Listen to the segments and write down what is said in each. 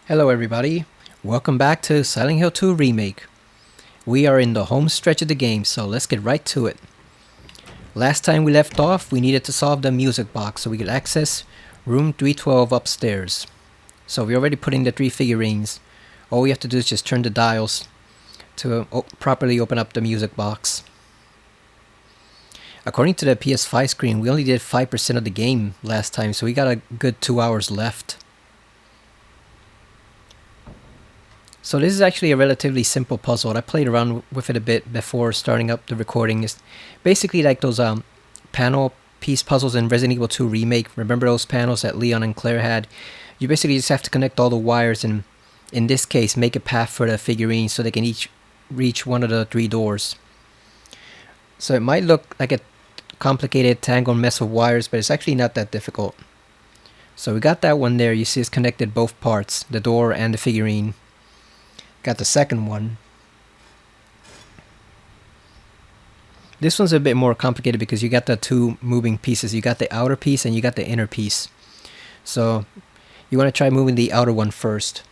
Hello everybody, welcome back to Silent Hill 2 Remake. We are in the home stretch of the game, so let's get right to it. Last time we left off, we needed to solve the music box so we could access room 312 upstairs. So we already put in the 3 figurines. All we have to do is just turn the dials to properly open up the music box. According to the PS5 screen, we only did 5% of the game last time, so we got a good 2 hours left. So this is actually a relatively simple puzzle. I played around with it a bit before starting up the recording. It's basically like those panel piece puzzles in Resident Evil 2 Remake. Remember those panels that Leon and Claire had? You basically just have to connect all the wires and, in this case, make a path for the figurines so they can each reach one of the 3 doors. So it might look like a complicated tangled mess of wires, but it's actually not that difficult. So we got that one there. You see it's connected both parts, the door and the figurine. Got the second one. This one's a bit more complicated because you got the 2 moving pieces. You got the outer piece and you got the inner piece. So you want to try moving the outer one first.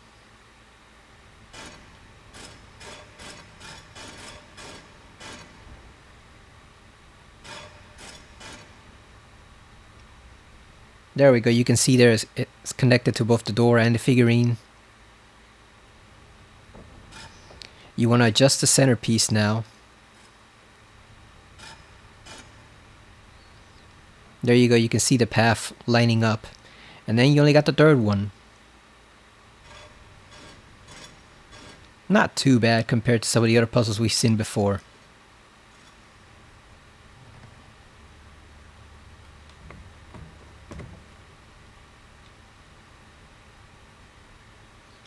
There we go. You can see it's connected to both the door and the figurine. You want to adjust the centerpiece now. There you go, you can see the path lining up. And then you only got the third one. Not too bad compared to some of the other puzzles we've seen before.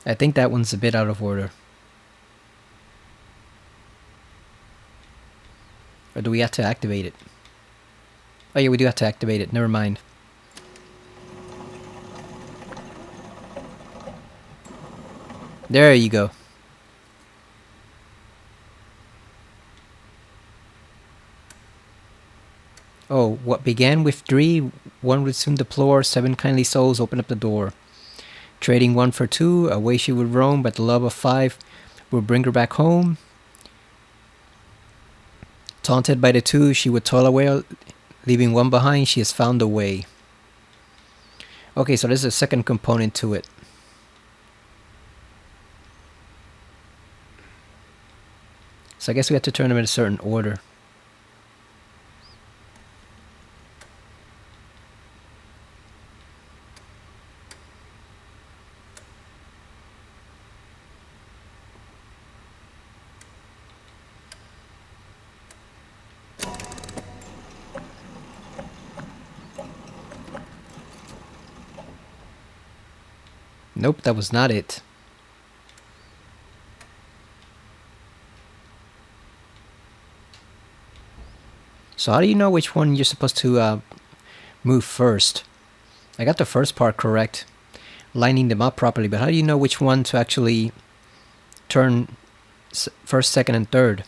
I think that one's a bit out of order. Or do we have to activate it? Oh yeah, we do have to activate it. Never mind. There you go. Oh, what began with 3, one would soon deplore, 7 kindly souls open up the door. Trading 1 for 2, away she would roam, but the love of 5 would bring her back home. Taunted by the 2, she would toil away, leaving 1 behind, she has found a way. Okay, so there's a second component to it. So I guess we have to turn them in a certain order. Nope, that was not it. So how do you know which one you're supposed to move first? I got the first part correct, lining them up properly, but how do you know which one to actually turn first, second, and third?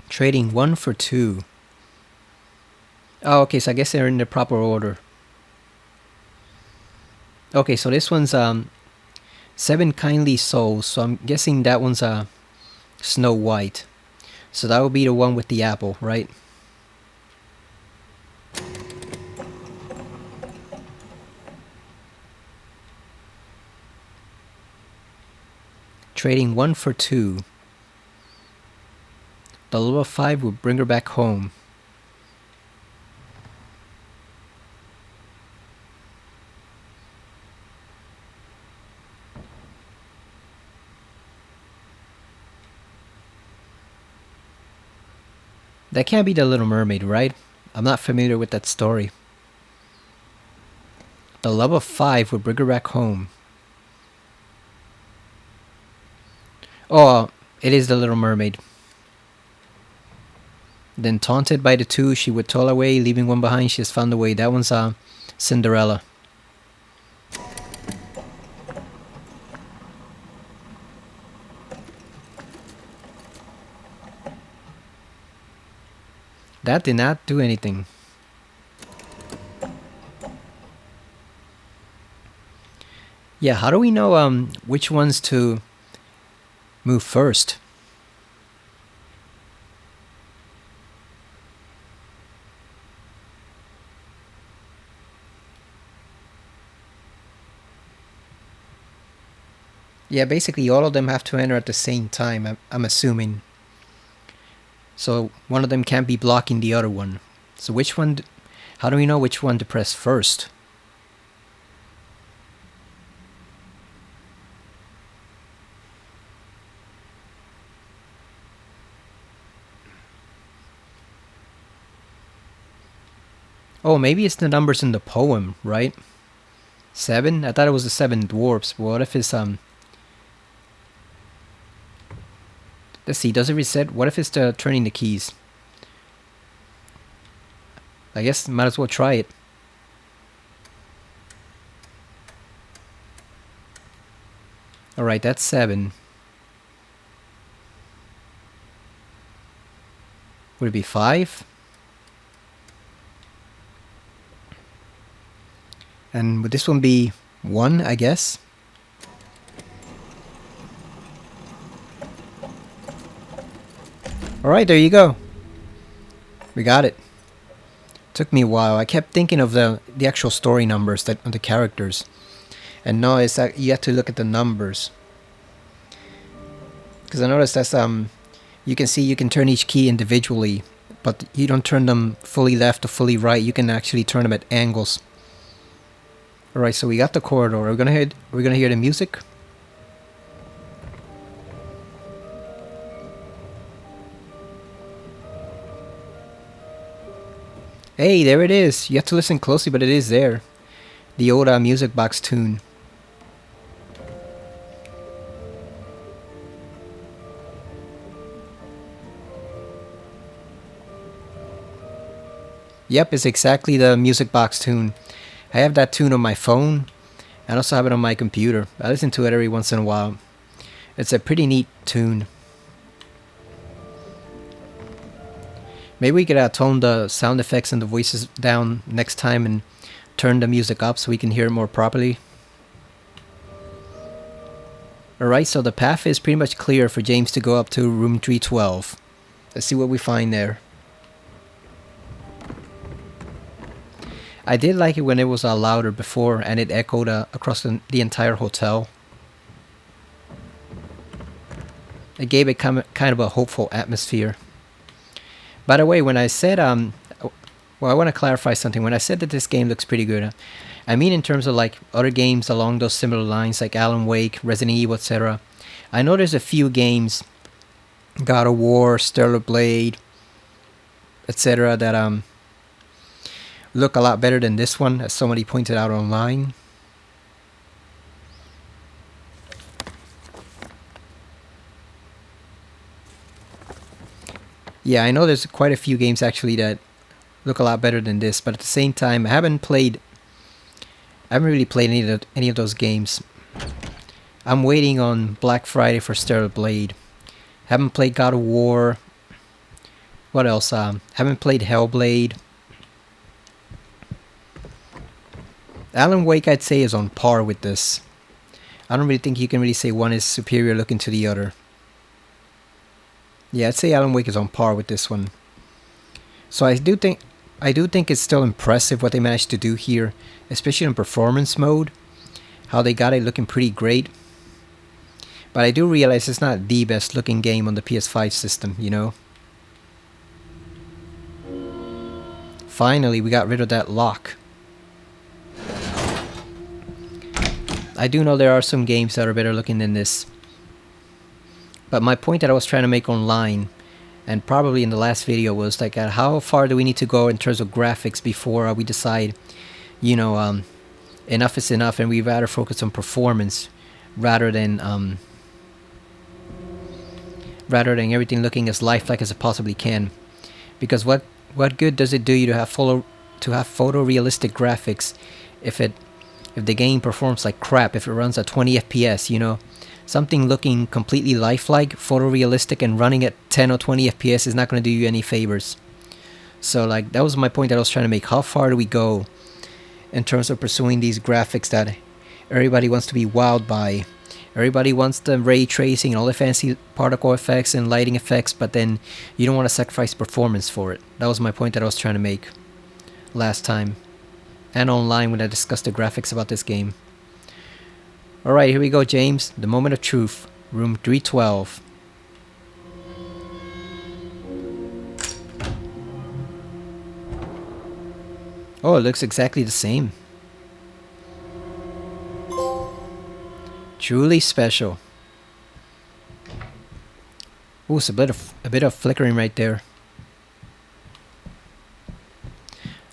Trading 1 for 2. Oh, okay, so I guess they're in the proper order. Okay, so this one's 7 kindly souls, so I'm guessing that one's Snow White. So that would be the one with the apple, right? Trading 1 for 2. The love of 5 would bring her back home. That can't be the Little Mermaid, right? I'm not familiar with that story. The love of 5 would bring her back home. Oh, it is the Little Mermaid. Then taunted by the 2, she would toil away, leaving 1 behind, she has found a way. That one's Cinderella. That did not do anything. Yeah, how do we know which ones to move first? Yeah, basically all of them have to enter at the same time, I'm assuming. So one of them can't be blocking the other one. So which one, how do we know which one to press first? Oh, maybe it's the numbers in the poem, right? 7? I thought it was the 7 dwarfs. What if it's let's see, does it reset? What if it's the turning the keys? I guess might as well try it. Alright, that's 7. Would it be 5? And would this one be 1, I guess? Alright, there you go. We got it. Took me a while. I kept thinking of the actual story numbers that of the characters. And no, it's that you have to look at the numbers. Because I noticed that's you can see you can turn each key individually, but you don't turn them fully left or fully right. You can actually turn them at angles. Alright, so we got the corridor. We're gonna hear the music. Hey, there it is. You have to listen closely, but it is there. The old music box tune. Yep, it's exactly the music box tune. I have that tune on my phone. I also have it on my computer. I listen to it every once in a while. It's a pretty neat tune. Maybe we could tone the sound effects and the voices down next time and turn the music up so we can hear it more properly. Alright, so the path is pretty much clear for James to go up to room 312. Let's see what we find there. I did like it when it was louder before and it echoed across the entire hotel. It gave it kind of a hopeful atmosphere. By the way, when I said, well, I want to clarify something. When I said that this game looks pretty good, I mean in terms of like other games along those similar lines, like Alan Wake, Resident Evil, etc. I know there's a few games, God of War, Stellar Blade, etc. that look a lot better than this one, as somebody pointed out online. Yeah, I know there's quite a few games actually that look a lot better than this, but at the same time, I haven't really played any of those games. I'm waiting on Black Friday for Stellar Blade. Haven't played God of War. What else? Haven't played Hellblade. Alan Wake, I'd say, is on par with this. I don't really think you can really say one is superior looking to the other. Yeah, I'd say Alan Wake is on par with this one. So I do think it's still impressive what they managed to do here, especially in performance mode. How they got it looking pretty great. But I do realize it's not the best looking game on the PS5 system, you know. Finally, we got rid of that lock. I do know there are some games that are better looking than this. But my point that I was trying to make online, and probably in the last video, was like how far do we need to go in terms of graphics before we decide, you know, enough is enough, and we rather focus on performance rather than everything looking as lifelike as it possibly can. Because what good does it do you to have photorealistic graphics if the game performs like crap, if it runs at 20 FPS, you know? Something looking completely lifelike, photorealistic, and running at 10 or 20 FPS is not going to do you any favors. So like that was my point that I was trying to make. How far do we go in terms of pursuing these graphics that everybody wants to be wowed by? Everybody wants the ray tracing and all the fancy particle effects and lighting effects, but then you don't want to sacrifice performance for it. That was my point that I was trying to make last time and online when I discussed the graphics about this game. Alright, here we go, James. The moment of truth. Room 312. Oh, it looks exactly the same. Truly special. Ooh, it's a bit of flickering right there.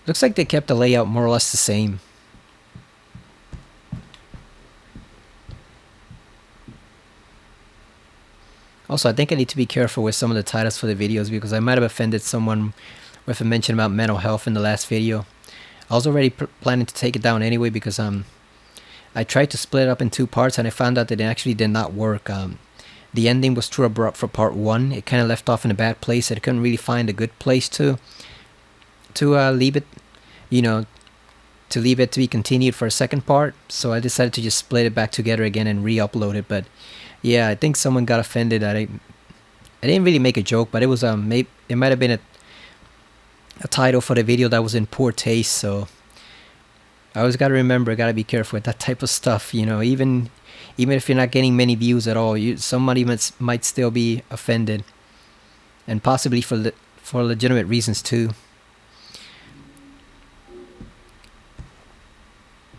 Looks like they kept the layout more or less the same. Also, I think I need to be careful with some of the titles for the videos because I might have offended someone with a mention about mental health in the last video. I was already planning to take it down anyway because I tried to split it up in 2 parts and I found out that it actually did not work. The ending was too abrupt for part 1. It kind of left off in a bad place. I couldn't really find a good place to leave it, to leave it to be continued for a second part. So I decided to just split it back together again and re-upload it. But yeah, I think someone got offended that I didn't really make a joke, but it was it might have been a title for the video that was in poor taste. So I always gotta remember, gotta be careful with that type of stuff. Even if you're not getting many views at all, somebody might still be offended, and possibly for legitimate reasons too.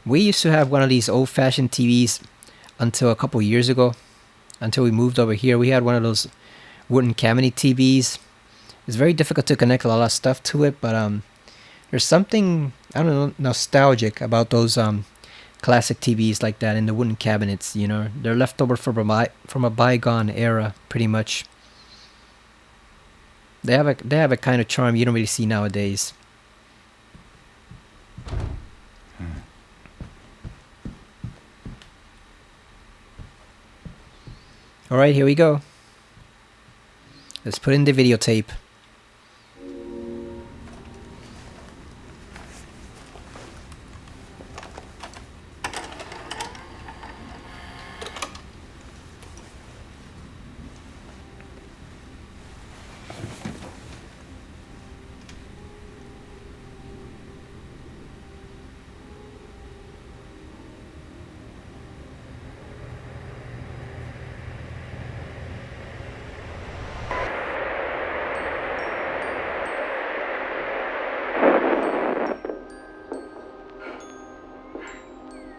We used to have one of these old-fashioned TVs until a couple years ago. Until we moved over here, we had one of those wooden cabinet TVs. It's very difficult to connect a lot of stuff to it, but there's something, I don't know, nostalgic about those classic TVs like that in the wooden cabinets. They're left over from a bygone era, pretty much. They have a kind of charm you don't really see nowadays. Alright, here we go. Let's put in the videotape.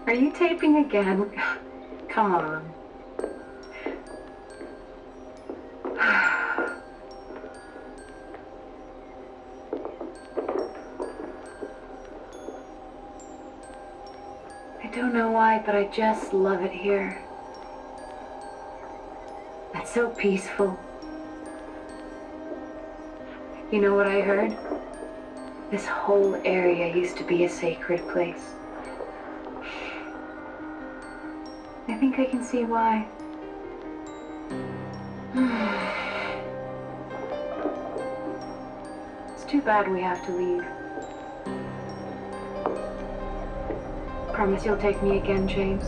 Are you taping again? Come on. I don't know why, but I just love it here. It's so peaceful. You know what I heard? This whole area used to be a sacred place. I think I can see why. It's too bad we have to leave. Promise you'll take me again, James.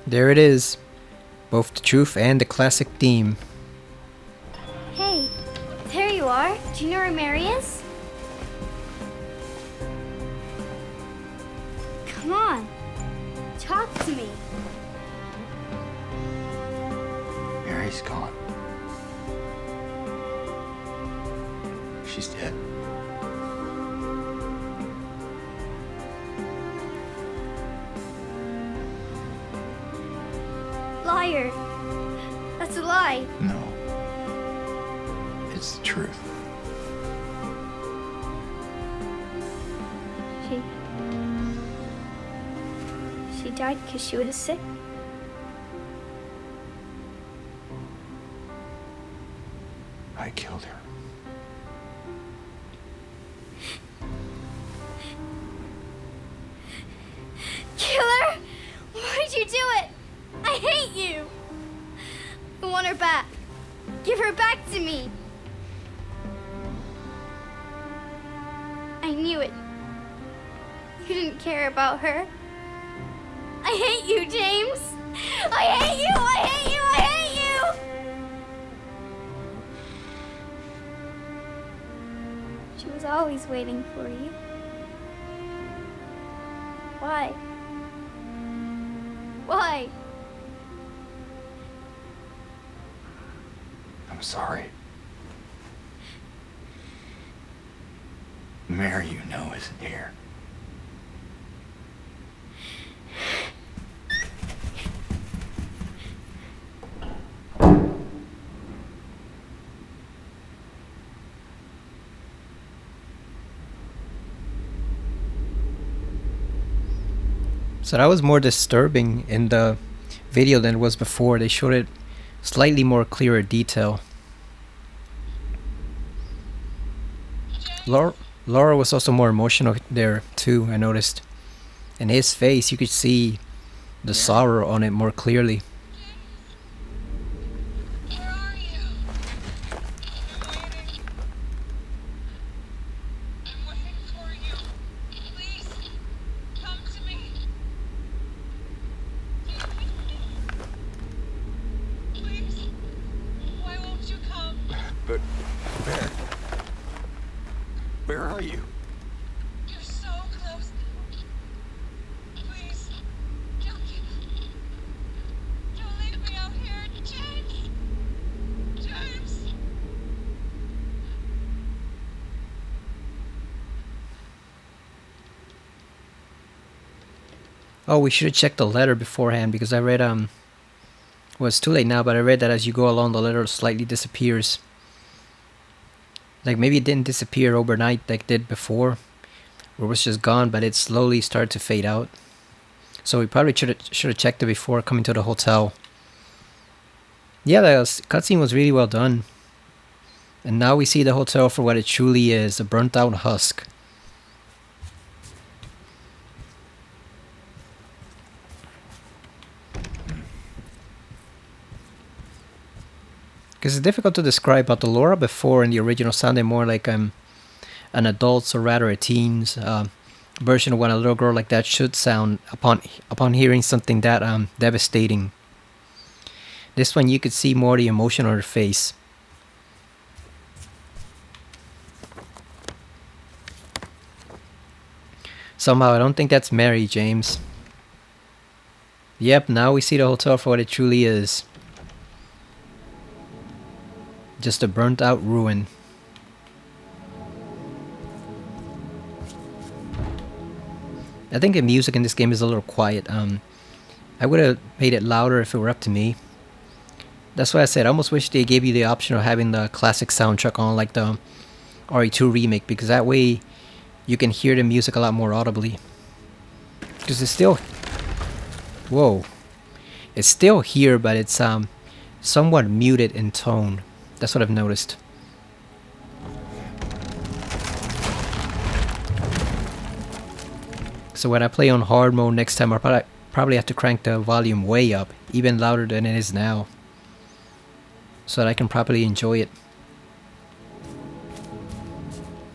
There it is. Both the truth and the classic theme. Hey, there you are. Do you know where Mary is? Come on. Talk to me. Mary's gone. She's dead. Liar. That's a lie. No. It's the truth. She died because she was sick. I killed her. Killer! Why'd you do it? I hate you! I want her back. Give her back to me. I knew it. You didn't care about her. I hate you, James! I hate you! I hate you! I hate you! She was always waiting for you. Why? Why? I'm sorry. Mary, you know, isn't here. So that was more disturbing in the video than it was before. They showed it slightly more clearer detail. Laura was also more emotional there too, I noticed. In his face you could see the sorrow on it more clearly. Where are you? I'm waiting. I'm waiting for you. Please, come to me. Please, why won't you come? But where are you? You're so close. Please, don't leave me out here, James. James. Oh, we should have checked the letter beforehand, because I read well, it's too late now, but I read that as you go along the letter slightly disappears. Like maybe it didn't disappear overnight like it did before, or it was just gone, but it slowly started to fade out. So we probably should have checked it before coming to the hotel. Yeah, the cutscene was really well done. And now we see the hotel for what it truly is, a burnt out husk. Because it's difficult to describe, but the Laura before in the original sounded more like an adult's, or rather a teen's version of what a little girl like that should sound upon hearing something that devastating. This one you could see more the emotion on her face. Somehow I don't think that's Mary, James. Yep, now we see the hotel for what it truly is. Just a burnt out ruin. I think the music in this game is a little quiet. I would have made it louder if it were up to me. That's why I said I almost wish they gave you the option of having the classic soundtrack on, like the RE2 remake, because that way you can hear the music a lot more audibly. Because it's still... Whoa. It's still here, but it's somewhat muted in tone. That's what I've noticed. So when I play on hard mode next time, I'll probably have to crank the volume way up, even louder than it is now, so that I can properly enjoy it.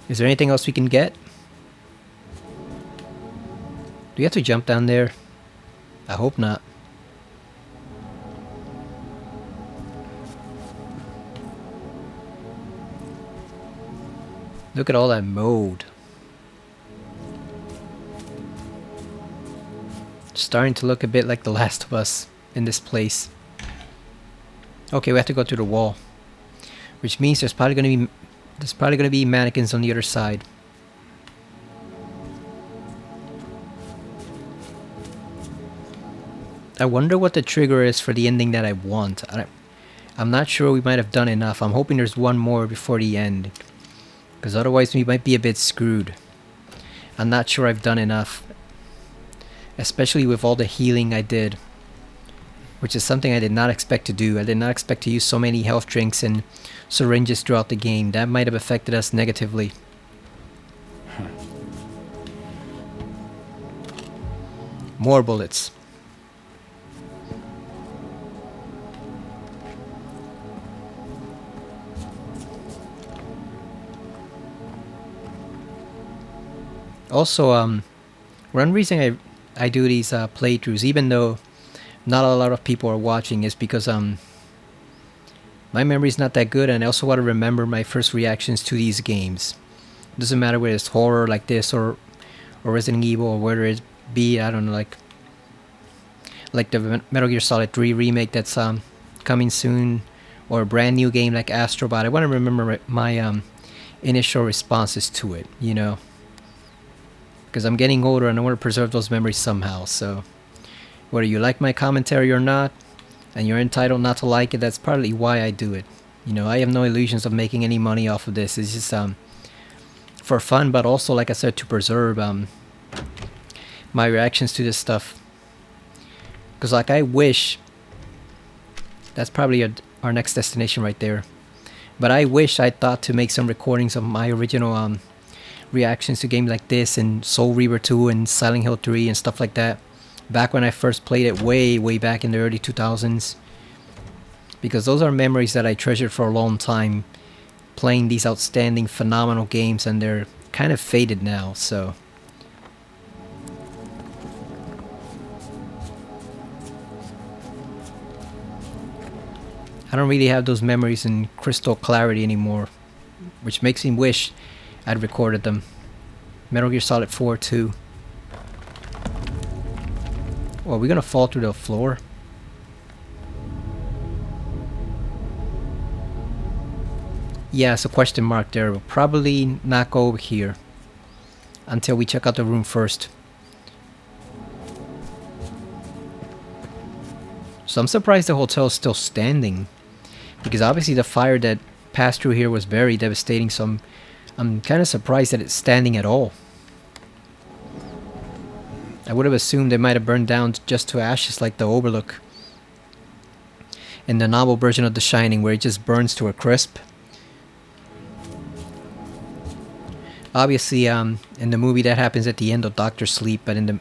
Is there anything else we can get? Do we have to jump down there? I hope not. Look at all that mode. Starting to look a bit like The Last of Us in this place. Okay, we have to go through the wall, which means there's probably gonna be mannequins on the other side. I wonder what the trigger is for the ending that I want. I'm not sure. We might have done enough. I'm hoping there's one more before the end, because otherwise we might be a bit screwed. I'm not sure I've done enough, especially with all the healing I did, which is something I did not expect to do. I did not expect to use so many health drinks and syringes throughout the game. That might have affected us negatively. More bullets. Also, one reason I do these playthroughs, even though not a lot of people are watching, is because my memory's not that good, and I also want to remember my first reactions to these games. It doesn't matter whether it's horror like this or Resident Evil, or whether it be, I don't know, like the Metal Gear Solid 3 remake that's coming soon, or a brand new game like Astrobot. I want to remember my initial responses to it, you know, because I'm getting older and I want to preserve those memories somehow. So whether you like my commentary or not, and you're entitled not to like it, that's partly why I do it. You know, I have no illusions of making any money off of this. It's just for fun, but also, like I said, to preserve my reactions to this stuff. Because like I wish, that's probably our next destination right there. But I wish I thought to make some recordings of my original reactions to games like this, and Soul Reaver 2 and Silent Hill 3 and stuff like that, back when I first played it way back in the early 2000s. Because those are memories that I treasured for a long time, playing these outstanding, phenomenal games, and they're kind of faded now, so. I don't really have those memories in crystal clarity anymore, which makes me wish I'd recorded them. Metal Gear Solid 4 too. Well, are we gonna fall through the floor? Yeah, it's a question mark there. We'll probably not go over here until we check out the room first. So I'm surprised the hotel is still standing, because obviously the fire that passed through here was very devastating, so I'm kind of surprised that it's standing at all. I would have assumed they might have burned down just to ashes like the Overlook in the novel version of The Shining, where it just burns to a crisp. Obviously, in the movie that happens at the end of Doctor Sleep, but in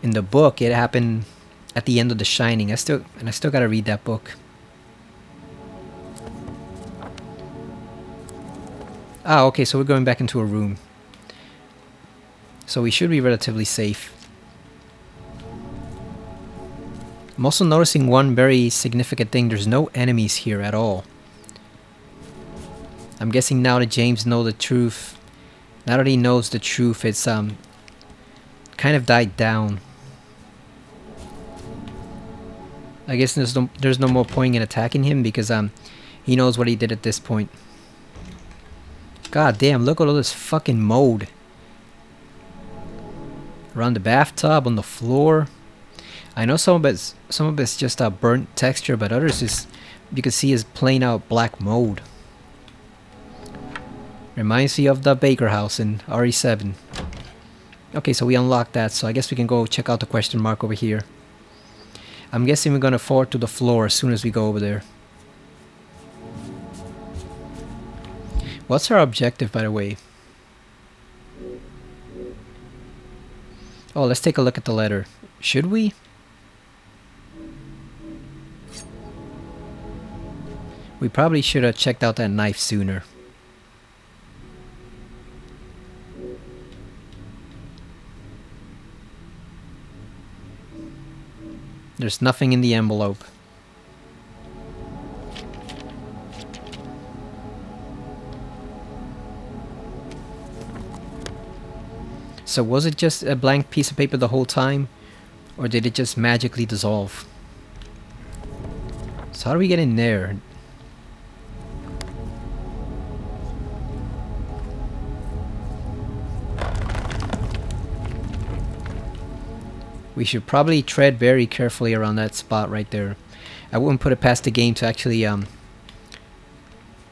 the book it happened at the end of The Shining. I still gotta read that book. Ah, okay, so we're going back into a room. So we should be relatively safe. I'm also noticing one very significant thing. There's no enemies here at all. I'm guessing now that James knows the truth. Now that he knows the truth, it's kind of died down. I guess there's no more point in attacking him, because he knows what he did at this point. God damn, look at all this fucking mold. Around the bathtub, on the floor. I know some of it's just a burnt texture, but others is, you can see, is plain out black mold. Reminds me of the Baker house in RE7. Okay, so we unlocked that, so I guess we can go check out the question mark over here. I'm guessing we're gonna fall to the floor as soon as we go over there. What's our objective, by the way? Oh, let's take a look at the letter. Should we? We probably should have checked out that knife sooner. There's nothing in the envelope. So was it just a blank piece of paper the whole time? Or did it just magically dissolve? So how do we get in there? We should probably tread very carefully around that spot right there. I wouldn't put it past the game to actually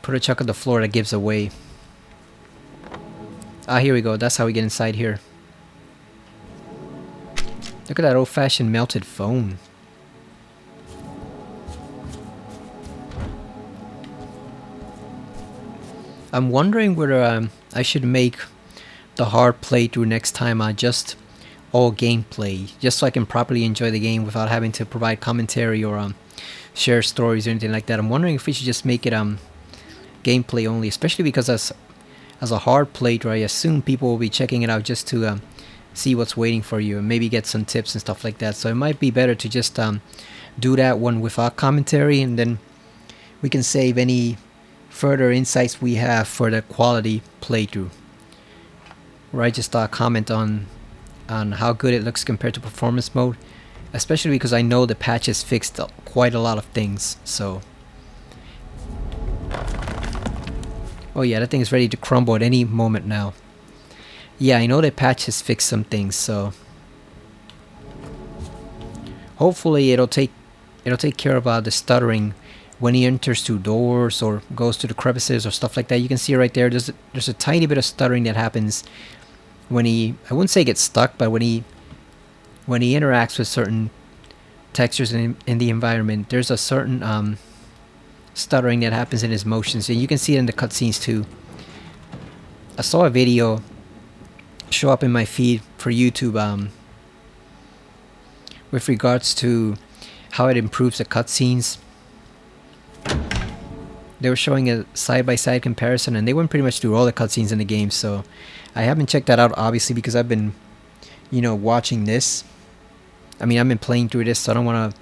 put a chunk of the floor that gives away. Ah, here we go. That's how we get inside here. Look at that old-fashioned melted phone. I'm wondering whether I should make the hard playthrough next time just all gameplay, just so I can properly enjoy the game without having to provide commentary or share stories or anything like that. I'm wondering if we should just make it gameplay only, especially because as a hard playthrough, I assume people will be checking it out just to see what's waiting for you and maybe get some tips and stuff like that. So it might be better to just do that one without commentary, and then we can save any further insights we have for the quality playthrough, where I just comment on how good it looks compared to performance mode, especially because I know the patches fixed quite a lot of things. So oh yeah, that thing is ready to crumble at any moment now. Yeah, I know the patch has fixed some things, so hopefully it'll take care of the stuttering when he enters through doors or goes to the crevices or stuff like that. You can see right there, there's a tiny bit of stuttering that happens when he, I wouldn't say gets stuck, but when he interacts with certain textures in the environment, there's a certain stuttering that happens in his motions, and you can see it in the cutscenes too. I saw a video show up in my feed for YouTube with regards to how it improves the cutscenes. They were showing a side-by-side comparison, and they went pretty much through all the cutscenes in the game. So I haven't checked that out, obviously, because I've been, watching this. I mean, I've been playing through this, so I don't want to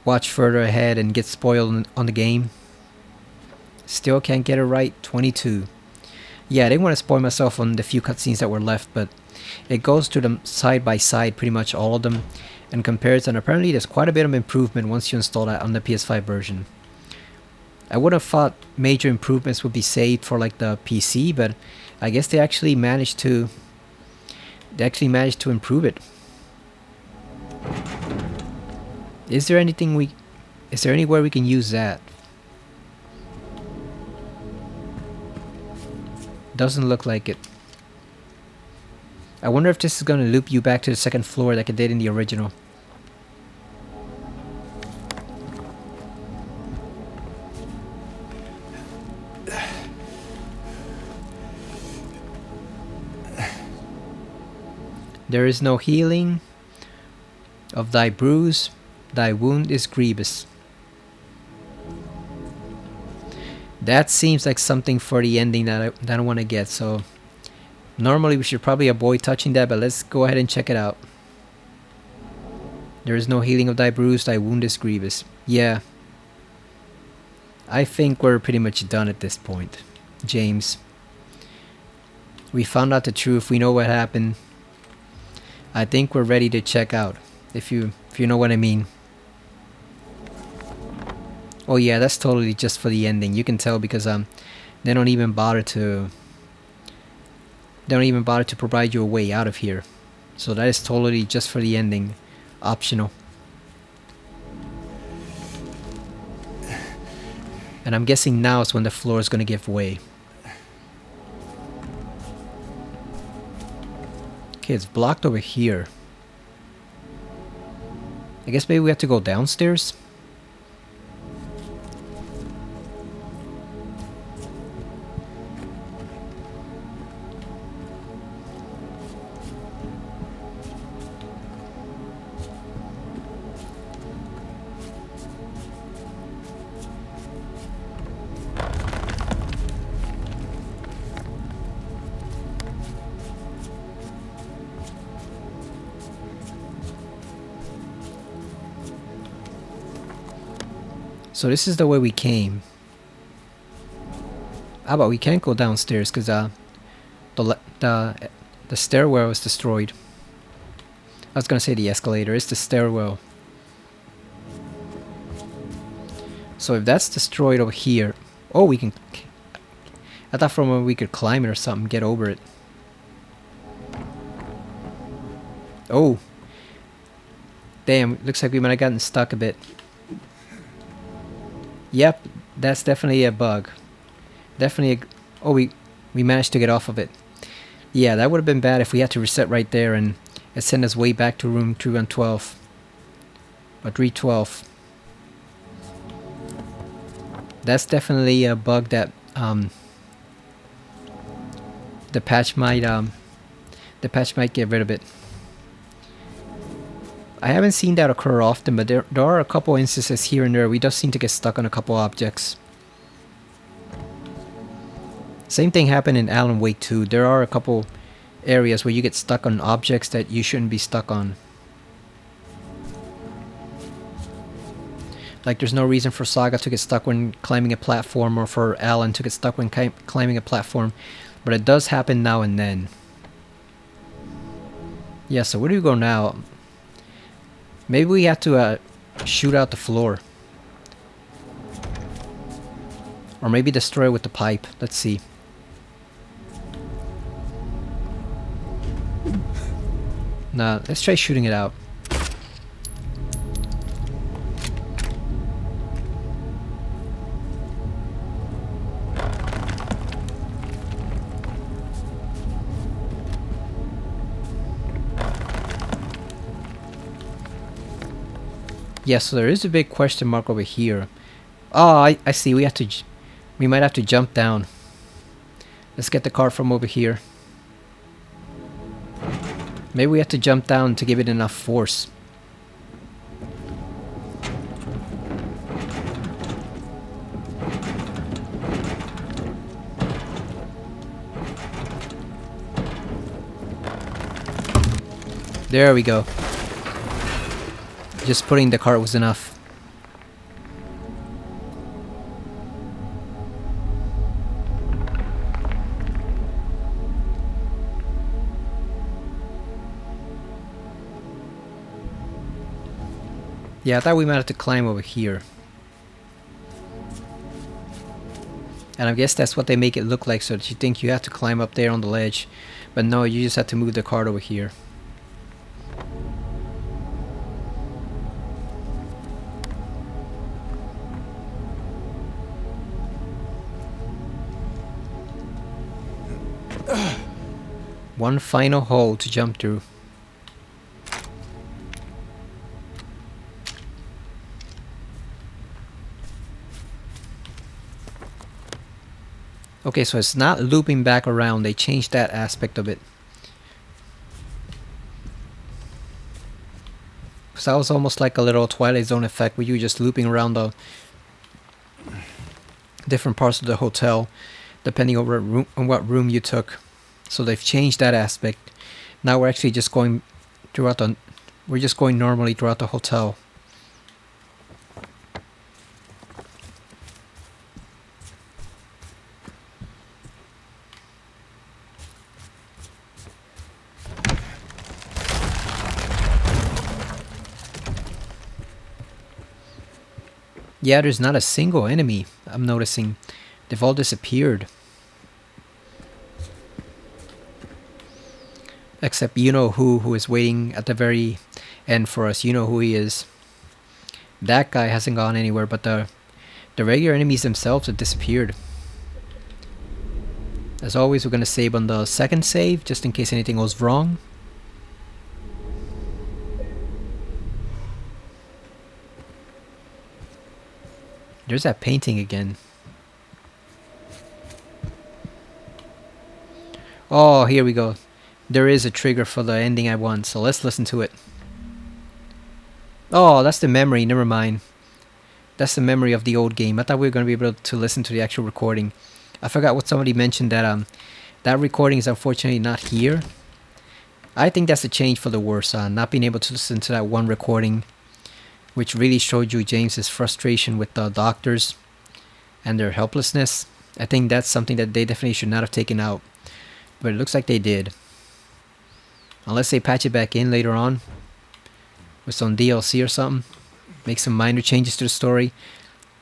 watch further ahead and get spoiled on the game. Still can't get it right. 22. Yeah, I didn't want to spoil myself on the few cutscenes that were left, but it goes to them side-by-side, pretty much all of them, and compares, and apparently there's quite a bit of improvement once you install that on the PS5 version. I would have thought major improvements would be saved for like the PC, but I guess they actually managed to improve it. Is there anywhere we can use that? Doesn't look like it. I wonder if this is going to loop you back to the second floor like it did in the original. There is no healing of thy bruise, thy wound is grievous. That seems like something for the ending that I want to get, so normally we should probably avoid touching that, but let's go ahead and check it out. There is no healing of thy bruise, thy wound is grievous. Yeah. I think we're pretty much done at this point, James. We found out the truth, we know what happened. I think we're ready to check out, if you know what I mean. Oh yeah, that's totally just for the ending. You can tell because they don't even bother to provide you a way out of here. So that is totally just for the ending, optional. And I'm guessing now is when the floor is going to give way. Okay, it's blocked over here. I guess maybe we have to go downstairs? So this is the way we came. How about we can't go downstairs because the stairwell was destroyed. I was gonna say the escalator. It's the stairwell. So if that's destroyed over here... Oh, we can... I thought for a moment we could climb it or something, get over it. Oh. Damn, looks like we might have gotten stuck a bit. Yep, that's definitely a bug. Definitely a... Oh, we managed to get off of it. Yeah, that would have been bad if we had to reset right there and it sent us way back to room 312. Or 312. That's definitely a bug that the patch might get rid of it. I haven't seen that occur often, but there are a couple instances here and there we just seem to get stuck on a couple objects. Same thing happened in Alan Wake 2. There are a couple areas where you get stuck on objects that you shouldn't be stuck on. Like there's no reason for Saga to get stuck when climbing a platform or for Alan to get stuck when climbing a platform. But it does happen now and then. Yeah, so where do we go now? Maybe we have to shoot out the floor. Or maybe destroy it with the pipe. Let's see. Nah, let's try shooting it out. Yeah, so there is a big question mark over here. Oh, I see. We might have to jump down. Let's get the car from over here. Maybe we have to jump down to give it enough force. There we go. Just putting the cart was enough. Yeah, I thought we might have to climb over here. And I guess that's what they make it look like, so that you think you have to climb up there on the ledge. But no, you just have to move the cart over here. One final hole to jump through. Okay, so it's not looping back around. They changed that aspect of it. So that was almost like a little Twilight Zone effect where you were just looping around the different parts of the hotel, depending on what room you took. So they've changed that aspect. Now we're actually just going throughout the... We're just going normally throughout the hotel. Yeah, there's not a single enemy, I'm noticing. They've all disappeared. Except you know who is waiting at the very end for us. You know who he is. That guy hasn't gone anywhere, but the regular enemies themselves have disappeared. As always, we're going to save on the second save, just in case anything goes wrong. There's that painting again. Oh, here we go. There is a trigger for the ending I want, so let's listen to it. Oh, that's the memory, never mind. That's the memory of the old game. I thought we were going to be able to listen to the actual recording. I forgot what somebody mentioned, that that recording is unfortunately not here. I think that's a change for the worse, not being able to listen to that one recording, which really showed you James's frustration with the doctors and their helplessness. I think that's something that they definitely should not have taken out. But it looks like they did. Unless they patch it back in later on. with some DLC or something. Make some minor changes to the story.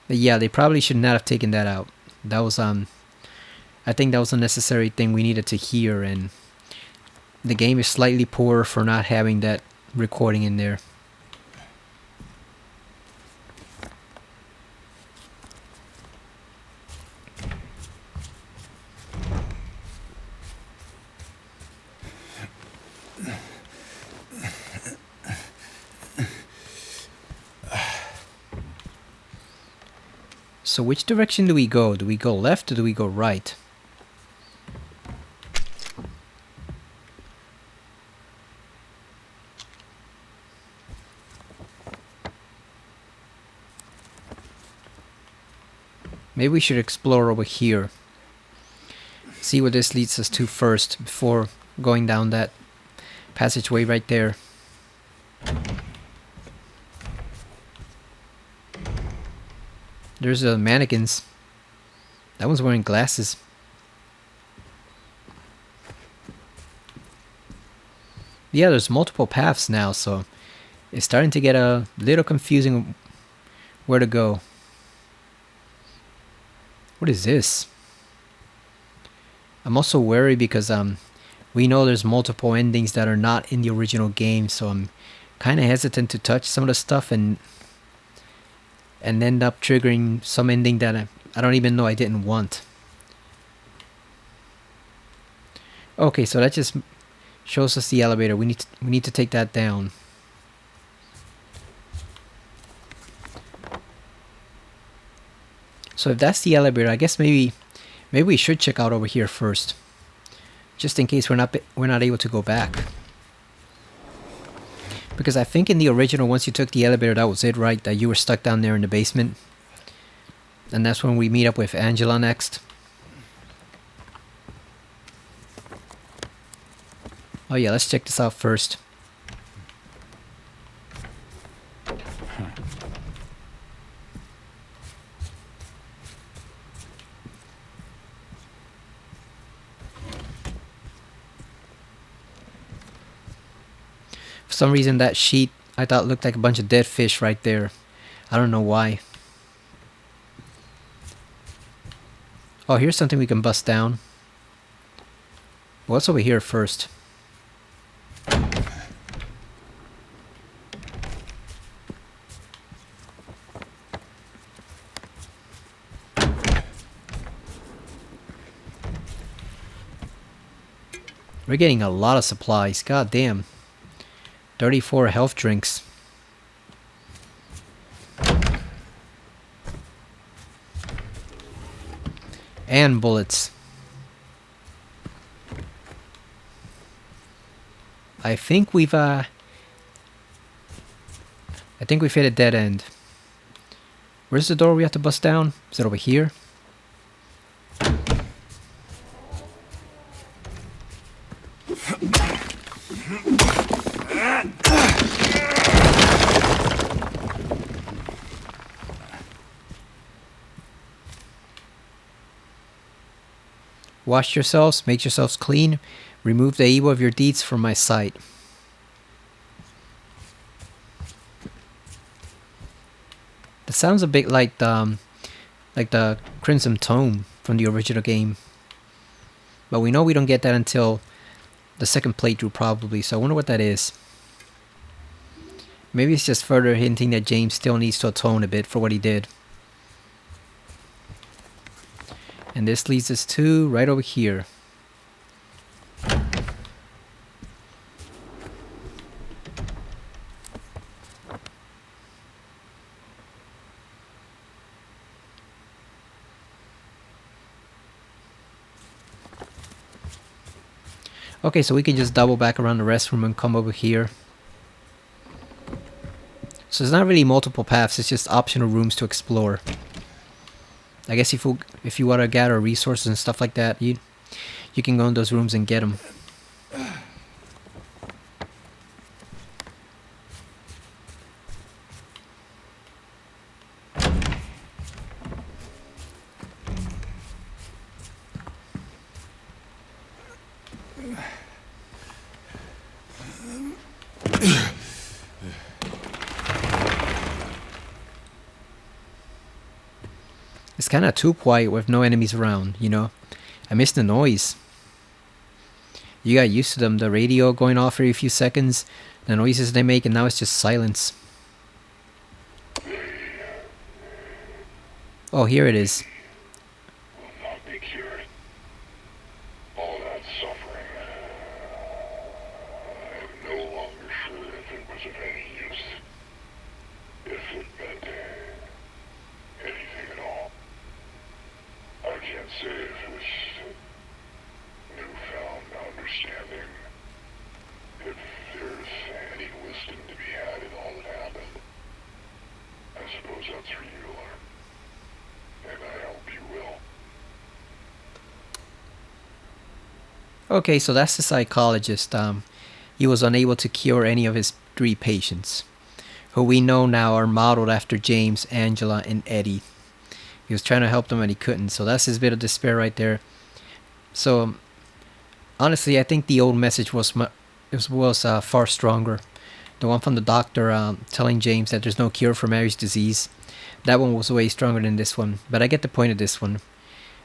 But yeah, they probably should not have taken that out. That was I think that was a necessary thing we needed to hear, and the game is slightly poorer for not having that recording in there. So which direction do we go? Do we go left or do we go right? Maybe we should explore over here. See what this leads us to first before going down that passageway right there. There's mannequins. That one's wearing glasses. Yeah, there's multiple paths now, so it's starting to get a little confusing where to go. What is this? I'm also worried because we know there's multiple endings that are not in the original game, so I'm kind of hesitant to touch some of the stuff and end up triggering some ending that I don't even know I didn't want. Okay, so that just shows us the elevator. We need to take that down. So if that's the elevator, I guess maybe we should check out over here first, just in case we're not able to go back. Because I think in the original, once you took the elevator, that was it, right? That you were stuck down there in the basement. And that's when we meet up with Angela next. Oh yeah, let's check this out first. For some reason that sheet I thought looked like a bunch of dead fish right there. I don't know why. Oh, here's something we can bust down. What's over here first? We're getting a lot of supplies. God damn. 34 health drinks. And bullets. I think we've hit a dead end. Where's the door we have to bust down? Is it over here? Wash yourselves, make yourselves clean, remove the evil of your deeds from my sight. That sounds a bit like the Crimson Tome from the original game. But we know we don't get that until the second playthrough probably, so I wonder what that is. Maybe it's just further hinting that James still needs to atone a bit for what he did. And this leads us to right over here. Okay, so we can just double back around the restroom and come over here. So there's not really multiple paths, it's just optional rooms to explore. I guess if you want to gather resources and stuff like that, you can go in those rooms and get them. kind of too quiet with no enemies around, you know. I miss the noise. You got used to them, the radio going off every few seconds, the noises they make, and now it's just silence. Oh, here it is. Will not be cured. All that suffering. I am no longer sure if it was of any use. If it meant anything at all. I can't say if it was newfound understanding. If there's any wisdom to be had in all that happened. I suppose that's for you to learn. And I hope you will. Okay, so that's the psychologist. He was unable to cure any of his 3 patients, who we know now are modeled after James, Angela, and Eddie. He was trying to help them and he couldn't, so that's his bit of despair right there. So, honestly, I think the old message was far stronger. The one from the doctor telling James that there's no cure for Mary's disease. That one was way stronger than this one, but I get the point of this one.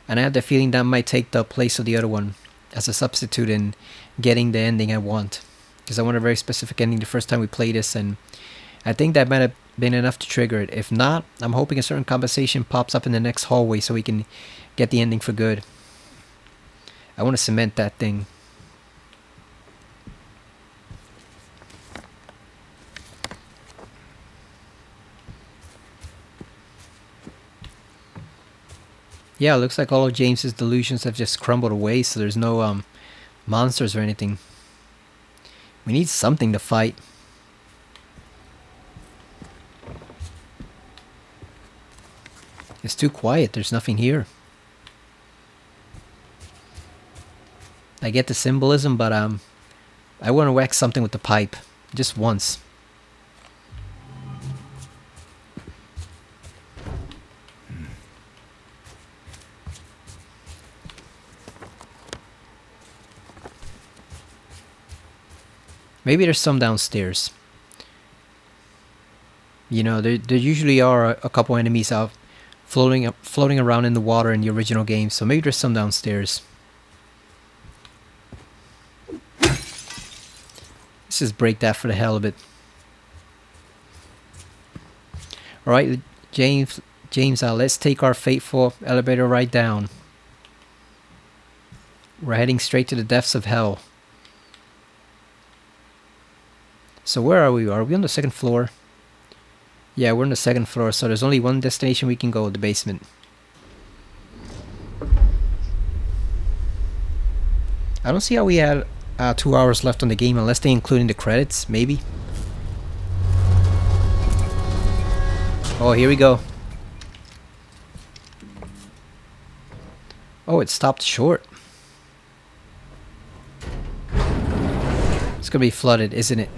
And I have the feeling that might take the place of the other one as a substitute in getting the ending I want. Because I want a very specific ending the first time we play this, and I think that might have been enough to trigger it. If not, I'm hoping a certain conversation pops up in the next hallway so we can get the ending for good. I want to cement that thing. Yeah, it looks like all of James's delusions have just crumbled away, so there's no monsters or anything. We need something to fight. It's too quiet, there's nothing here. I get the symbolism, but I want to whack something with the pipe. Just once. Maybe there's some downstairs. You know, there usually are a couple enemies out floating around in the water in the original game, so maybe there's some downstairs. Let's just break that for the hell of it. Alright, James, let's take our fateful elevator ride down. We're heading straight to the depths of hell. So where are we? Are we on the 2nd floor? Yeah, we're on the 2nd floor, so there's only one destination we can go, the basement. I don't see how we had 2 hours left on the game unless they include in the credits, maybe. Oh, here we go. Oh, it stopped short. It's gonna be flooded, isn't it?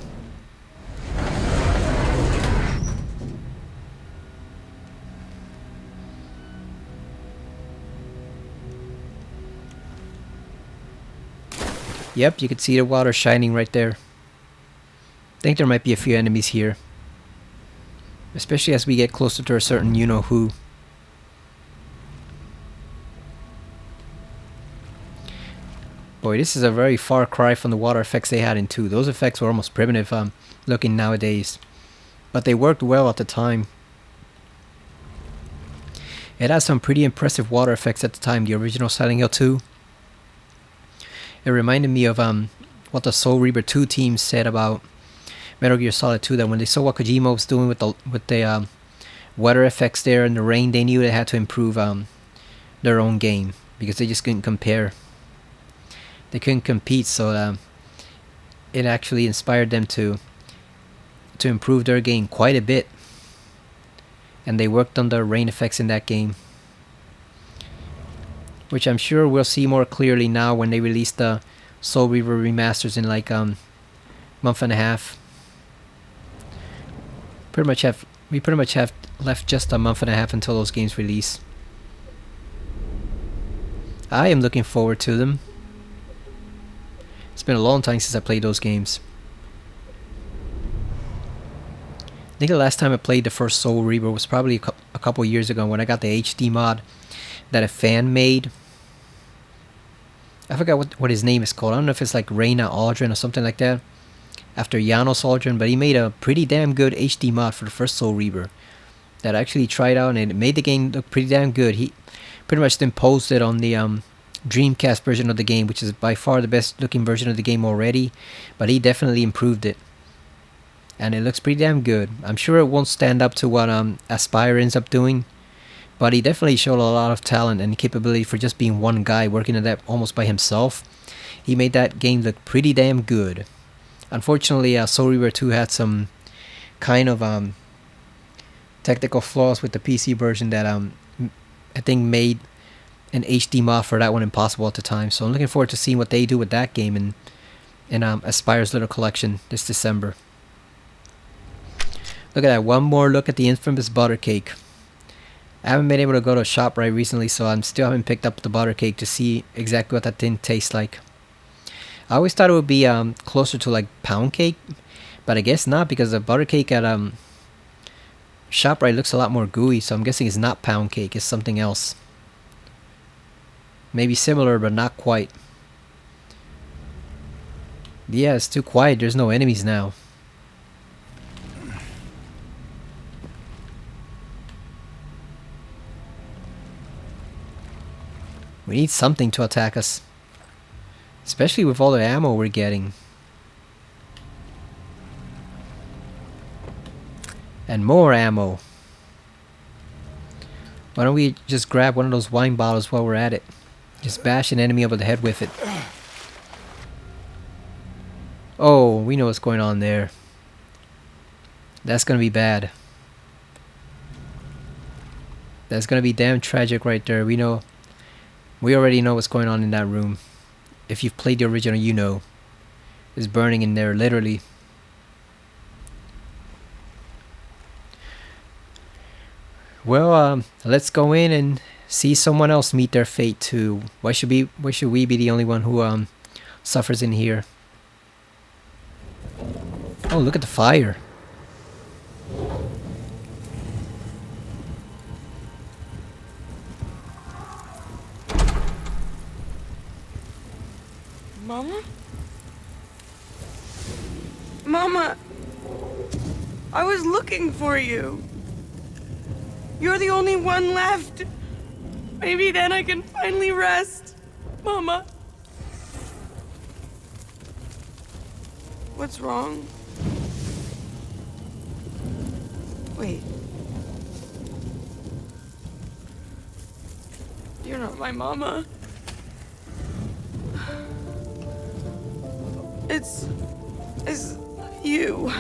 Yep, you can see the water shining right there. I think there might be a few enemies here. Especially as we get closer to a certain you-know-who. Boy, this is a very far cry from the water effects they had in 2. Those effects were almost primitive looking nowadays. But they worked well at the time. It has some pretty impressive water effects at the time, the original Silent Hill 2. It reminded me of what the Soul Reaper 2 team said about Metal Gear Solid 2, that when they saw what Kojima was doing with the weather effects there and the rain, they knew they had to improve their own game because they just couldn't compare. They couldn't compete, so it actually inspired them to improve their game quite a bit. And they worked on the rain effects in that game, which I'm sure we'll see more clearly now when they release the Soul Reaver remasters in like month and a half. We pretty much have left just a month and a half until those games release. I am looking forward to them. It's been a long time since I played those games. I think the last time I played the first Soul Reaver was probably a couple years ago when I got the HD mod that a fan made. I forgot what his name is called. I don't know if it's like Reyna Aldrin or something like that, after Janos Aldrin, but he made a pretty damn good HD mod for the first Soul Reaver that I actually tried out, and it made the game look pretty damn good. He pretty much imposed it on the Dreamcast version of the game, which is by far the best looking version of the game already, but he definitely improved it, and it looks pretty damn good. I'm sure it won't stand up to what Aspire ends up doing, but he definitely showed a lot of talent and capability for just being one guy working on that almost by himself. He made that game look pretty damn good. Unfortunately, Soul Reaver 2 had some kind of technical flaws with the PC version that I think made an HD mod for that one impossible at the time. So I'm looking forward to seeing what they do with that game in Aspire's little collection this December. Look at that, one more look at the infamous butter cake. I haven't been able to go to ShopRite recently, so I still haven't picked up the butter cake to see exactly what that thing tastes like. I always thought it would be closer to like pound cake, but I guess not, because the butter cake at ShopRite looks a lot more gooey, so I'm guessing it's not pound cake, it's something else. Maybe similar, but not quite. Yeah, it's too quiet, there's no enemies now. We need something to attack us, especially with all the ammo we're getting. And more ammo. Why don't we just grab one of those wine bottles while we're at it? Just bash an enemy over the head with it. Oh, we know what's going on there. That's gonna be bad. That's gonna be damn tragic right there. We already know what's going on in that room. If you've played the original, you know. It's burning in there, literally. Well, let's go in and see someone else meet their fate too. Why should we be the only one who suffers in here? Oh, look at the fire. Mama? Mama! I was looking for you. You're the only one left. Maybe then I can finally rest. Mama. What's wrong? Wait. You're not my mama. It's you.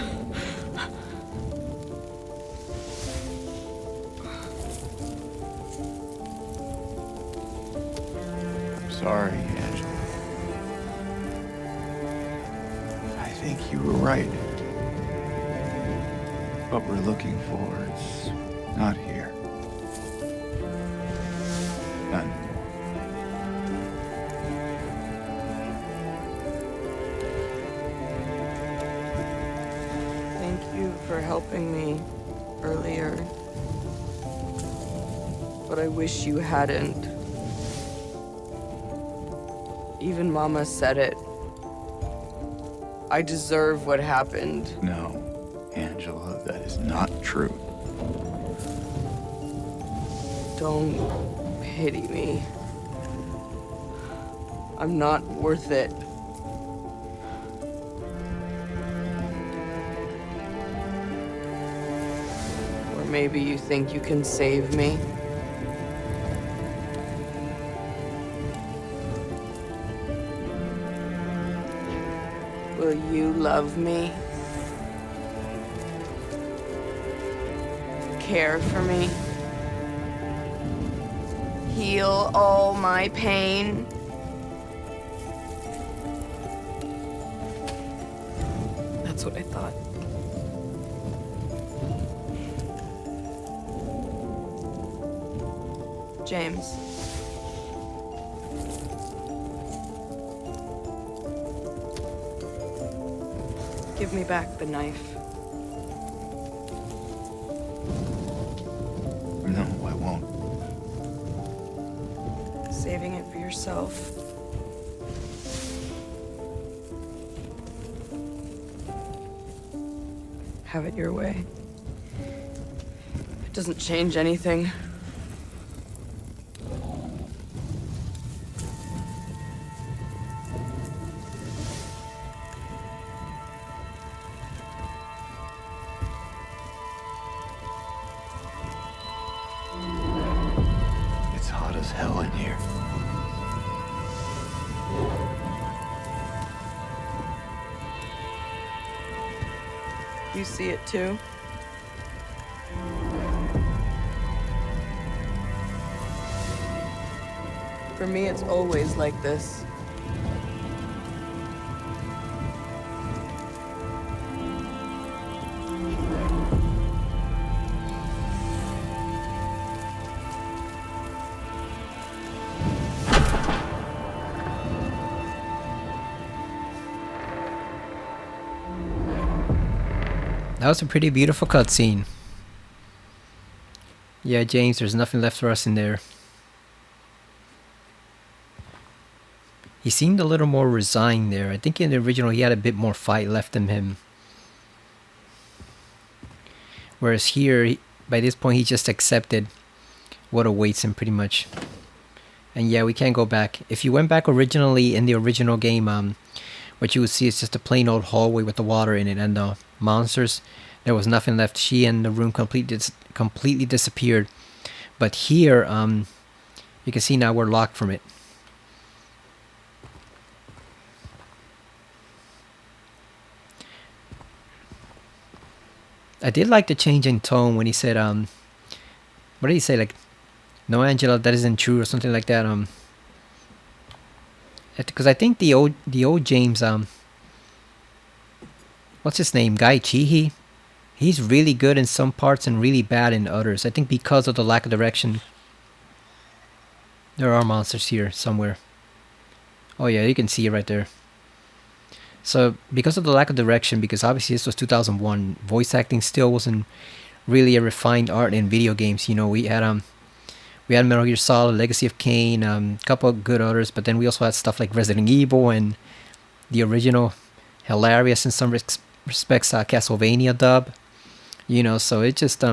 I'm sorry, Angela. I think you were right. What we're looking for is not here. Not anymore. Thank you for helping me earlier. But I wish you hadn't. Even Mama said it. I deserve what happened. No, Angela, that is not true. Don't pity me. I'm not worth it. Or maybe you think you can save me? Will you love me? Care for me? Heal all my pain? That's what I thought. James. Give me back the knife. No, I won't. yourself. Have it your way. It doesn't change anything. It's hot as hell in here. You see it too? For me, it's always like this. That was a pretty beautiful cutscene. Yeah, James, there's nothing left for us in there. He seemed a little more resigned there. I think in the original he had a bit more fight left in him. Whereas here, by this point, he just accepted what awaits him pretty much. And yeah, we can't go back. If you went back originally in the original game, what you would see is just a plain old hallway with the water in it and the monsters. There was nothing left. She and the room completely disappeared. But here, you can see now we're locked from it. I did like the change in tone when he said, what did he say? Like, no, Angela, that isn't true, or something like that. Because I think the old James, what's his name? Guy Chihi. He's really good in some parts and really bad in others. I think because of the lack of direction. There are monsters here somewhere. Oh yeah, you can see it right there. So because of the lack of direction, because obviously this was 2001, voice acting still wasn't really a refined art in video games. You know, we had Metal Gear Solid, Legacy of Kain, a couple of good others, but then we also had stuff like Resident Evil and the original, hilarious in some respects, Castlevania dub. You know, so it just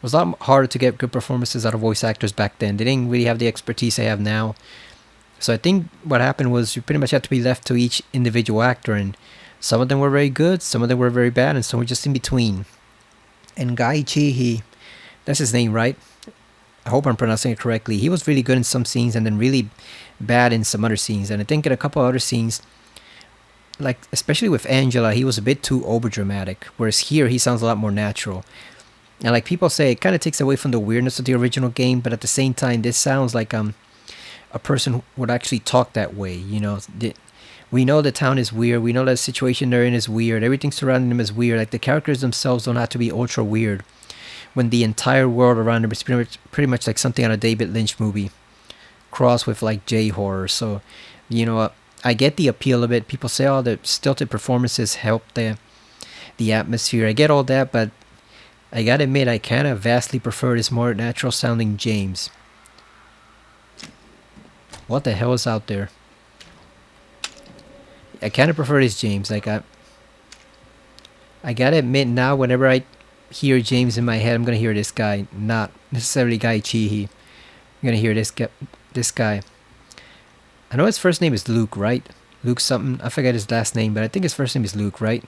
was a lot harder to get good performances out of voice actors back then. They didn't really have the expertise they have now. So I think what happened was you pretty much had to be left to each individual actor, and some of them were very good, some of them were very bad, and some were just in between. And Guy Chihi, that's his name, right? I hope I'm pronouncing it correctly. He was really good in some scenes and then really bad in some other scenes. And I think in a couple other scenes, like especially with Angela, he was a bit too overdramatic. Whereas here, he sounds a lot more natural. And like people say, it kind of takes away from the weirdness of the original game, but at the same time, this sounds like a person who would actually talk that way. You know, we know the town is weird. We know that the situation they're in is weird. Everything surrounding them is weird. Like the characters themselves don't have to be ultra weird, when the entire world around them is pretty much like something on a David Lynch movie, crossed with like J-horror. So, you know, I get the appeal of it. People say, oh, the stilted performances help the atmosphere. I get all that, but I gotta admit, I kind of vastly prefer this more natural sounding James. What the hell is out there? I kind of prefer this James. Like I gotta admit now, whenever I hear James in my head, I'm gonna hear this guy, not necessarily Guy Chihi. I'm gonna hear this guy. I know his first name is Luke, right? Luke something. I forget his last name, but I think his first name is Luke, right?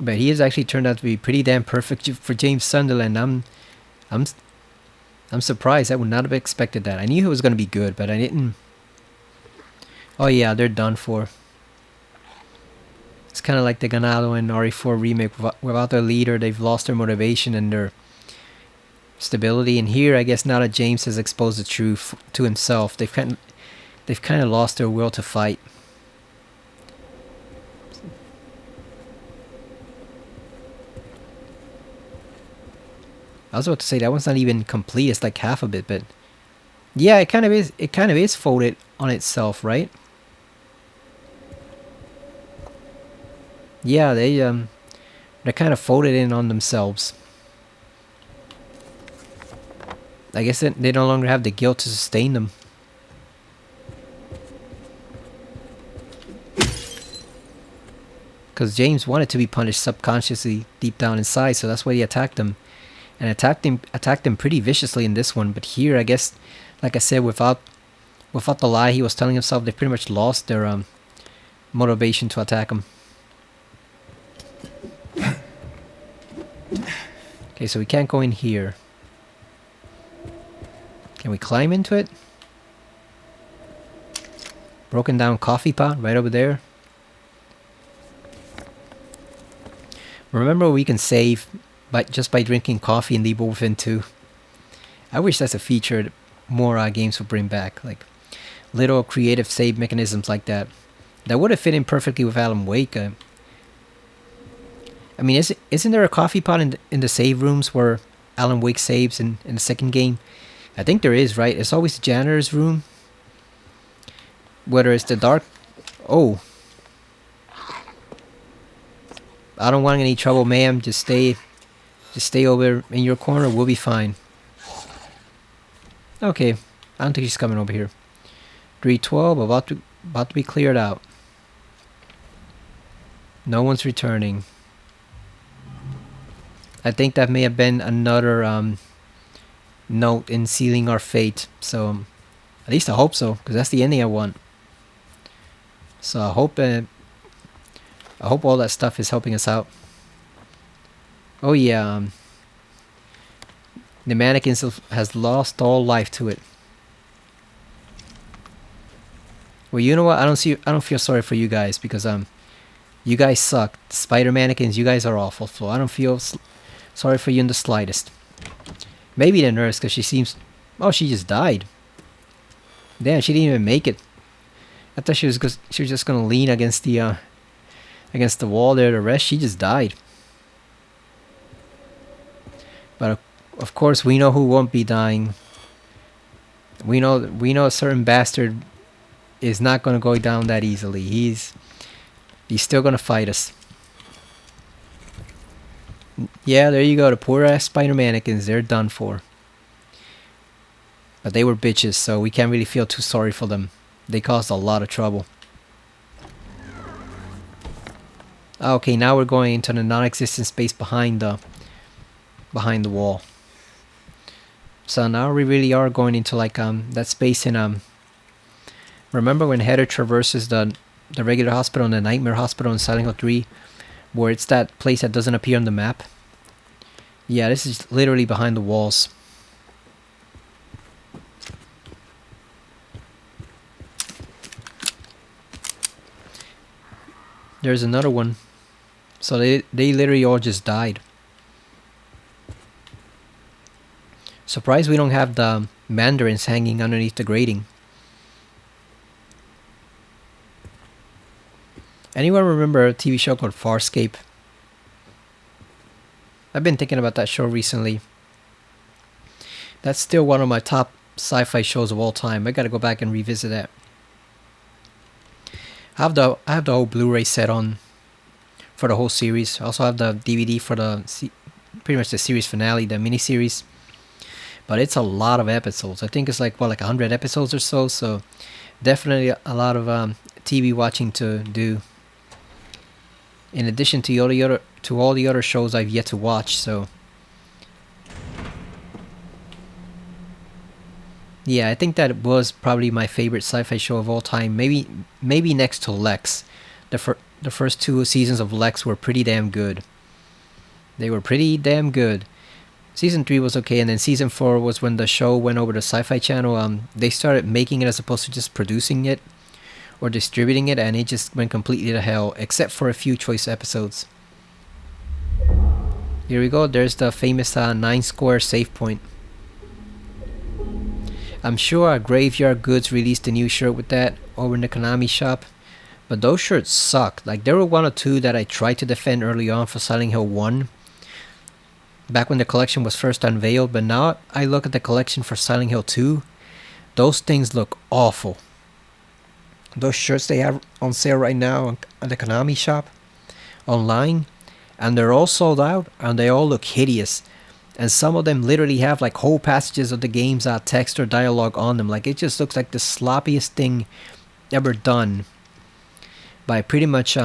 But he has actually turned out to be pretty damn perfect for James Sunderland. I'm surprised. I would not have expected that. I knew he was gonna be good, but I didn't. Oh yeah, they're done for. It's kind of like the Ganado and RE4 remake. Without their leader, they've lost their motivation and their stability. And here, I guess now that James has exposed the truth to himself, they've kind of lost their will to fight. I was about to say that one's not even complete. It's like half of it, but yeah, it kind of is. It kind of is folded on itself, right? Yeah, they're kind of folded in on themselves. I guess they no longer have the guilt to sustain them. Because James wanted to be punished subconsciously deep down inside, so that's why he attacked him. And attacked him pretty viciously in this one. But here, I guess, like I said, without the lie he was telling himself, they pretty much lost their motivation to attack him. Okay, so we can't go in here. Can we climb into it? Broken down coffee pot right over there. Remember, we can save just by drinking coffee and leave within 2. I wish that's a feature that more games would bring back, like little creative save mechanisms like that. That would have fit in perfectly with Alan Wake. I mean, isn't there a coffee pot in the save rooms where Alan Wake saves in the second game? I think there is, right? It's always the janitor's room. Whether it's the dark... Oh. I don't want any trouble, ma'am. Just stay over in your corner. We'll be fine. Okay. I don't think she's coming over here. 312, about to be cleared out. No one's returning. I think that may have been another note in sealing our fate. So, at least I hope so, because that's the ending I want. So I hope all that stuff is helping us out. Oh yeah, the mannequin has lost all life to it. Well, you know what? I don't feel sorry for you guys, because you guys suck. Spider mannequins, you guys are awful. So I don't feel sorry for you in the slightest. Maybe the nurse, because she seems... Oh, she just died. Damn, she didn't even make it. I thought she was just gonna lean against the wall there to rest. She just died. But of course, we know who won't be dying. We know a certain bastard is not gonna go down that easily. He's still gonna fight us. Yeah, there you go. The poor ass spider mannequins, they're done for. But they were bitches, so we can't really feel too sorry for them. They caused a lot of trouble. Okay, now we're going into the non-existent space behind the wall. So now we really are going into like that space in remember when Heather traverses the regular hospital and the nightmare hospital in Silent Hill 3, where it's that place that doesn't appear on the map? Yeah, this is literally behind the walls. There's another one. So they literally all just died. Surprised we don't have the mandarins hanging underneath the grating. Anyone remember a TV show called Farscape? I've been thinking about that show recently. That's still one of my top sci-fi shows of all time. I gotta go back and revisit that. I have the whole Blu-ray set on for the whole series. I also have the DVD for pretty much the series finale, the miniseries. But it's a lot of episodes. I think it's like 100 episodes or so. So definitely a lot of TV watching to do. In addition to all the other shows I've yet to watch. So yeah, I think that was probably my favorite sci-fi show of all time. Maybe next to Lex. The first 2 seasons of Lex were pretty damn good. They were pretty damn good. Season 3 was okay, and then season 4 was when the show went over to Sci-Fi Channel. They started making it as opposed to just producing it or distributing it, and it just went completely to hell, except for a few choice episodes. Here we go. There's the famous 9-square save point. I'm sure Graveyard Goods released a new shirt with that over in the Konami shop. But those shirts suck. Like, there were 1 or 2 that I tried to defend early on for Silent Hill 1. Back when the collection was first unveiled. But now I look at the collection for Silent Hill 2. Those things look awful. Those shirts they have on sale right now at the Konami shop. Online. And they're all sold out. And they all look hideous. And some of them literally have like whole passages of the game's text or dialogue on them. Like, it just looks like the sloppiest thing ever done by pretty much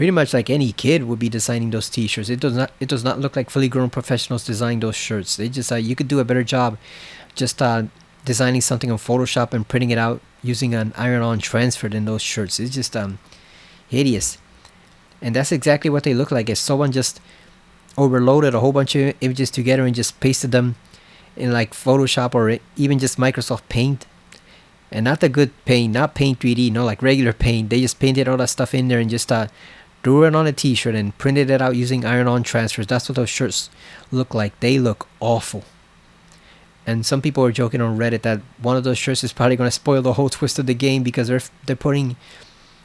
pretty much like any kid would be designing those t-shirts. It does not look like fully grown professionals designing those shirts. They just you could do a better job just designing something on Photoshop and printing it out using an iron-on transfer than those shirts. It's just hideous. And that's exactly what they look like. If someone just overloaded a whole bunch of images together and just pasted them in like Photoshop or even just Microsoft Paint, and not the good Paint, not Paint 3D, no, like regular Paint. They just painted all that stuff in there and just drew it on a t-shirt and printed it out using iron-on transfers. That's what those shirts look like. They look awful. And some people are joking on Reddit that one of those shirts is probably going to spoil the whole twist of the game because they're putting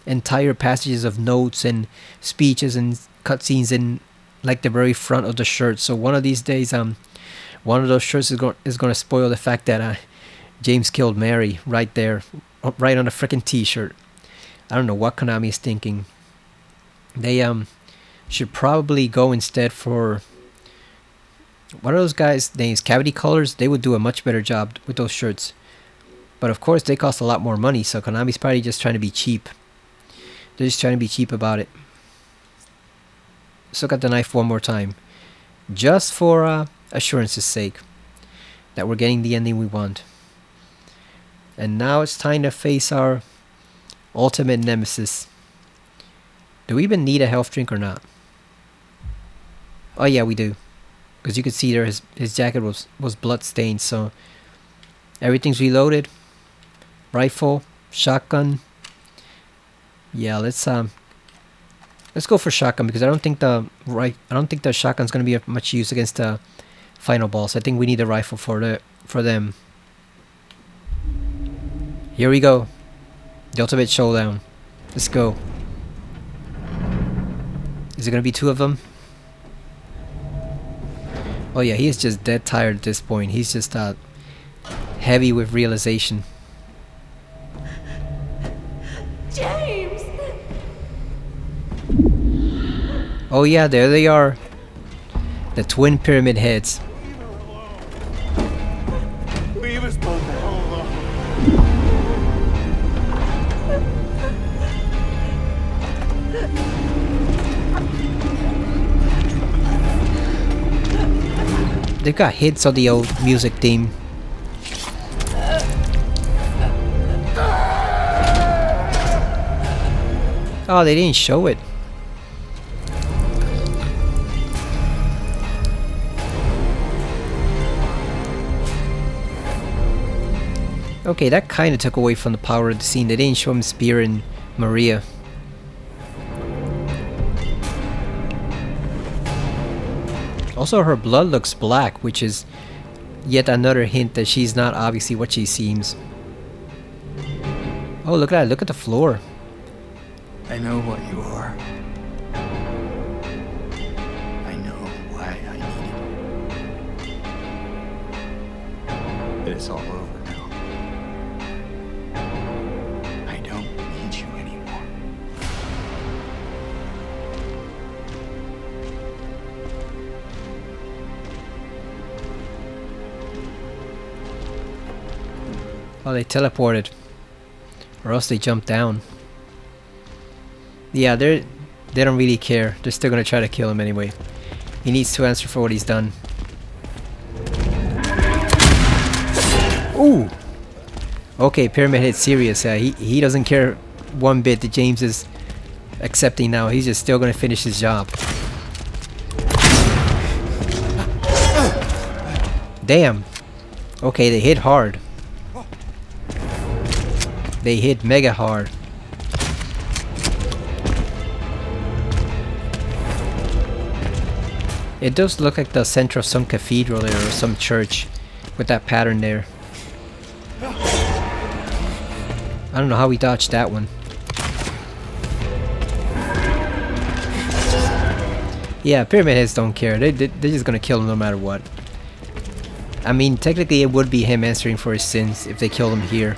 entire passages of notes and speeches and cutscenes in like the very front of the shirt. So one of these days, one of those shirts is going to spoil the fact that James killed Mary right there, right on the freaking t-shirt. I don't know what Konami is thinking. They should probably go instead for, what are those guys' names? Cavity Colors. They would do a much better job with those shirts. But of course they cost a lot more money, so Konami's probably just trying to be cheap. They're just trying to be cheap about it. Let's look at the knife one more time, just for assurance's sake that we're getting the ending we want. And now it's time to face our ultimate nemesis. Do we even need a health drink or not? Oh yeah, we do. Because you can see there his jacket was blood stained. So everything's reloaded. Rifle, shotgun. Yeah, let's go for shotgun because I don't think the shotgun's gonna be of much use against the final boss. I think we need a rifle for them. Here we go. The ultimate showdown. Let's go. Is it gonna be two of them? Oh yeah, he is just dead tired at this point. He's just heavy with realization. James! Oh yeah, there they are. The twin pyramid heads. Leave us both the hell alone. They've got hits of the old music theme. Oh, they didn't show it. Okay, that kind of took away from the power of the scene. They didn't show him spearing Maria. Also, her blood looks black, which is yet another hint that she's not obviously what she seems. Oh, look at that. Look at the floor. I know what you are. I know why I need it. It is all over now. I don't need you anymore. Oh, they teleported. Or else they jumped down. Yeah, they don't really care. They're still gonna try to kill him anyway. He needs to answer for what he's done. Ooh! Okay, Pyramid Head's serious. He doesn't care one bit that James is accepting now. He's just still gonna finish his job. Damn. Okay, they hit hard. They hit mega hard. It does look like the center of some cathedral there or some church with that pattern there. I don't know how we dodged that one. Yeah, Pyramid Heads don't care. They're just gonna kill him no matter what. I mean, technically it would be him answering for his sins if they killed him here.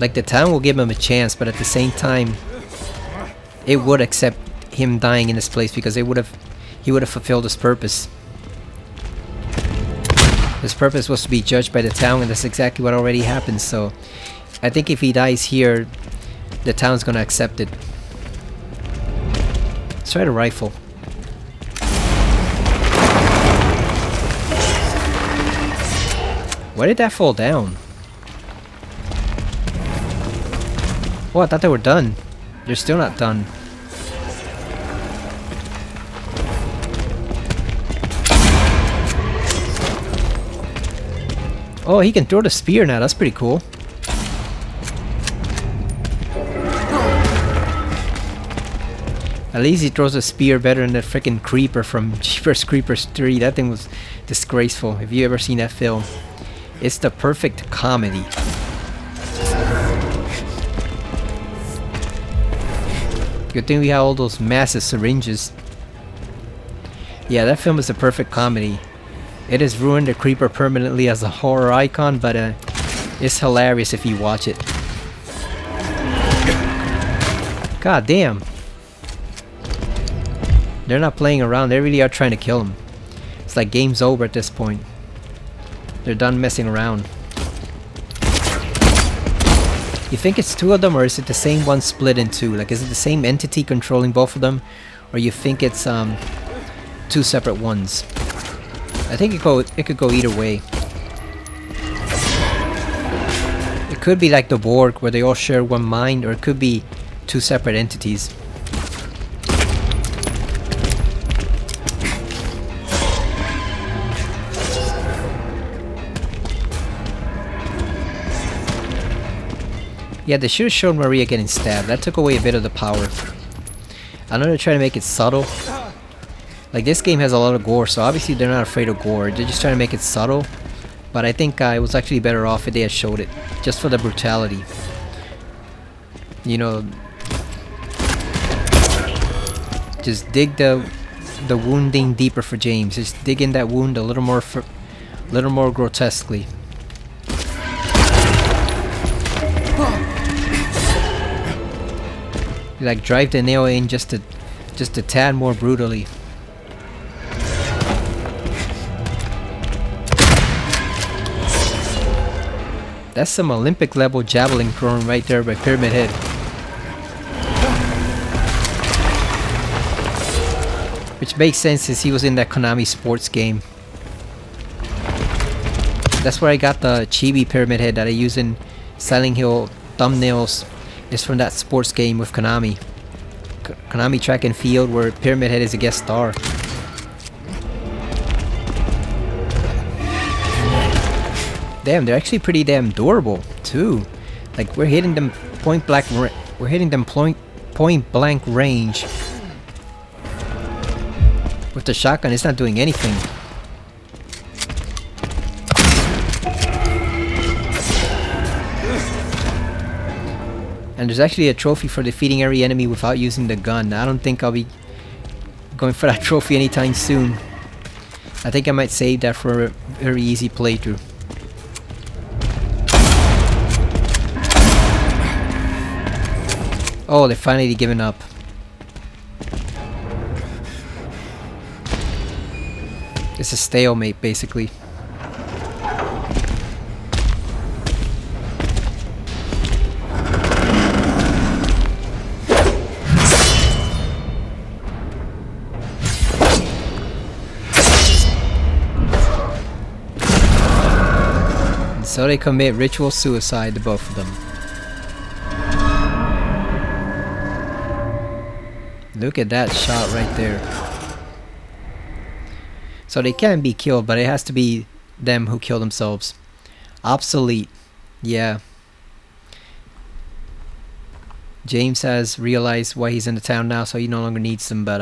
Like, the town will give him a chance, but at the same time, it would accept him dying in this place because he would have fulfilled his purpose. His purpose was to be judged by the town, and that's exactly what already happened. So I think if he dies here, the town's gonna accept it. Let's try the rifle. Why did that fall down? Oh, I thought they were done. They're still not done. Oh, he can throw the spear now. That's pretty cool. At least he throws a spear better than the freaking creeper from Jeepers Creepers 3. That thing was disgraceful. Have you ever seen that film? It's the perfect comedy. Good thing we have all those massive syringes. Yeah, that film is a perfect comedy. It has ruined the creeper permanently as a horror icon, but it's hilarious if you watch it. God damn. They're not playing around, they really are trying to kill him. It's like game's over at this point. They're done messing around. You think it's two of them, or is it the same one split in two? Like, is it the same entity controlling both of them? Or you think it's two separate ones? I think it could go either way. It could be like the Borg, where they all share one mind, or it could be two separate entities. Yeah, they should have shown Maria getting stabbed. That took away a bit of the power. I know they're trying to make it subtle. Like, this game has a lot of gore, so obviously they're not afraid of gore. They're just trying to make it subtle. But I think it was actually better off if they had showed it. Just for the brutality. You know... Just dig the wounding deeper for James. Just dig in that wound a little more grotesquely. Like, drive the nail in just a tad more brutally. That's some Olympic level javelin throwing right there by Pyramid Head. Which makes sense since he was in that Konami sports game. That's where I got the chibi Pyramid Head that I use in Silent Hill thumbnails. It's from that sports game with Konami. Konami Track and Field, where Pyramid Head is a guest star. Damn, they're actually pretty damn durable too. Like, we're hitting them point blank range. With the shotgun, it's not doing anything. And there's actually a trophy for defeating every enemy without using the gun. I don't think I'll be going for that trophy anytime soon. I think I might save that for a very easy playthrough. Oh, they're finally giving up. It's a stalemate, basically. So they commit ritual suicide to both of them. Look at that shot right there. So they can be killed, but it has to be them who kill themselves. Obsolete. Yeah. James has realized why he's in the town now, so he no longer needs them, but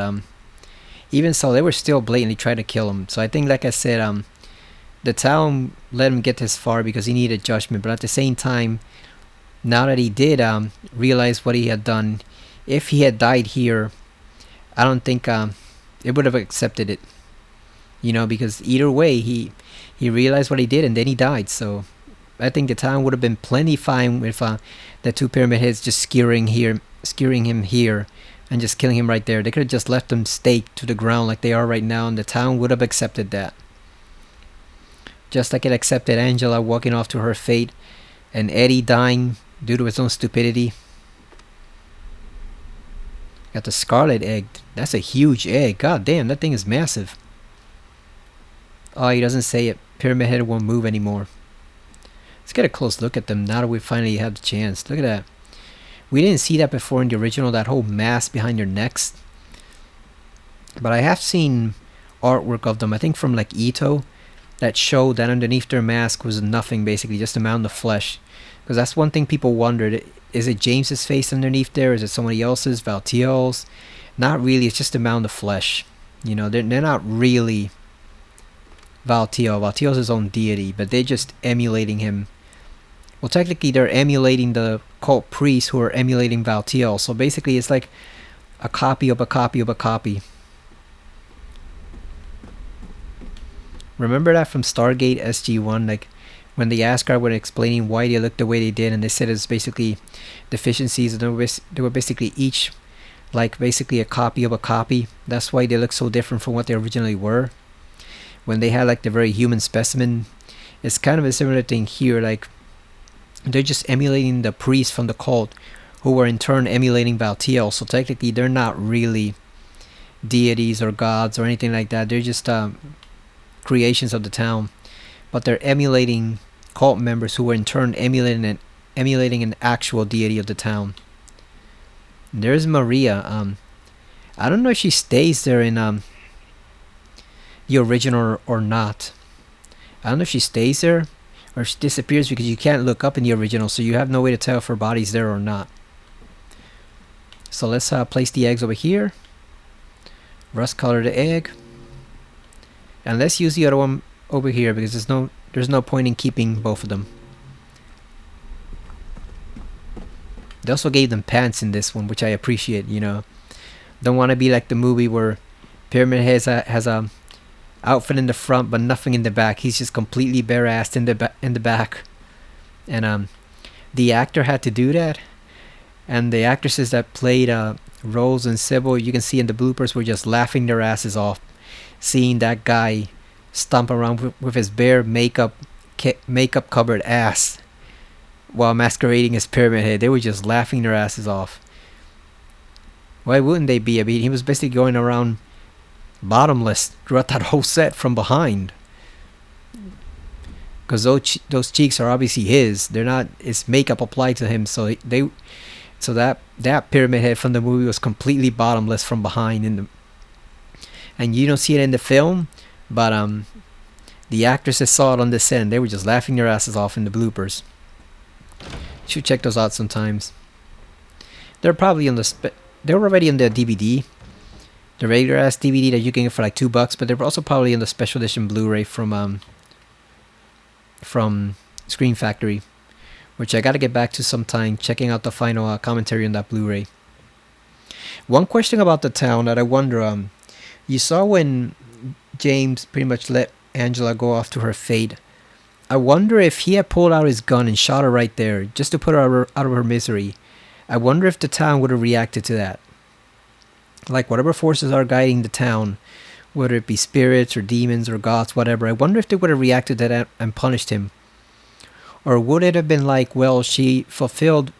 even so, they were still blatantly trying to kill him. So I think, like I said, the town let him get this far because he needed judgment, but at the same time, now that he did realize what he had done, if he had died here, I don't think it would have accepted it. You know, because either way, he realized what he did and then he died. So I think the town would have been plenty fine with the two Pyramid Heads just skewering him here and just killing him right there. They could have just left him staked to the ground like they are right now, and the town would have accepted that. Just like it accepted Angela walking off to her fate and Eddie dying due to its own stupidity. Got the scarlet egg. That's a huge egg. God damn, that thing is massive. Oh, he doesn't say it. Pyramid Head won't move anymore. Let's get a close look at them now that we finally have the chance. Look at that. We didn't see that before in the original, that whole mask behind their necks. But I have seen artwork of them, I think from like Ito, that showed that underneath their mask was nothing, basically, just a mound of flesh. Because that's one thing people wondered. Is it James's face underneath there? Is it somebody else's? Valtiel's? Not really, it's just a mound of flesh. You know, they're not really Valtiel. Valtiel's his own deity, but they're just emulating him. Well, technically, they're emulating the cult priests who are emulating Valtiel. So basically, it's like a copy of a copy of a copy. Remember that from Stargate SG-1? Like, when the Asgard were explaining why they looked the way they did, and they said it's basically deficiencies, and they were basically each, like, basically a copy of a copy. That's why they look so different from what they originally were. When they had, like, the very human specimen, it's kind of a similar thing here. Like, they're just emulating the priests from the cult, who were in turn emulating Valtiel. So technically, they're not really deities or gods or anything like that. They're just creations of the town, but they're emulating cult members who were in turn emulating an actual deity of the town. There's Maria. I don't know if she stays there in the original or not. I don't know if she stays there or if she disappears, because you can't look up in the original, so you have no way to tell if her body's there or not. So let's place the eggs over here. Rust color the egg. And let's use the other one over here, because there's no point in keeping both of them. They also gave them pants in this one, which I appreciate, you know. Don't want to be like the movie where Pyramid has a outfit in the front but nothing in the back. He's just completely bare-assed in the back. And the actor had to do that. And the actresses that played Rose and Sybil, you can see in the bloopers, were just laughing their asses off, seeing that guy stomp around with his bare makeup covered ass while masquerading as Pyramid Head. They were just laughing their asses off. Why wouldn't they be? I mean, he was basically going around bottomless throughout that whole set from behind, because those cheeks are obviously his. They're not. It's makeup applied to him, so that Pyramid Head from the movie was completely bottomless from behind. And you don't see it in the film, but the actresses saw it on the set, and they were just laughing their asses off in the bloopers. You should check those out sometimes. They're probably they're already on the DVD, the regular ass DVD that you can get for like $2, but they're also probably in the special edition Blu-ray from Screen Factory, which I gotta get back to sometime, checking out the final commentary on that Blu-ray. One question about the town that I wonder, you saw when James pretty much let Angela go off to her fate. I wonder if he had pulled out his gun and shot her right there, just to put her out of her misery. I wonder if the town would have reacted to that. Like, whatever forces are guiding the town, whether it be spirits or demons or gods, whatever, I wonder if they would have reacted to that and punished him. Or would it have been like, well, she fulfilled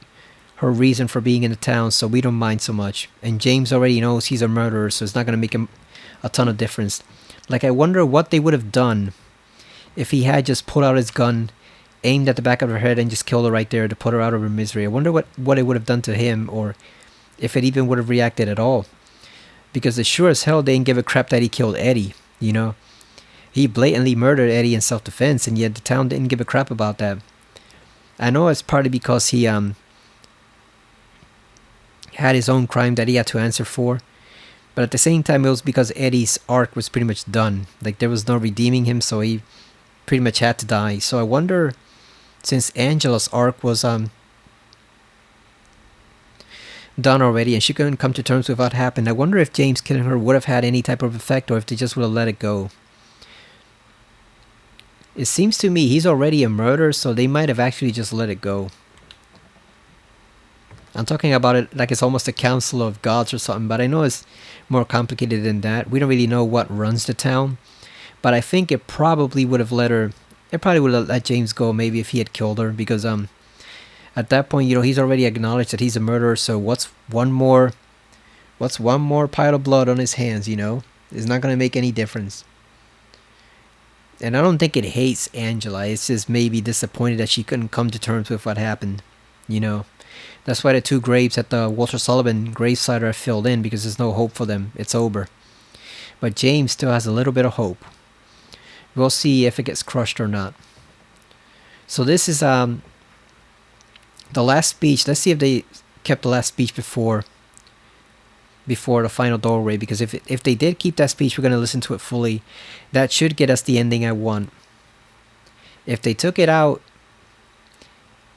her reason for being in the town, so we don't mind so much. And James already knows he's a murderer, so it's not going to make him a ton of difference. Like, I wonder what they would have done if he had just pulled out his gun, aimed at the back of her head, and just killed her right there to put her out of her misery. I wonder what it would have done to him, or if it even would have reacted at all. Because they sure as hell didn't give a crap that he killed Eddie, you know. He blatantly murdered Eddie in self-defense, and yet the town didn't give a crap about that. I know it's partly because he had his own crime that he had to answer for. But at the same time, it was because Eddie's arc was pretty much done. Like, there was no redeeming him, so he pretty much had to die. So I wonder, since Angela's arc was done already and she couldn't come to terms with what happened, I wonder if James killing her would have had any type of effect, or if they just would have let it go. It seems to me he's already a murderer, so they might have actually just let it go. I'm talking about it like it's almost a council of gods or something, but I know it's more complicated than that. We don't really know what runs the town, but I think it probably would have let James go maybe if he had killed her, because I At that point, he's already acknowledged that he's a murderer. So what's one more pile of blood on his hands? It's not gonna make any difference. And I don't think it hates Angela. It's just maybe disappointed that she couldn't come to terms with what happened. That's why the 2 graves at the Walter Sullivan gravesite are filled in, because there's no hope for them. It's over. But James still has a little bit of hope. We'll see if it gets crushed or not. So this is the last speech. Let's see if they kept the last speech before the final doorway, because if they did keep that speech, we're going to listen to it fully. That should get us the ending I want. If they took it out,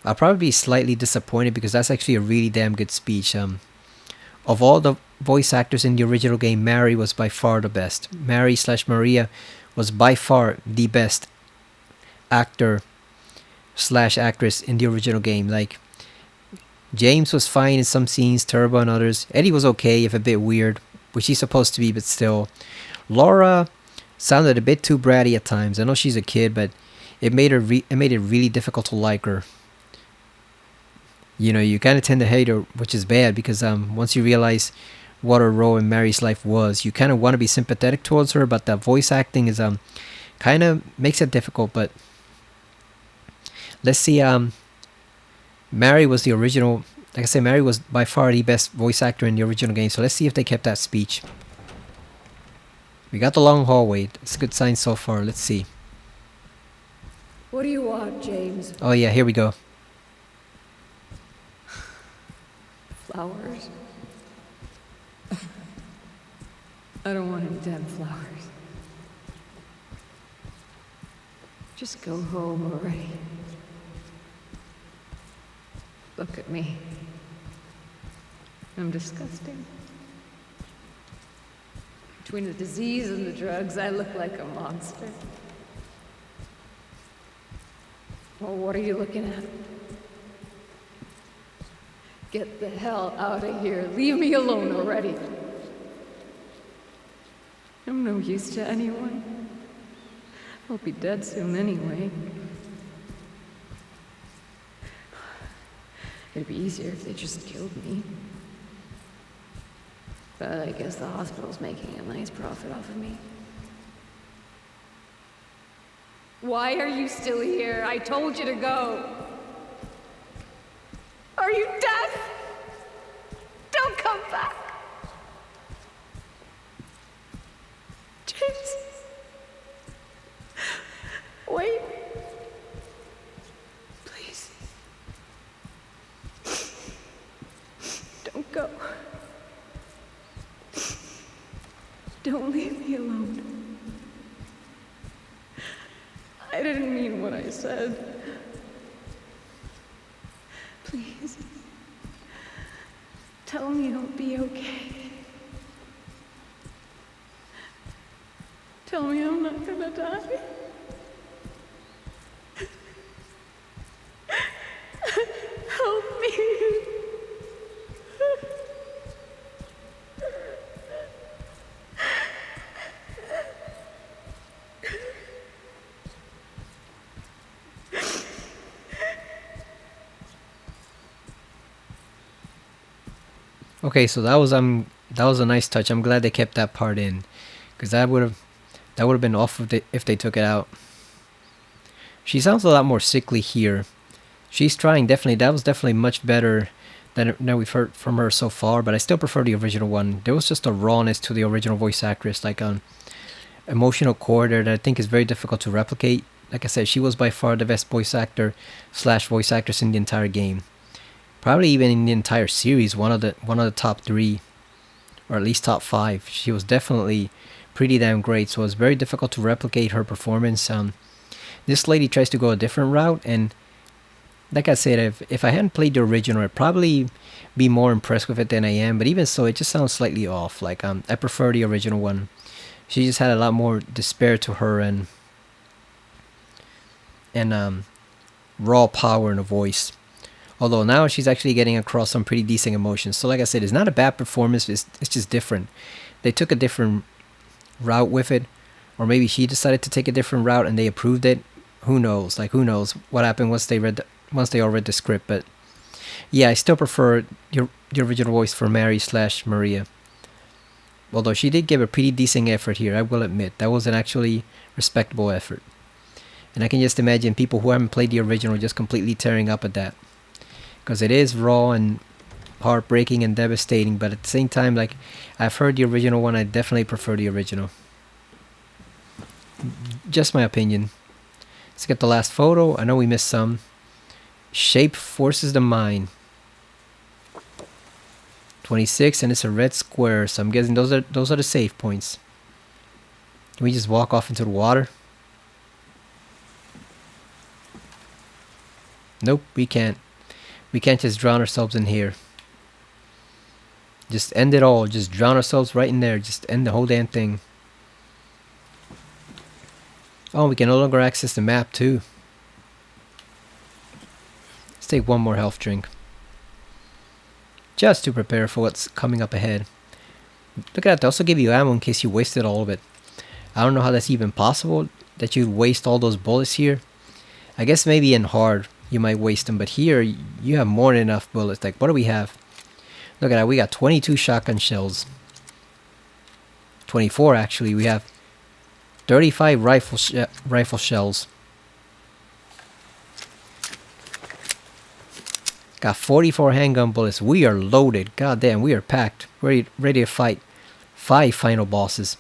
I'll probably be slightly disappointed, because that's actually a really damn good speech. Of all the voice actors in the original game, Mary was by far the best. Mary/Maria was by far the best actor/actress in the original game. Like, James was fine in some scenes, Turbo and others. Eddie was okay, if a bit weird, which he's supposed to be, but still. Laura sounded a bit too bratty at times. I know she's a kid, but it made it really difficult to like her. You kind of tend to hate her, which is bad, because once you realize what her role in Mary's life was, you kind of want to be sympathetic towards her, but the voice acting is kind of makes it difficult. But let's see. Mary was the original. Like I said, Mary was by far the best voice actor in the original game. So let's see if they kept that speech. We got the long hallway. It's a good sign so far. Let's see. What do you want, James? Oh yeah, here we go. Flowers? I don't want any damn flowers. Just go home already. Look at me. I'm disgusting. Between the disease and the drugs, I look like a monster. Well, what are you looking at? Get the hell out of here. Leave me alone already. I'm no use to anyone. I'll be dead soon anyway. It'd be easier if they just killed me. But I guess the hospital's making a nice profit off of me. Why are you still here? I told you to go. Are you deaf? Don't come back. James. Wait. Please. Don't go. Don't leave me alone. I didn't mean what I said. Please. Tell me I'll be okay. Tell me I'm not gonna die. Help me. Okay, so that was a nice touch. I'm glad they kept that part in, because that would have been off if they took it out. She sounds a lot more sickly here. She's trying, definitely. That was definitely much better than we've heard from her so far, but I still prefer the original one. There was just a rawness to the original voice actress, like an emotional core there that I think is very difficult to replicate. Like I said, she was by far the best voice actor / voice actress in the entire game. Probably even in the entire series, one of the top 3, or at least top 5. She was definitely pretty damn great, so it was very difficult to replicate her performance. This lady tries to go a different route, and like I said, if I hadn't played the original, I'd probably be more impressed with it than I am, but even so, it just sounds slightly off. Like, I prefer the original one. She just had a lot more despair to her, and raw power in the voice. Although now she's actually getting across some pretty decent emotions. So like I said, it's not a bad performance, it's just different. They took a different route with it, or maybe she decided to take a different route and they approved it. Who knows? Like, who knows what happened once they all read the script. But Yeah, I still prefer your original voice for Mary slash Maria. Although she did give a pretty decent effort here, I will admit. That was an actually respectable effort. And I can just imagine people who haven't played the original just completely tearing up at that. Because it is raw and heartbreaking and devastating, but at the same time, like, I've heard the original one, I definitely prefer the original. Just my opinion. Let's get the last photo. I know we missed some. Shape forces the mind. 26, and it's a red square, so I'm guessing those are the save points. Can we just walk off into the water? Nope, we can't. We can't just drown ourselves in here. Just end it all. Just drown ourselves right in there. Just end the whole damn thing. Oh, we can no longer access the map too. Let's take one more health drink. Just to prepare for what's coming up ahead. Look at that, they also give you ammo in case you wasted all of it. I don't know how that's even possible, that you'd waste all those bullets here. I guess maybe in hard you might waste them, but here you have more than enough bullets. Like, what do we have? Look at that, we got 22 shotgun shells. 24 actually, we have 35 rifle shells. Got 44 handgun bullets. We are loaded. God damn, we are packed. Ready to fight 5 final bosses.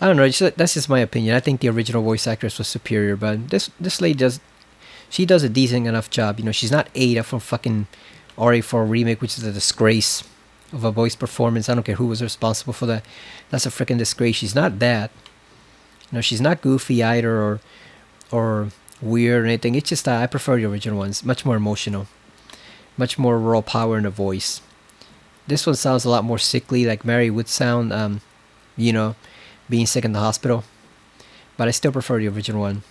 I don't know. That's just my opinion. I think the original voice actress was superior, but this lady does a decent enough job. You know, she's not Ada from fucking RA4 remake, which is a disgrace of a voice performance. I don't care who was responsible for that. That's a freaking disgrace. She's not that. You know, she's not goofy either or weird or anything. It's just I prefer the original ones. Much more emotional. Much more raw power in the voice. This one sounds a lot more sickly, like Mary would sound, you know, being sick in the hospital. But I still prefer the original one.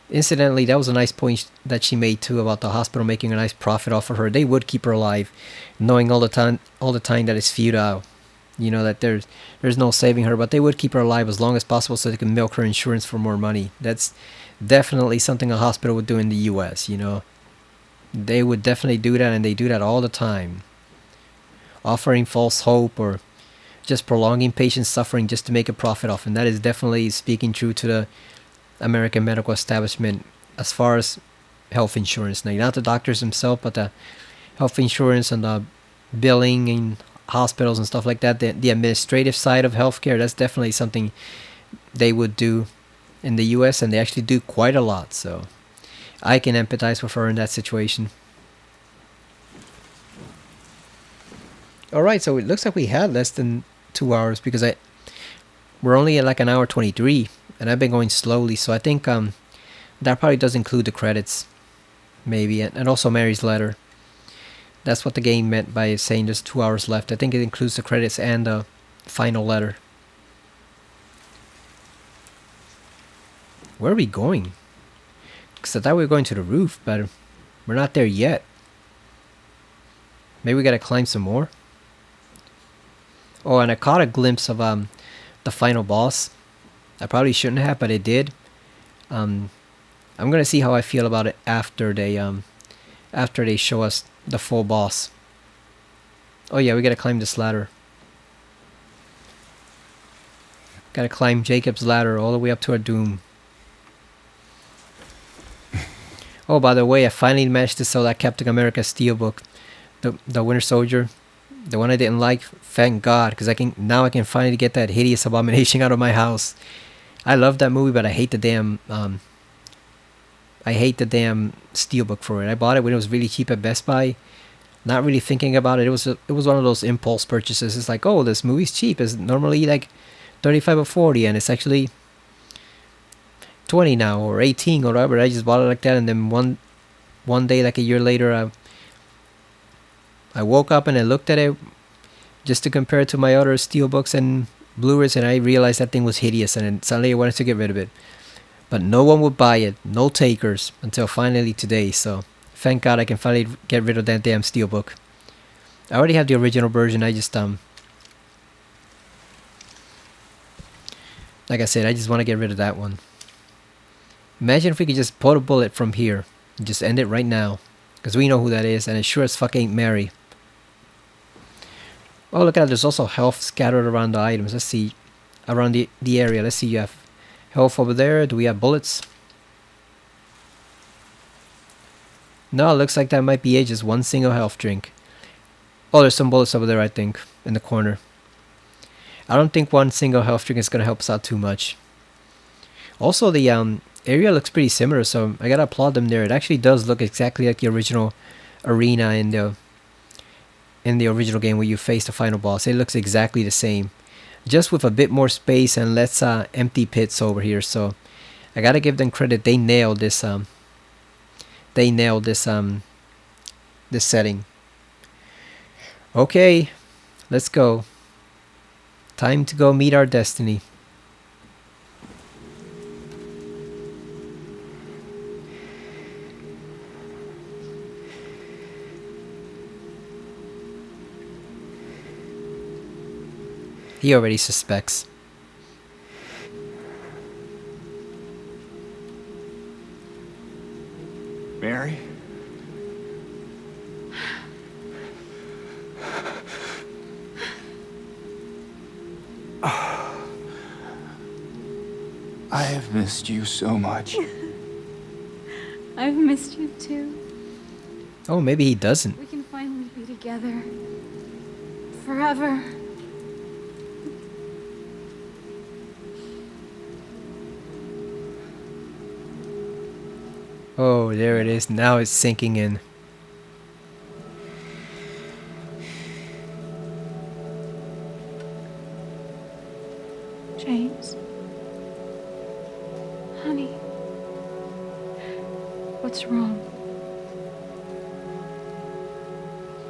Incidentally, that was a nice point that she made too about the hospital making a nice profit off of her. They would keep her alive, knowing all the time that it's futile. You know, that there's no saving her, but they would keep her alive as long as possible so they can milk her insurance for more money. That's definitely something a hospital would do in the US, you know. They would definitely do that, and they do that all the time. Offering false hope or just prolonging patient suffering just to make a profit off. And that is definitely speaking true to the American medical establishment as far as health insurance. Now, not the doctors themselves, but the health insurance and the billing and hospitals and stuff like that. The administrative side of healthcare, that's definitely something they would do in the US, and they actually do quite a lot. So I can empathize with her in that situation. Alright, so it looks like we had less than 2 hours because we're only at like an hour 23, and I've been going slowly, so I think that probably does include the credits, maybe, and also Mary's letter. That's what the game meant by saying there's 2 hours left. I think it includes the credits and the final letter. Where are we going? Because I thought we were going to the roof, but we're not there yet. Maybe we gotta climb some more. Oh, and I caught a glimpse of the final boss. I probably shouldn't have, but it did. I'm gonna see how I feel about it after they show us the full boss. Oh yeah, we gotta climb this ladder. Gotta climb Jacob's ladder all the way up to our doom. Oh, by the way, I finally managed to sell that Captain America Steelbook, the Winter Soldier, the one I didn't like. Thank God, because I can finally get that hideous abomination out of my house. I love that movie, but I hate the damn Steelbook for it. I bought it when it was really cheap at Best Buy, not really thinking about it. It was one of those impulse purchases. It's like, oh, this movie's cheap. It's normally like 35 or 40, and it's actually 20 now, or 18 or whatever. I just bought it like that, and then one day, like a year later, I woke up and I looked at it just to compare it to my other Steelbooks and Blu-rays, and I realized that thing was hideous, and then suddenly I wanted to get rid of it. But no one would buy it, no takers, until finally today. So thank God I can finally get rid of that damn Steelbook. I already have the original version. I just like I said, I just want to get rid of that one. Imagine if we could just pull a bullet from here and just end it right now. Because we know who that is, and it sure as fuck ain't Mary. Oh, look at that. There's also health scattered around the items. Let's see. Around the area. Let's see. You have health over there. Do we have bullets? No, it looks like that might be it. Just one single health drink. Oh, there's some bullets over there, I think. In the corner. I don't think one single health drink is going to help us out too much. Also, the area looks pretty similar, so I gotta applaud them there. It actually does look exactly like the original arena in the original game where you face the final boss. It looks exactly the same, just with a bit more space and less empty pits over here. So I gotta give them credit. They nailed this. They nailed this this setting. Okay, let's go. Time to go meet our destiny. He already suspects. Mary? I have missed you so much. I've missed you too. Oh, maybe he doesn't. We can finally be together. Forever. Oh, there it is. Now it's sinking in. James. Honey. What's wrong?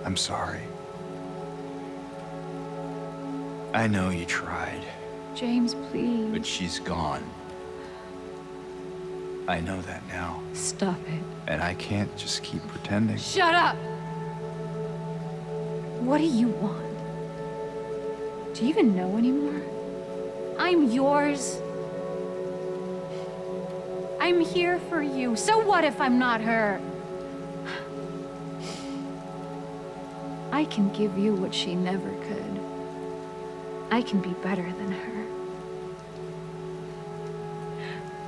I'm sorry. I know you tried, James, please. but she's gone. I know that now, Stop it. and I can't just keep pretending. Shut up! What do you want? Do you even know anymore? I'm yours. I'm here for you. So what if I'm not her? I can give you what she never could. I can be better than her.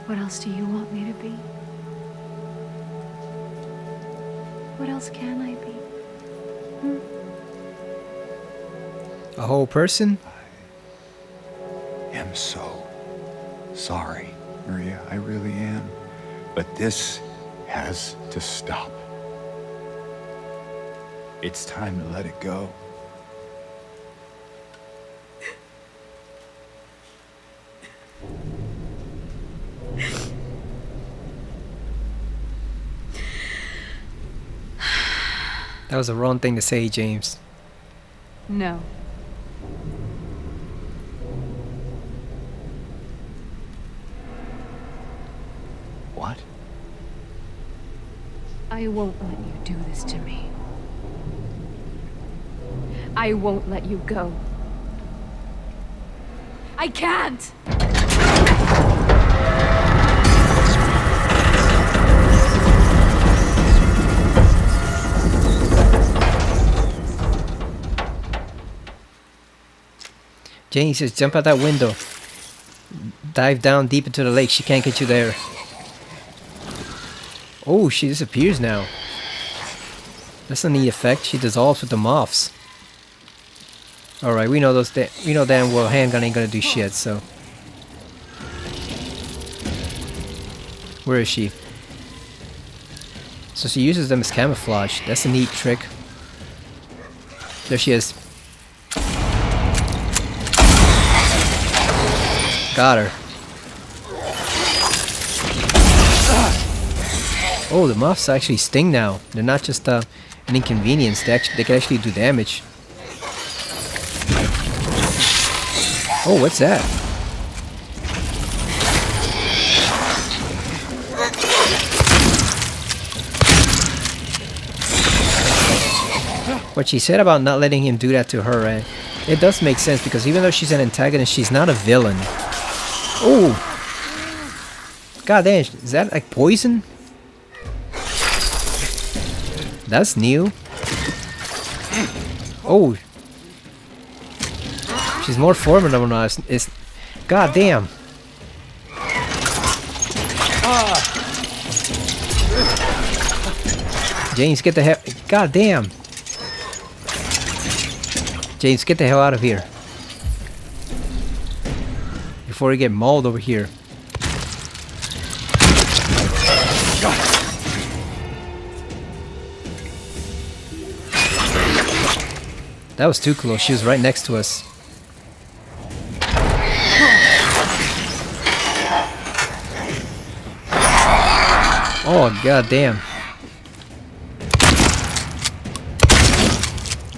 What else do you want me to be? What else can I be? A whole person? I am so sorry, Maria. I really am. But this has to stop. It's time to let it go. That was the wrong thing to say, James. No. What? I won't let you do this to me. I won't let you go. I can't! James, just jump out that window. Dive down deep into the lake. She can't get you there. Oh, she disappears now. That's a neat effect. She dissolves with the moths. Alright, we know those. We know damn well handgun ain't gonna do shit, so. Where is she? So she uses them as camouflage. That's a neat trick. There she is. Got her. Oh, the moths actually sting now. They're not just an inconvenience. They can actually do damage. Oh, what's that? What she said about not letting him do that to her, it does make sense, because even though she's an antagonist, she's not a villain. Oh! God damn, is that like poison? That's new. Oh. She's more formidable now. It's God damn. James, get the hell. God damn. James, get the hell out of here. Before you get mauled over here. That was too close. She was right next to us. Oh, god damn.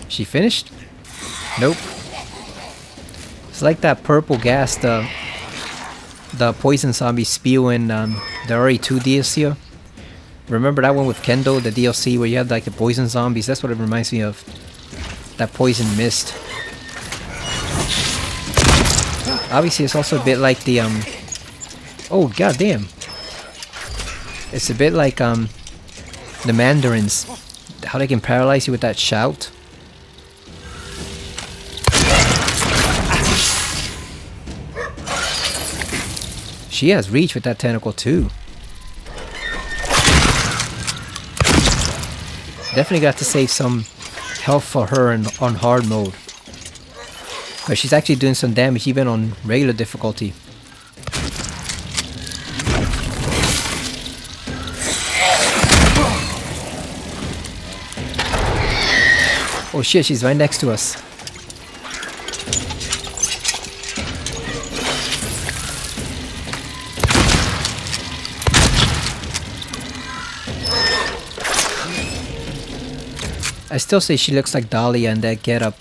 She finished? Nope. It's like that purple gas the poison zombie spew in the RE2 DLC. Remember that one with Kendo, the DLC where you had like the poison zombies? That's what it reminds me of. That poison mist. Obviously it's also a bit like the oh god damn. It's a bit like the Mandarins. How they can paralyze you with that shout. She has reach with that tentacle too. Definitely got to save some health for her on hard mode. But she's actually doing some damage even on regular difficulty. Oh shit, she's right next to us. I still say she looks like Dahlia in that getup.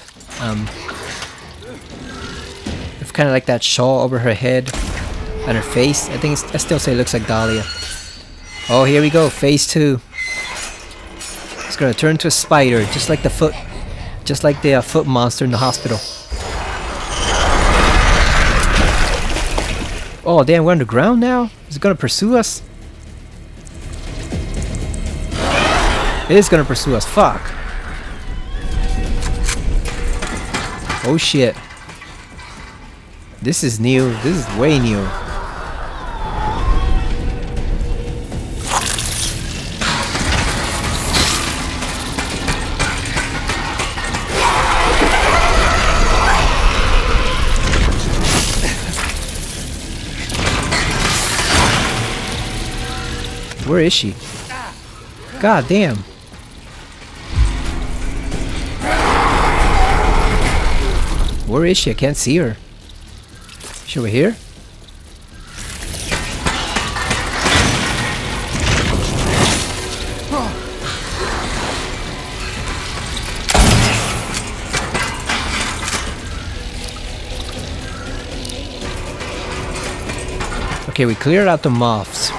With kind of like that shawl over her head and her face. I still say it looks like Dahlia. Oh, here we go, phase 2. It's gonna turn into a spider, just like the foot monster in the hospital. Oh damn, we're underground now? Is it gonna pursue us? It is gonna pursue us, fuck. Oh shit. This is new. This is way new. Where is she? God damn. Where is she? I can't see her. Is she over here? Okay, we cleared out the moths.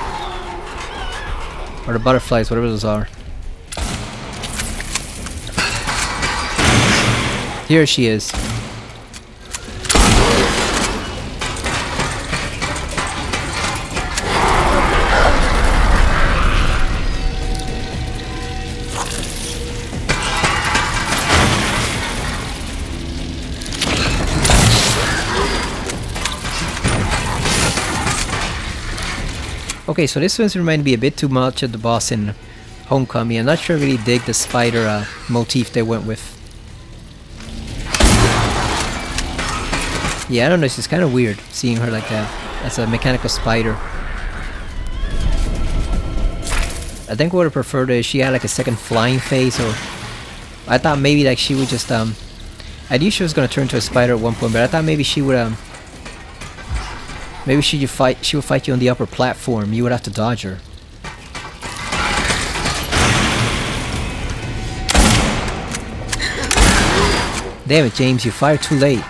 Or the butterflies, whatever those are. Here she is. Okay, so this one's reminded me a bit too much of the boss in Homecoming. I'm not sure I really dig the spider motif they went with. Yeah, I don't know, it's just kind of weird seeing her like that as a mechanical spider. I think what I would have preferred is she had like a second flying phase, or I thought maybe like she would just I knew she was gonna turn into a spider at one point, but I thought maybe she would maybe she would fight you on the upper platform. You would have to dodge her. Damn it, James, you fired too late.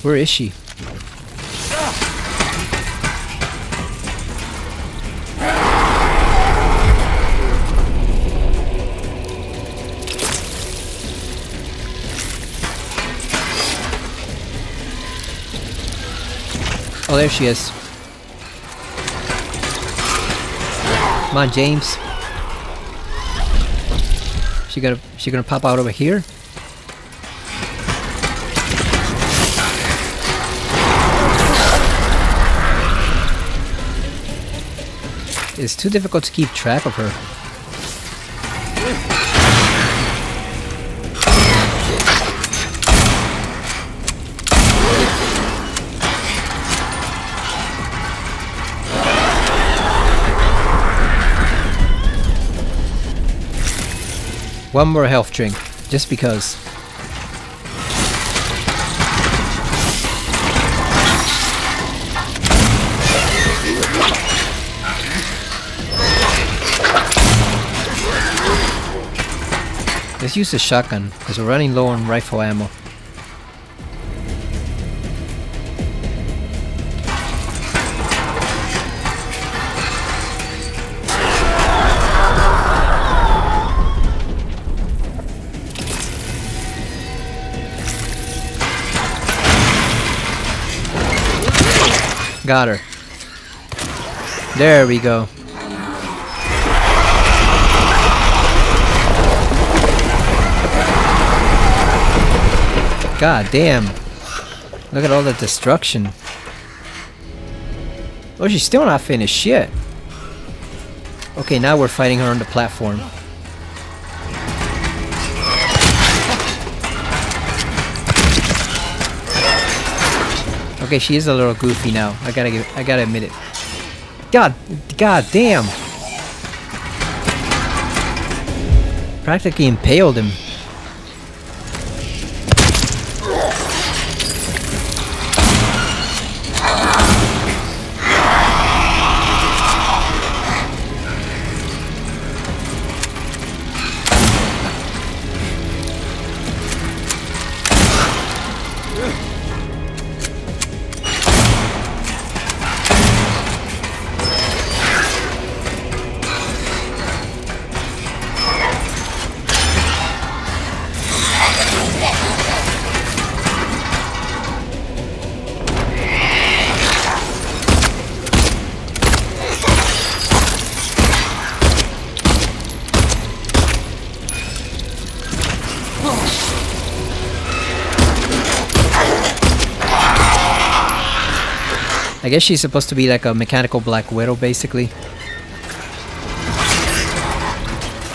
Where is she? Oh, there she is. Come on, James. She gonna pop out over here? It's too difficult to keep track of her. One more health drink, just because. Let's use the shotgun, because we're running low on rifle ammo. Got her. There we go. God damn. Look at all the destruction. Oh, she's still not finished. Shit. Okay, now we're fighting her on the platform. Okay, she is a little goofy now. I gotta admit it. God damn! Practically impaled him. I guess she's supposed to be like a mechanical Black Widow, basically.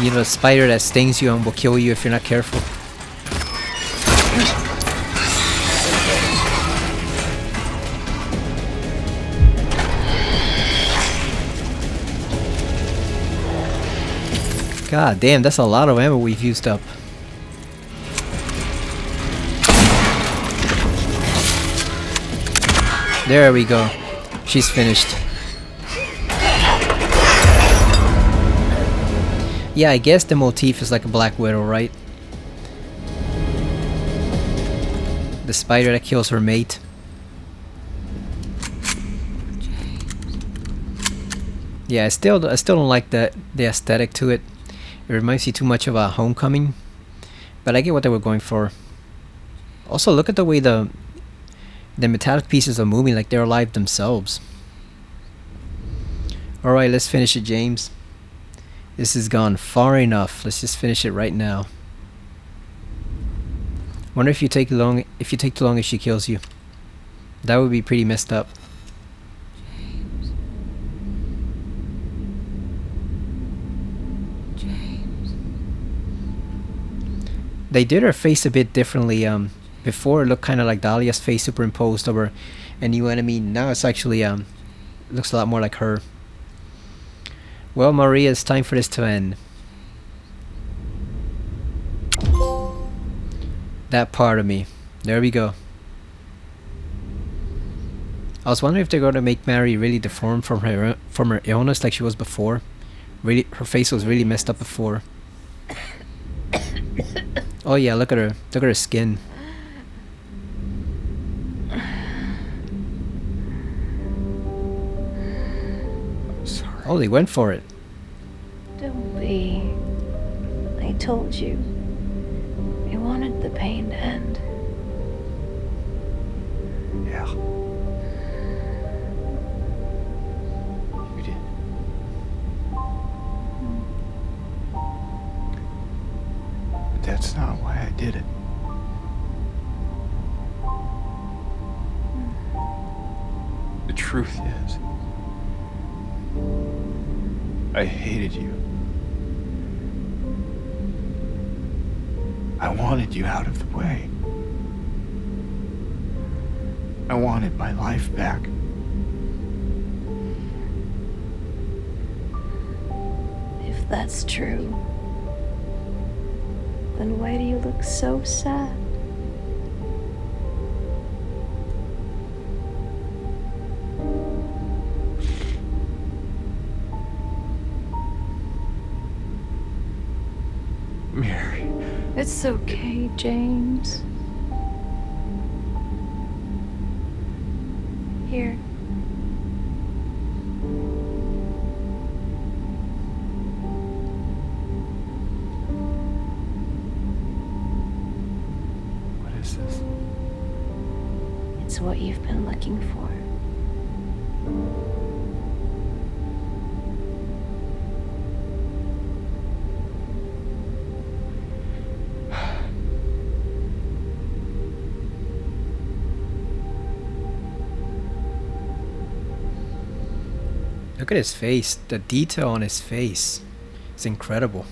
You know, the spider that stings you and will kill you if you're not careful. God damn, that's a lot of ammo we've used up. There we go. She's finished. Yeah, I guess the motif is like a Black Widow, right? The spider that kills her mate. Yeah, I still don't like the aesthetic to it. It reminds me too much of a Homecoming, but I get what they were going for. Also, look at the way the metallic pieces are moving like they're alive themselves. Alright, let's finish it, James. This has gone far enough. Let's just finish it right now. Wonder if you take too long if she kills you. That would be pretty messed up. James. They did her face a bit differently. Before it looked kind of like Dahlia's face superimposed over a new enemy. Now it's actually looks a lot more like her. Well, Maria, it's time for this to end. That part of me. There we go. I was wondering if they're going to make Mary really deformed from her illness like she was before. Really, her face was really messed up before. Oh yeah, look at her. Look at her skin. Oh, they went for it. Don't be. I told you. I wanted the pain to end. Yeah. You did. But that's not why I did it. The truth is, I hated you. I wanted you out of the way. I wanted my life back. If that's true, then why do you look so sad? Mary. It's okay, James. Here. What is this? It's what you've been looking for. Look at his face. The detail on his face. It's incredible.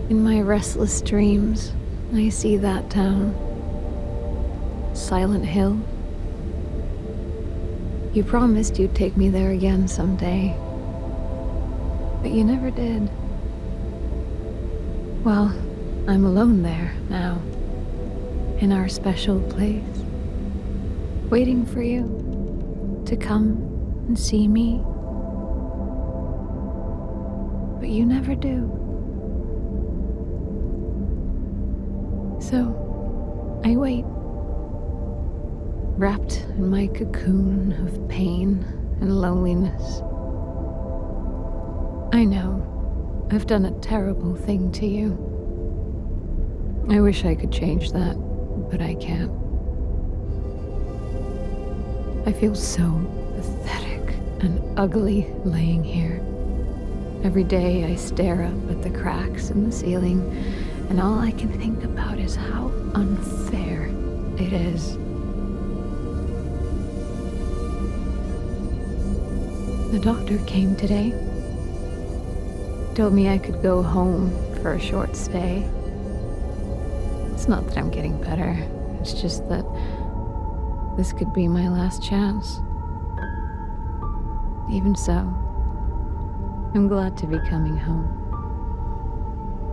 In my restless dreams, I see that town. Silent Hill. You promised you'd take me there again someday. But you never did. Well, I'm alone there now. In our special place. Waiting for you to come and see me. But you never do. So, I wait, wrapped in my cocoon of pain and loneliness. I know I've done a terrible thing to you. I wish I could change that, but I can't. I feel so pathetic and ugly laying here. Every day I stare up at the cracks in the ceiling, and all I can think about is how unfair it is. The doctor came today. Told me I could go home for a short stay. It's not that I'm getting better. It's just that this could be my last chance. Even so, I'm glad to be coming home.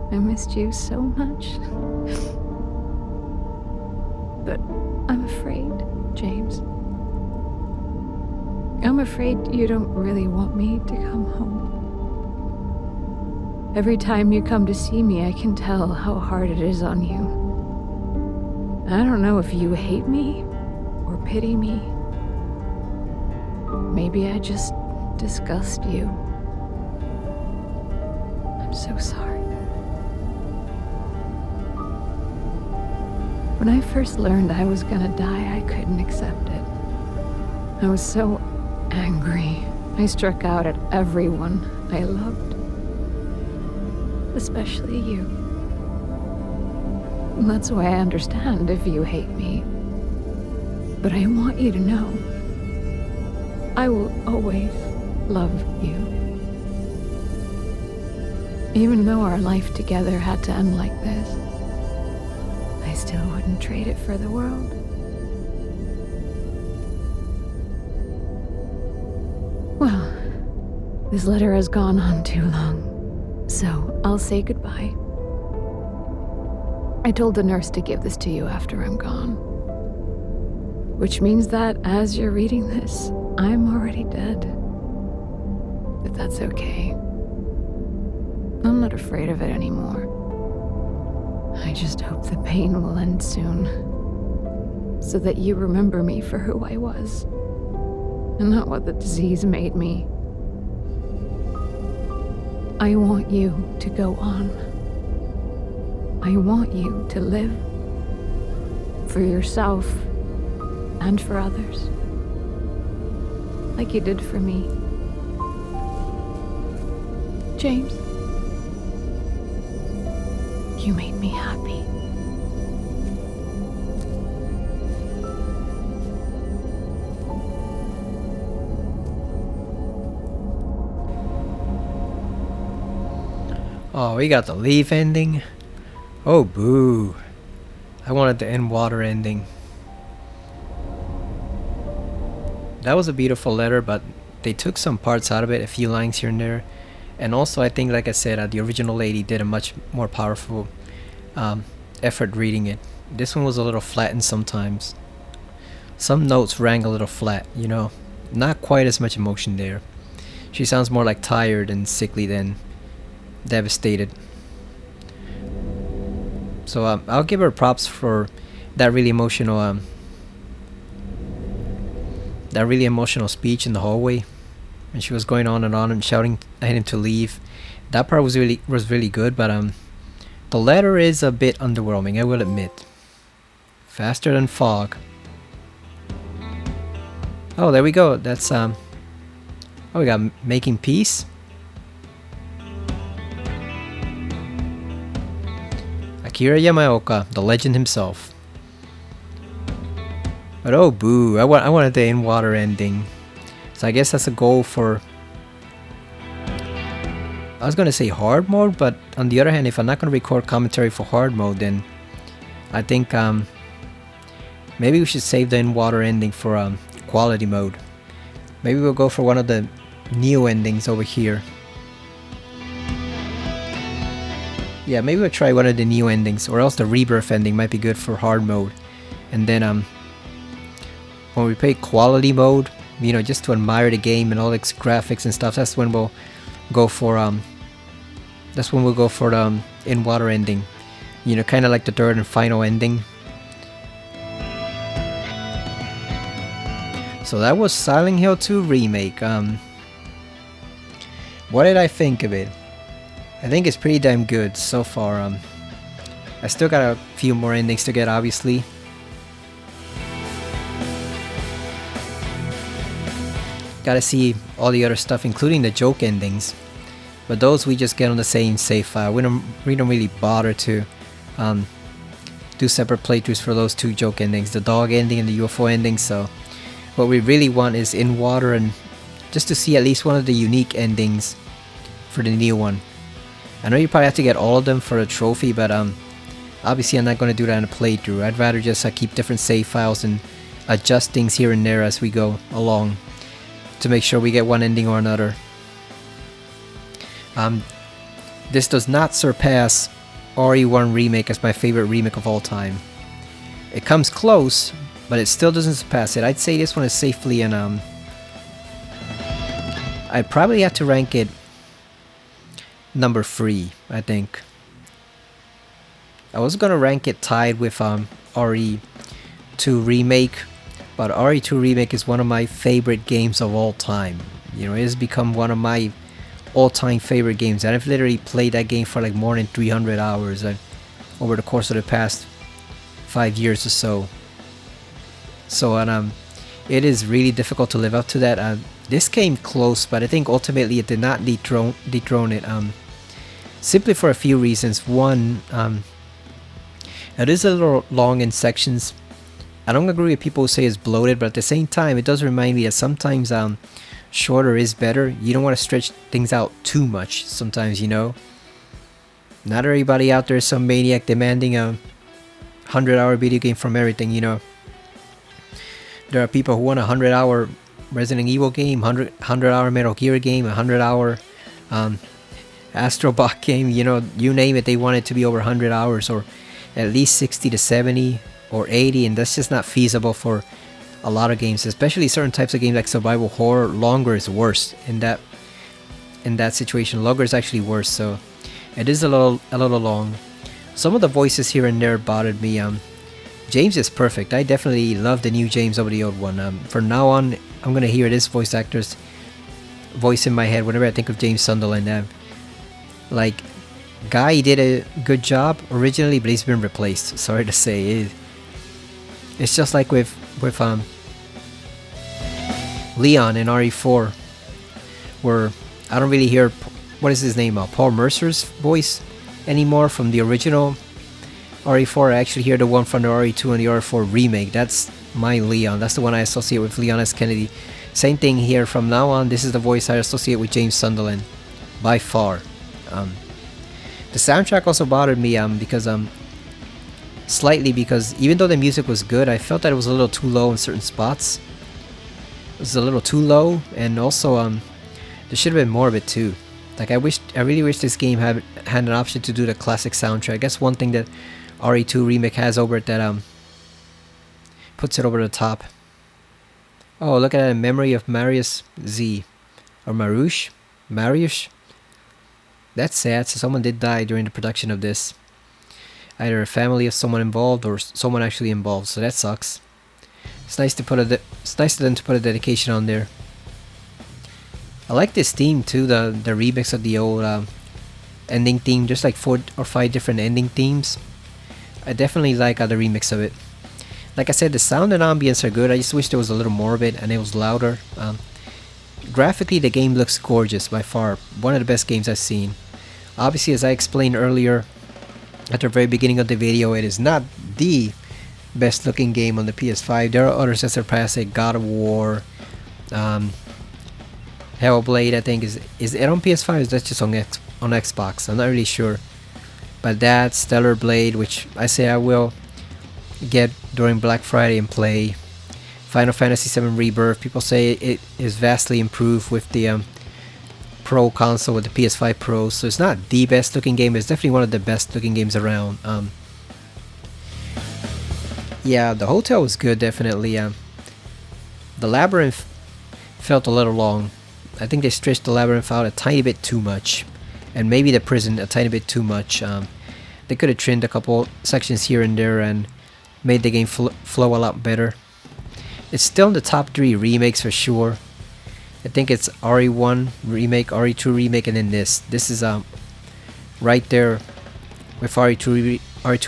I missed you so much. But I'm afraid, James. I'm afraid you don't really want me to come home. Every time you come to see me, I can tell how hard it is on you. I don't know if you hate me or pity me. Maybe I just disgust you. I'm so sorry. When I first learned I was gonna die, I couldn't accept it. I was so angry. I struck out at everyone I loved. Especially you. That's why I understand if you hate me. But I want you to know, I will always love you. Even though our life together had to end like this, I still wouldn't trade it for the world. Well, this letter has gone on too long, so I'll say goodbye. I told the nurse to give this to you after I'm gone. Which means that as you're reading this, I'm already dead. But that's okay. I'm not afraid of it anymore. I just hope the pain will end soon, so that you remember me for who I was, and not what the disease made me. I want you to go on. I want you to live. For yourself, and for others. Like you did for me. James, you made me happy. Oh, we got the leaf ending. Oh, boo. I wanted the in water ending. That was a beautiful letter, but they took some parts out of it, a few lines here and there. And also, I think, like I said, the original lady did a much more powerful effort reading it. This one was a little flattened sometimes. Some notes rang a little flat, you know. Not quite as much emotion there. She sounds more like tired and sickly than devastated. So I'll give her props for that really emotional speech in the hallway, and she was going on and shouting at him to leave. That part was really good, but the letter is a bit underwhelming, I will admit. Faster than fog. Oh, there we go. That's oh, we got making peace. Akira Yamaoka, the legend himself. But oh boo, I wanted the in water ending. So I guess that's a goal for, I was gonna say hard mode, but on the other hand, if I'm not gonna record commentary for hard mode, then I think maybe we should save the in water ending for quality mode. Maybe we'll go for one of the new endings over here. Yeah, maybe we'll try one of the new endings, or else the rebirth ending might be good for hard mode. And then when we play quality mode, you know, just to admire the game and all its graphics and stuff, that's when we'll go for the in water ending. You know, kind of like the third and final ending. So that was Silent Hill 2 Remake. What did I think of it? I think it's pretty damn good so far. I still got a few more endings to get, obviously. Gotta see all the other stuff, including the joke endings. But those we just get on the same save file. We don't really bother to do separate playthroughs for those two joke endings, the dog ending and the UFO ending. So what we really want is in water, and just to see at least one of the unique endings for the new one. I know you probably have to get all of them for a trophy, but obviously I'm not going to do that in a playthrough. I'd rather just keep different save files and adjust things here and there as we go along to make sure we get one ending or another. This does not surpass RE1 Remake as my favorite remake of all time. It comes close, but it still doesn't surpass it. I'd say this one is safely in I'd probably have to rank it number 3, I think. I was gonna rank it tied with RE2 Remake, but RE2 Remake is one of my favorite games of all time. You know, it has become one of my all-time favorite games, and I've literally played that game for like more than 300 hours over the course of the past 5 years or so. So, and it is really difficult to live up to that. This came close, but I think ultimately it did not dethrone it. Simply for a few reasons. One, It is a little long in sections. I don't agree with people who say it's bloated, but at the same time, it does remind me that sometimes shorter is better. You don't want to stretch things out too much sometimes, you know. Not everybody out there is some maniac demanding a 100-hour video game from everything, you know. There are people who want a 100-hour Resident Evil game, 100-hour Metal Gear game, a 100-hour Astro Bot game, you know, you name it, they want it to be over 100 hours or at least 60 to 70 or 80, and that's just not feasible for a lot of games, especially certain types of games like survival horror. Longer is worse in that situation. Longer is actually worse, so it is a little long. Some of the voices here and there bothered me. James is perfect. I definitely love the new James over the old one. From now on, I'm gonna hear this voice actor's voice in my head whenever I think of James Sunderland. Like, guy did a good job originally, but he's been replaced. Sorry to say. It's just like with Leon in RE4, where I don't really hear, what is his name, Paul Mercer's voice anymore from the original RE4. I actually hear the one from the RE2 and the RE4 remake. That's my Leon. That's the one I associate with Leon S. Kennedy. Same thing here. From now on, this is the voice I associate with James Sunderland by far. The soundtrack also bothered me slightly, because even though the music was good, I felt that it was a little too low in certain spots. It was a little too low, and also there should have been more of it too. Like, I really wish this game had an option to do the classic soundtrack. That's one thing that RE2 remake has over it that puts it over the top. Oh, look at that, in memory of Marius Z, or Mariusz. That's sad. So someone did die during the production of this. Either a family of someone involved or someone actually involved. So that sucks. It's nice to put it's nice of them to put a dedication on there. I like this theme too. The remix of the old ending theme. There's like 4 or 5 different ending themes. I definitely like the remix of it. Like I said, the sound and ambience are good. I just wish there was a little more of it and it was louder. Graphically, the game looks gorgeous by far. One of the best games I've seen. Obviously, as I explained earlier at the very beginning of the video, it is not the best looking game on the PS5. There are others that surpass it. God of War, Hellblade, I think is it on PS5? Is that just on Xbox? I'm not really sure. But that, Stellar Blade, which I say I will get during Black Friday and play. Final Fantasy VII Rebirth. People say it is vastly improved with the Pro console, with the PS5 Pro. So it's not the best looking game. It's definitely one of the best looking games around. Yeah, the hotel was good, definitely. The labyrinth felt a little long. I think they stretched the labyrinth out a tiny bit too much, and maybe the prison a tiny bit too much. They could have trimmed a couple sections here and there and made the game flow a lot better. It's still in the top 3 remakes for sure. I think it's RE1 remake, RE2 remake, and then this. This is right there with RE2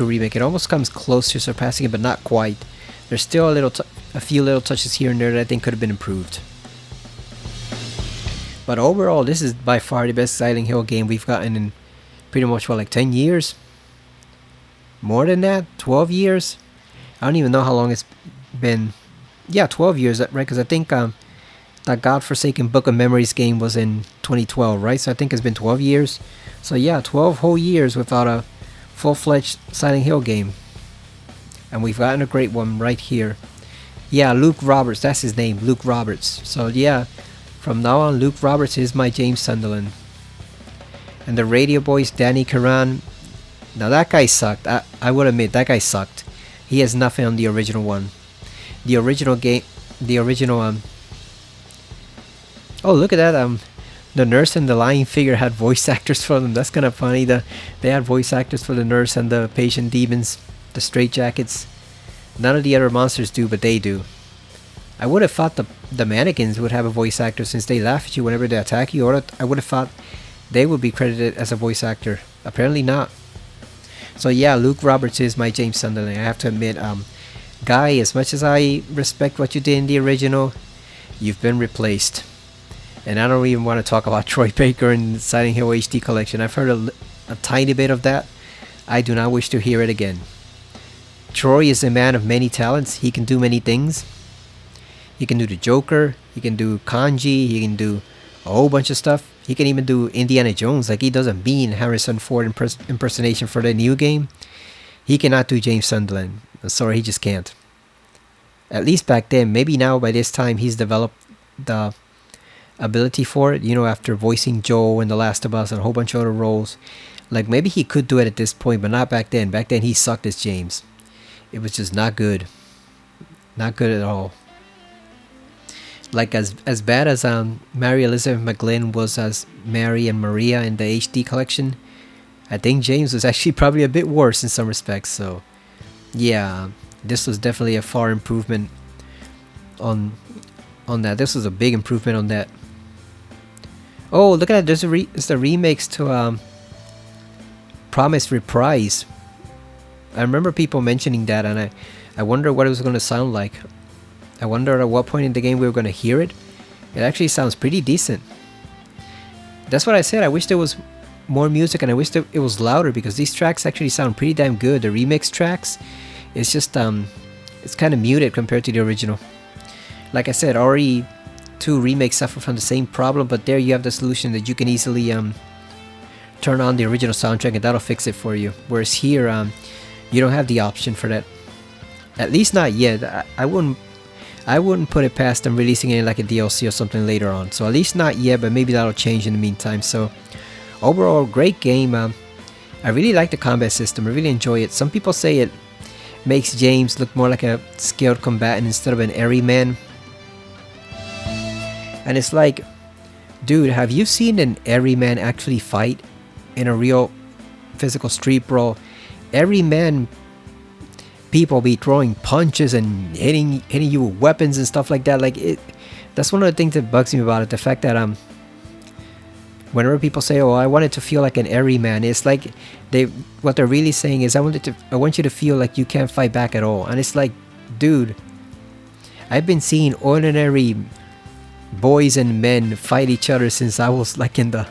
remake. It almost comes close to surpassing it, but not quite. There's still a few little touches here and there that I think could have been improved. But overall, this is by far the best Silent Hill game we've gotten in pretty much, what, like 10 years? More than that? 12 years? I don't even know how long it's been. Yeah, 12 years, right? Because I think that godforsaken Book of Memories game was in 2012, right? So I think it's been 12 years. So yeah, 12 whole years without a full-fledged Silent Hill game. And we've gotten a great one right here. Yeah, Luke Roberts, that's his name, Luke Roberts. So yeah, from now on, Luke Roberts is my James Sunderland. And the radio voice, Danny Karan. Now that guy sucked. I would admit, that guy sucked. He has nothing on the original one. The original game, oh, look at that, the nurse and the lying figure had voice actors for them. That's kind of funny. They had voice actors for the nurse and the patient demons, the straitjackets. None of the other monsters do, but they do. I would have thought the mannequins would have a voice actor, since they laugh at you whenever they attack you. Or I would have thought they would be credited as a voice actor. Apparently not. So yeah, Luke Roberts is my James Sunderland. I have to admit, Guy, as much as I respect what you did in the original, you've been replaced. And I don't even want to talk about Troy Baker and Silent Hill HD Collection. I've heard a tiny bit of that. I do not wish to hear it again. Troy is a man of many talents. He can do many things. He can do the Joker. He can do Kanji. He can do a whole bunch of stuff. He can even do Indiana Jones. Like, he does a mean Harrison Ford impersonation for the new game. He cannot do James Sunderland. I'm sorry, he just can't. At least back then. Maybe now by this time he's developed the ability for it. You know, after voicing Joe in The Last of Us and a whole bunch of other roles. Like, maybe he could do it at this point, but not back then. Back then he sucked as James. It was just not good. Not good at all. Like, as bad as Mary Elizabeth McGlynn was as Mary and Maria in the HD collection, I think James was actually probably a bit worse in some respects. So yeah, this was definitely a far improvement on that. This was a big improvement on that. Oh, look at that. There's the remakes to Promise Reprise. I remember people mentioning that, and I wonder what it was going to sound like. I wonder at what point in the game we were going to hear it. It actually sounds pretty decent. That's what I said. I wish there was more music, and I wish that it was louder, because these tracks actually sound pretty damn good. The remix tracks, it's just it's kind of muted compared to the original. Like I said, RE2 remakes suffer from the same problem, but there you have the solution that you can easily turn on the original soundtrack and that'll fix it for you. Whereas here, you don't have the option for that. At least not yet. I wouldn't put it past them releasing it like a DLC or something later on. So at least not yet, but maybe that'll change in the meantime. So overall, great game. I really like the combat system. I really enjoy it. Some people say it makes James look more like a skilled combatant instead of an airy man. And it's like, dude, have you seen an airy man actually fight in a real physical street brawl? Airy man people be throwing punches and hitting you with weapons and stuff like that. Like, that's one of the things that bugs me about it. The fact that whenever people say, "Oh, I wanted to feel like an airy man," it's like what they're really saying is, I want you to feel like you can't fight back at all. And it's like, dude, I've been seeing ordinary boys and men fight each other since I was like in the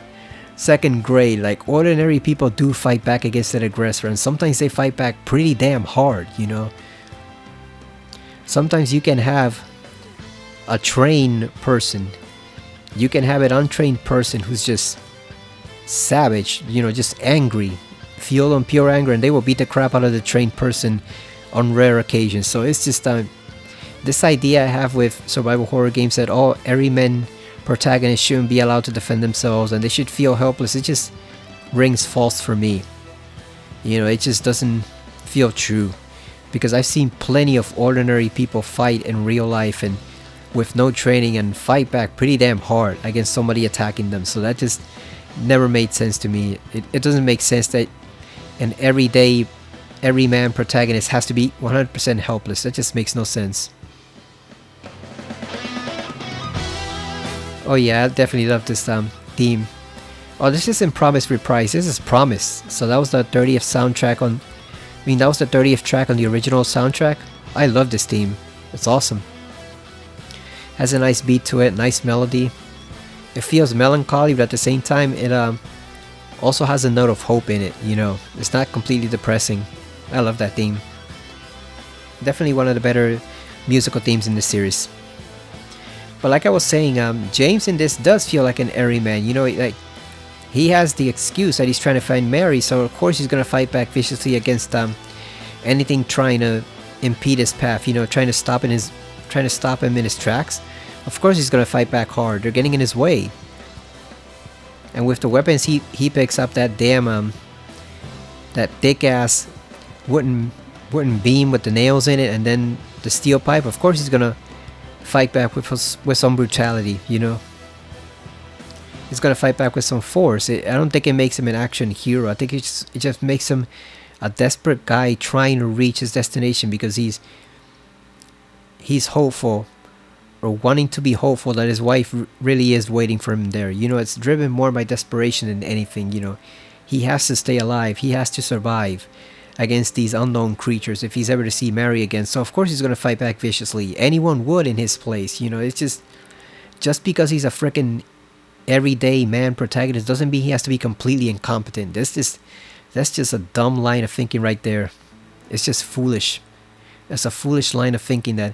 2nd grade. Like, ordinary people do fight back against an aggressor, and sometimes they fight back pretty damn hard, you know. Sometimes you can have a trained person, you can have an untrained person who's just savage, you know, just angry, fueled on pure anger, and they will beat the crap out of the trained person on rare occasions. So it's just this idea I have with survival horror games that all airy men protagonists shouldn't be allowed to defend themselves and they should feel helpless. It just rings false for me. You know, it just doesn't feel true, because I've seen plenty of ordinary people fight in real life and with no training and fight back pretty damn hard against somebody attacking them. So that just never made sense to me. It doesn't make sense that an everyday airy man protagonist has to be 100% helpless. That just makes no sense. Oh yeah, I definitely love this theme. Oh, this isn't Promise Reprise. This is Promise. So that was the 30th soundtrack on. That was the 30th track on the original soundtrack. I love this theme. It's awesome. Has a nice beat to it, nice melody. It feels melancholy, but at the same time, it also has a note of hope in it. You know, it's not completely depressing. I love that theme. Definitely one of the better musical themes in the series. But like I was saying, James in this does feel like an airy man. You know, like, he has the excuse that he's trying to find Mary, so of course he's gonna fight back viciously against anything trying to impede his path. You know, trying to stop him in his tracks. Of course he's gonna fight back hard. They're getting in his way. And with the weapons he picks up, that damn that thick ass wooden beam with the nails in it, and then the steel pipe. Of course he's gonna fight back with some brutality, you know. He's gonna fight back with some force. I don't think it makes him an action hero. I think it just makes him a desperate guy trying to reach his destination, because he's hopeful, or wanting to be hopeful, that his wife really is waiting for him there. You know, it's driven more by desperation than anything. You know, he has to stay alive. He has to survive against these unknown creatures if he's ever to see Mary again. So of course he's gonna fight back viciously. Anyone would in his place. You know, it's just because he's a freaking everyday man protagonist doesn't mean he has to be completely incompetent. That's just a dumb line of thinking right there. It's just foolish. That's a foolish line of thinking that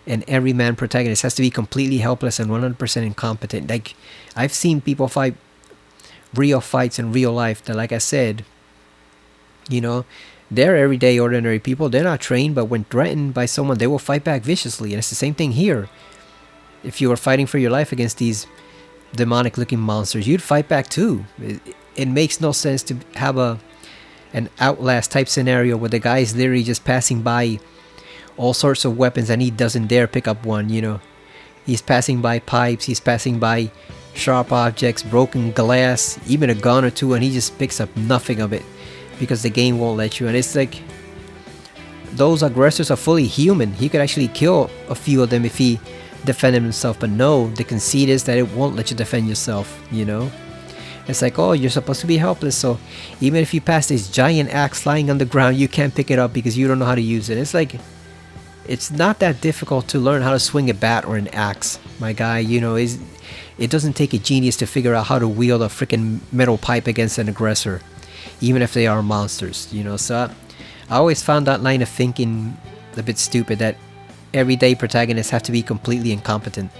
an everyman protagonist has to be completely helpless and 100% incompetent. Like, I've seen people fight real fights in real life that, like I said, you know, they're everyday ordinary people. They're not trained, but when threatened by someone, they will fight back viciously. And it's the same thing here. If you were fighting for your life against these demonic looking monsters, you'd fight back too. It makes no sense to have an Outlast type scenario where the guy is literally just passing by all sorts of weapons and he doesn't dare pick up one, you know. He's passing by pipes, he's passing by sharp objects, broken glass, even a gun or two, and he just picks up nothing of it because the game won't let you. And it's like, those aggressors are fully human. He could actually kill a few of them if he defended himself, but no, the conceit is that it won't let you defend yourself, you know. It's like, oh, you're supposed to be helpless, so even if you pass this giant axe lying on the ground, you can't pick it up because you don't know how to use it. It's like, it's not that difficult to learn how to swing a bat or an axe, my guy. You know, it doesn't take a genius to figure out how to wield a freaking metal pipe against an aggressor, even if they are monsters, you know. So I always found that line of thinking a bit stupid, that everyday protagonists have to be completely incompetent.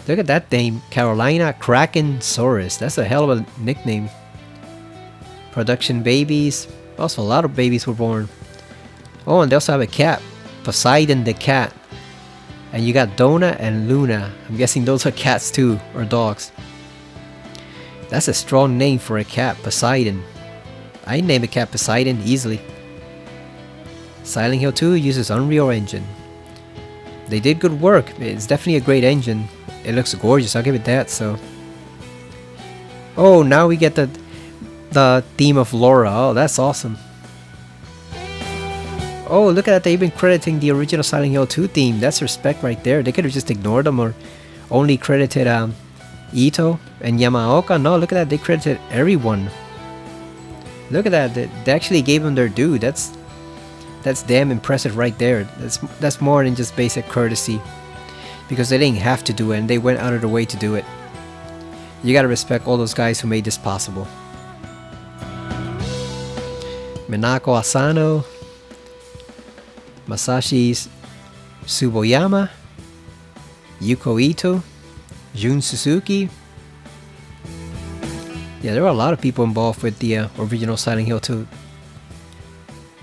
Look at that name, Carolina Krakensaurus. That's a hell of a nickname. Production babies. Also, a lot of babies were born. Oh, and they also have a cat, Poseidon the cat. And you got Donna and Luna. I'm guessing those are cats too, or dogs. That's a strong name for a cat, Poseidon. I'd name a cat Poseidon easily. Silent Hill 2 uses Unreal Engine. They did good work. It's definitely a great engine. It looks gorgeous, I'll give it that. So, oh, now we get the theme of Laura. Oh, that's awesome. Oh, look at that, they've been crediting the original Silent Hill 2 theme. That's respect right there. They could have just ignored them or only credited Ito and Yamaoka. No, look at that, they credited everyone. Look at that, they actually gave them their due. That's damn impressive right there. That's more than just basic courtesy, because they didn't have to do it and they went out of their way to do it. You gotta respect all those guys who made this possible. Minako Asano, Masashi Tsuboyama, Yuko Ito, Jun Suzuki. Yeah, there were a lot of people involved with the original Silent Hill 2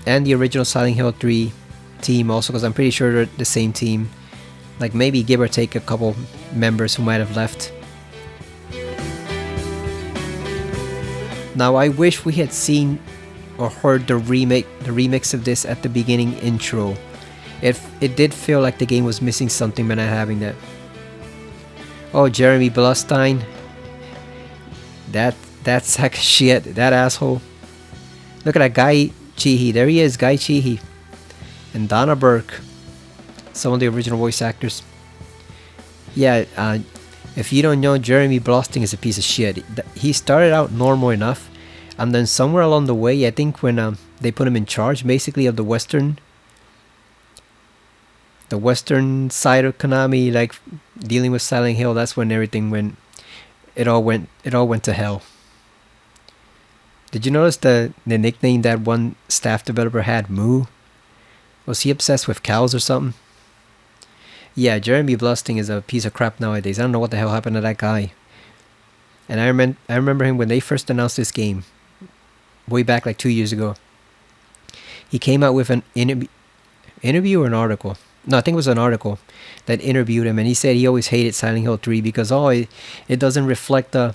and the original Silent Hill 3 team also, because I'm pretty sure they're the same team. Like, maybe give or take a couple members who might have left. Now, I wish we had seen or heard the remix of this at the beginning intro. It did feel like the game was missing something by not having that. Oh, Jeremy Blaustein. That sack of shit. That asshole. Look at that guy Chihi. There he is, Guy Chihi. And Donna Burke. Some of the original voice actors. Yeah, if you don't know, Jeremy Blaustein is a piece of shit. He started out normal enough, and then somewhere along the way, I think when they put him in charge, basically, of the western side of Konami, like dealing with Silent Hill, that's when everything went. It all went to hell. Did you notice the nickname that one staff developer had, Moo? Was he obsessed with cows or something? Yeah, Jeremy Blaustein is a piece of crap nowadays. I don't know what the hell happened to that guy. And I remember him when they first announced this game, way back like 2 years ago. He came out with an interview or an article. No, I think it was an article that interviewed him, and he said he always hated Silent Hill 3 because it doesn't reflect the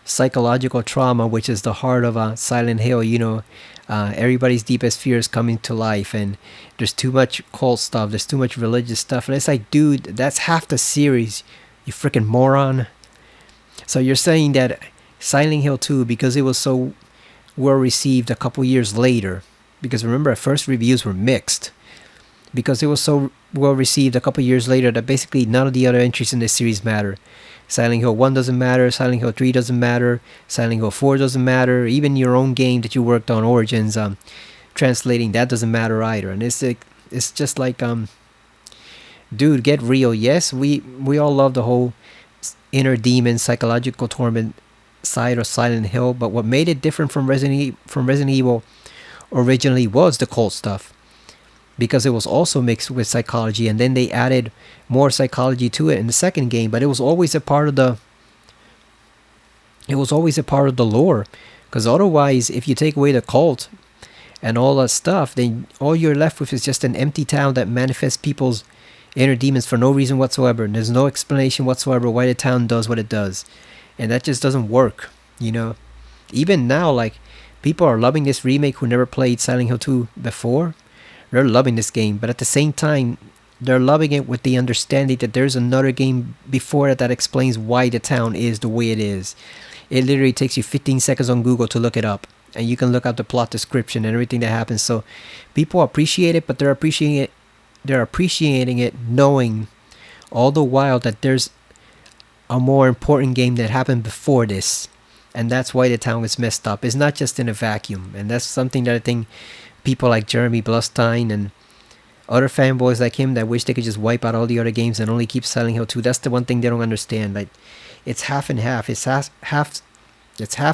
psychological trauma, which is the heart of Silent Hill. You know, everybody's deepest fears coming to life, and there's too much cult stuff, there's too much religious stuff, and it's like, dude, that's half the series, you freaking moron. So you're saying that Silent Hill 2, because it was so well received a couple years later, because remember, at first reviews were mixed, because it was so well received a couple years later that basically none of the other entries in this series matter. Silent Hill 1 doesn't matter, Silent Hill 3 doesn't matter, Silent Hill 4 doesn't matter, even your own game that you worked on, Origins, translating, that doesn't matter either. And it's just like, dude, get real. Yes, we all love the whole inner demon, psychological torment side of Silent Hill, but what made it different from Resident Evil originally was the cult stuff, because it was also mixed with psychology, and then they added more psychology to it in the second game. But it was always a part of the lore, because otherwise, if you take away the cult and all that stuff, then all you're left with is just an empty town that manifests people's inner demons for no reason whatsoever. And there's no explanation whatsoever why the town does what it does, and that just doesn't work. Even now, like, people are loving this remake who never played Silent Hill 2 before. They're loving this game, but at the same time, they're loving it with the understanding that there's another game before it that explains why the town is the way it is. It literally takes you 15 seconds on Google to look it up, and you can look up the plot description and everything that happens. So people appreciate it, but they're appreciating it knowing all the while that there's a more important game that happened before this, and that's why the town is messed up. It's not just in a vacuum, and that's something that I think people like Jeremy Blaustein and other fanboys like him that wish they could just wipe out all the other games and only keep Silent Hill 2. That's the one thing they don't understand. Like, it's half and half. It's half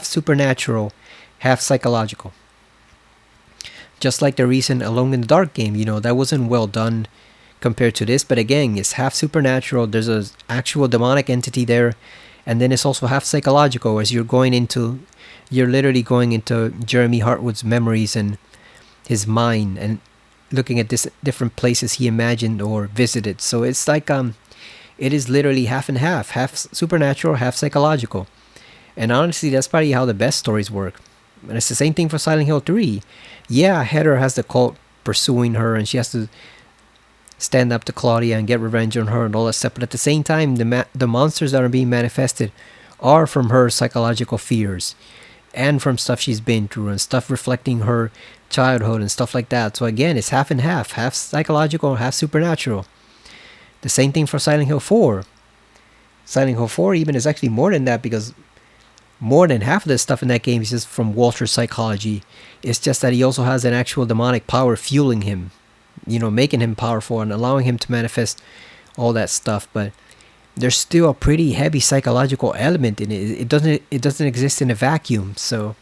supernatural, half psychological. Just like the recent Alone in the Dark game, that wasn't well done compared to this, but again, it's half supernatural. There's an actual demonic entity there, and then it's also half psychological, as you're literally going into Jeremy Hartwood's memories and his mind, and looking at this different places he imagined or visited. So it's like it is literally half and half supernatural, half psychological. And honestly, that's probably how the best stories work. And it's the same thing for Silent Hill 3. Yeah, Heather has the cult pursuing her, and she has to stand up to Claudia and get revenge on her and all that stuff. But at the same time, the monsters that are being manifested are from her psychological fears and from stuff she's been through and stuff reflecting her childhood and stuff like that. So again, it's half and half psychological, half supernatural. The same thing for Silent Hill 4. Silent Hill 4 even is actually more than that, because more than half of the stuff in that game is just from Walter's psychology. It's just that he also has an actual demonic power fueling him, making him powerful and allowing him to manifest all that stuff. But there's still a pretty heavy psychological element in it. It doesn't exist in a vacuum. So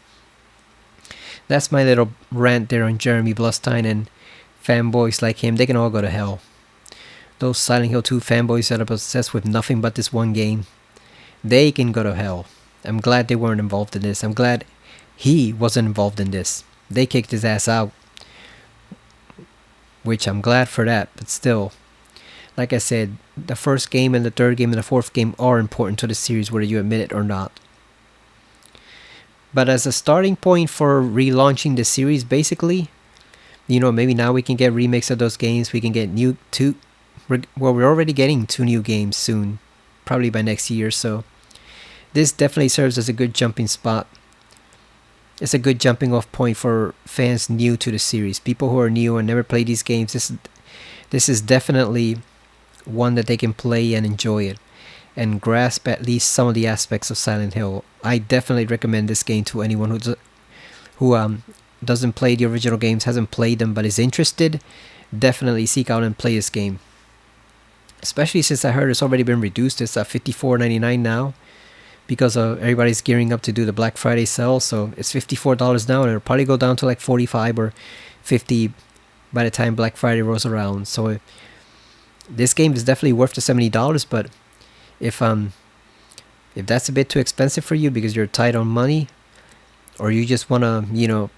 that's my little rant there on Jeremy Blaustein and fanboys like him. They can all go to hell. Those Silent Hill 2 fanboys that are obsessed with nothing but this one game, they can go to hell. I'm glad they weren't involved in this. I'm glad he wasn't involved in this. They kicked his ass out, which I'm glad for that. But still, like I said, the first game and the third game and the fourth game are important to the series, whether you admit it or not. But as a starting point for relaunching the series, basically, maybe now we can get remakes of those games. We can get we're already getting 2 new games soon, probably by next year. So this definitely serves as a good jumping spot. It's a good jumping off point for fans new to the series. People who are new and never played these games, this is definitely one that they can play and enjoy it and grasp at least some of the aspects of Silent Hill. I definitely recommend this game to anyone who doesn't play the original games, hasn't played them, but is interested. Definitely seek out and play this game. Especially since I heard it's already been reduced. It's at $54.99 now, because everybody's gearing up to do the Black Friday sale. So it's $54 now, and it'll probably go down to like $45 or $50 by the time Black Friday rolls around. So this game is definitely worth the $70. But if that's a bit too expensive for you because you're tight on money, or you just want to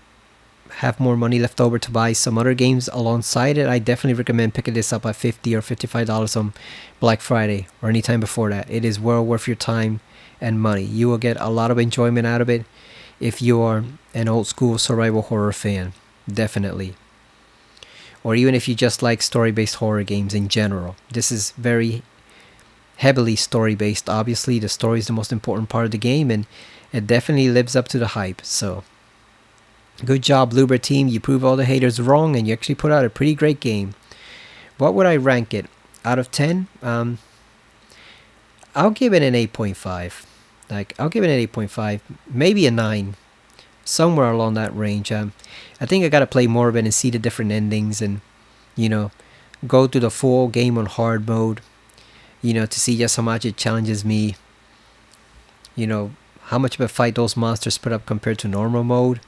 have more money left over to buy some other games alongside it, I definitely recommend picking this up at $50 or $55 on Black Friday or anytime before that. It is well worth your time and money. You will get a lot of enjoyment out of it if you are an old school survival horror fan, definitely. Or even if you just like story-based horror games in general. This is very heavily story-based. Obviously, the story is the most important part of the game, and it definitely lives up to the hype. So good job, Bloober team. You prove all the haters wrong, and you actually put out a pretty great game. What would I rank it? Out of 10? I'll give it an 8.5. I'll give it an 8.5. Maybe a 9. Somewhere along that range. I think I gotta play more of it and see the different endings, and go through the full game on hard mode, to see just how much it challenges me, how much of a fight those monsters put up compared to normal mode.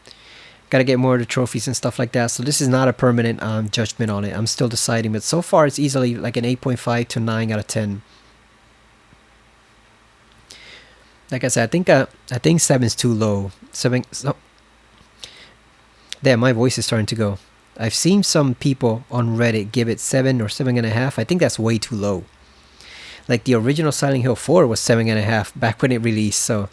Gotta get more of the trophies and stuff like that. So this is not a permanent judgment on it. I'm still deciding, but so far it's easily like an 8.5 to 9 out of 10. Like I said, I think 7's too low. 7. So, damn, my voice is starting to go. I've seen some people on Reddit give it 7 or 7.5. I think that's way too low. Like the original Silent Hill 4 was 7.5 back when it released, so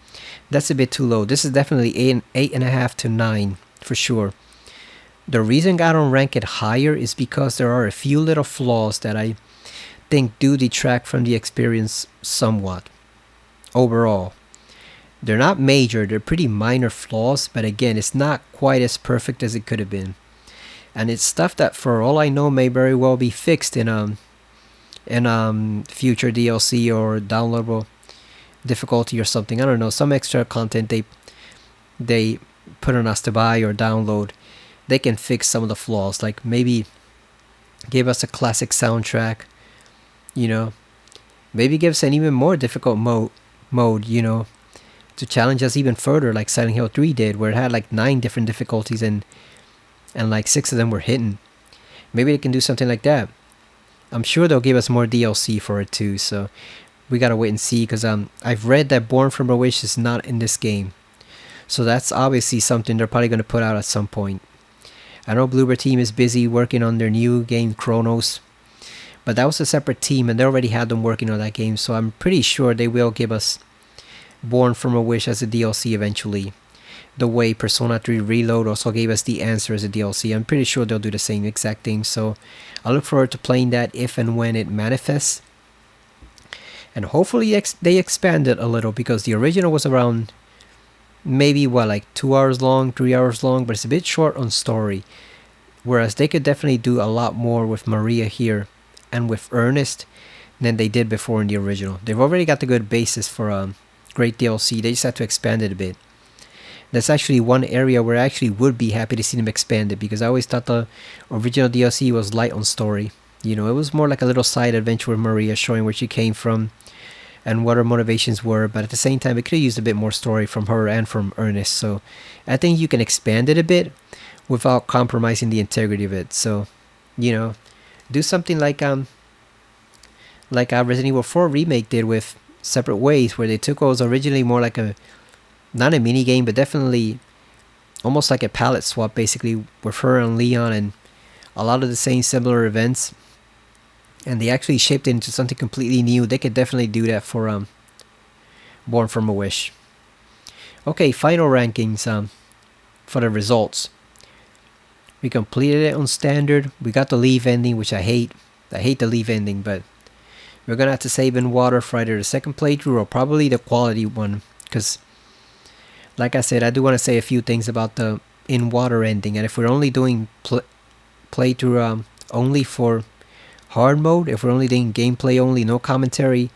that's a bit too low. This is definitely 8.5 to 9 for sure. The reason I don't rank it higher is because there are a few little flaws that I think do detract from the experience somewhat. Overall, they're not major, they're pretty minor flaws, but again, it's not quite as perfect as it could have been. And it's stuff that for all I know may very well be fixed in future DLC or downloadable difficulty or something. I don't know, some extra content they put on us to buy or download. They can fix some of the flaws, like maybe give us a classic soundtrack, you know, maybe give us an even more difficult mode, you know, to challenge us even further, like Silent Hill 3 did, where it had like 9 different difficulties and like 6 of them were hidden. Maybe they can do something like that. I'm sure they'll give us more DLC for it too, so we gotta wait and see, because I've read that Born from a Wish is not in this game. So that's obviously something they're probably gonna put out at some point. I know Bloober Team is busy working on their new game Chronos, but that was a separate team and they already had them working on that game, so I'm pretty sure they will give us Born from a Wish as a DLC eventually. The way Persona 3 Reload also gave us The Answer as a DLC. I'm pretty sure they'll do the same exact thing, so I look forward to playing that if and when it manifests. And hopefully they expand it a little, because the original was around maybe like 2 hours long, 3 hours long, but it's a bit short on story. Whereas they could definitely do a lot more with Maria here and with Ernest than they did before in the original. They've already got the good basis for a great DLC. They just have to expand it a bit. That's actually one area where I actually would be happy to see them expand it, because I always thought the original DLC was light on story. You know, it was more like a little side adventure with Maria, showing where she came from and what her motivations were, but at the same time it could have used a bit more story from her and from Ernest. So I think you can expand it a bit without compromising the integrity of it. So, you know, do something like Resident Evil 4 Remake did with Separate Ways, where they took what was originally more like a, not a mini game, but definitely almost like a palette swap, basically, with her and Leon and a lot of the same similar events, and they actually shaped it into something completely new. They could definitely do that for Born from a Wish. Okay, final rankings for the results. We completed it on standard. We got the leave ending, which I hate. I hate the leave ending, but we're gonna have to save in water for either the second playthrough or probably the quality one, because like I said, I do want to say a few things about the in water ending. And if we're only doing playthrough only for hard mode, if we're only doing gameplay only, no commentary,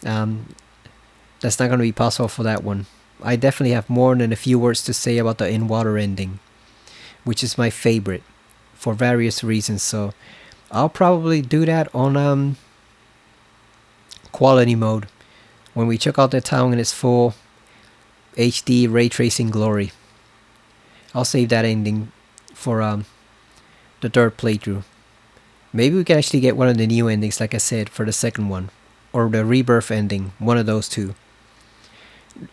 that's not going to be possible for that one. I definitely have more than a few words to say about the in water ending, which is my favorite for various reasons. So I'll probably do that on quality mode when we check out the town in its full HD ray tracing glory. I'll save that ending for the third playthrough. Maybe we can actually get one of the new endings, like I said, for the second one, or the rebirth ending, one of those two.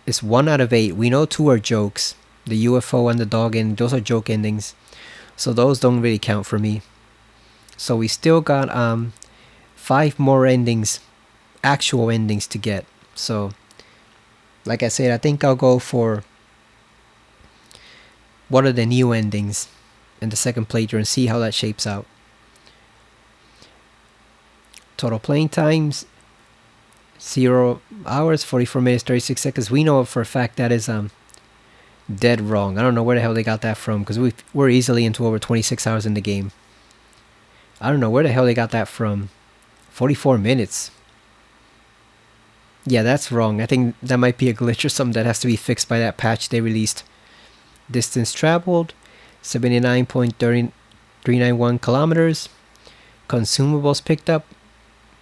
It's 1 out of 8. We know 2 are jokes. The UFO and the dog ending, those are joke endings, so those don't really count for me. So we still got 5 more endings, actual endings to get. So like I said, I think I'll go for one of the new endings in the second playthrough and see how that shapes out. Total playing times 0 hours 44 minutes 36 seconds. We know for a fact that is dead wrong. I don't know where the hell they got that from, because we're easily into over 26 hours in the game. I don't know where the hell they got that from. 44 minutes. Yeah, that's wrong. I think that might be a glitch or something that has to be fixed by that patch they released. Distance traveled 79.391 kilometers. Consumables picked up.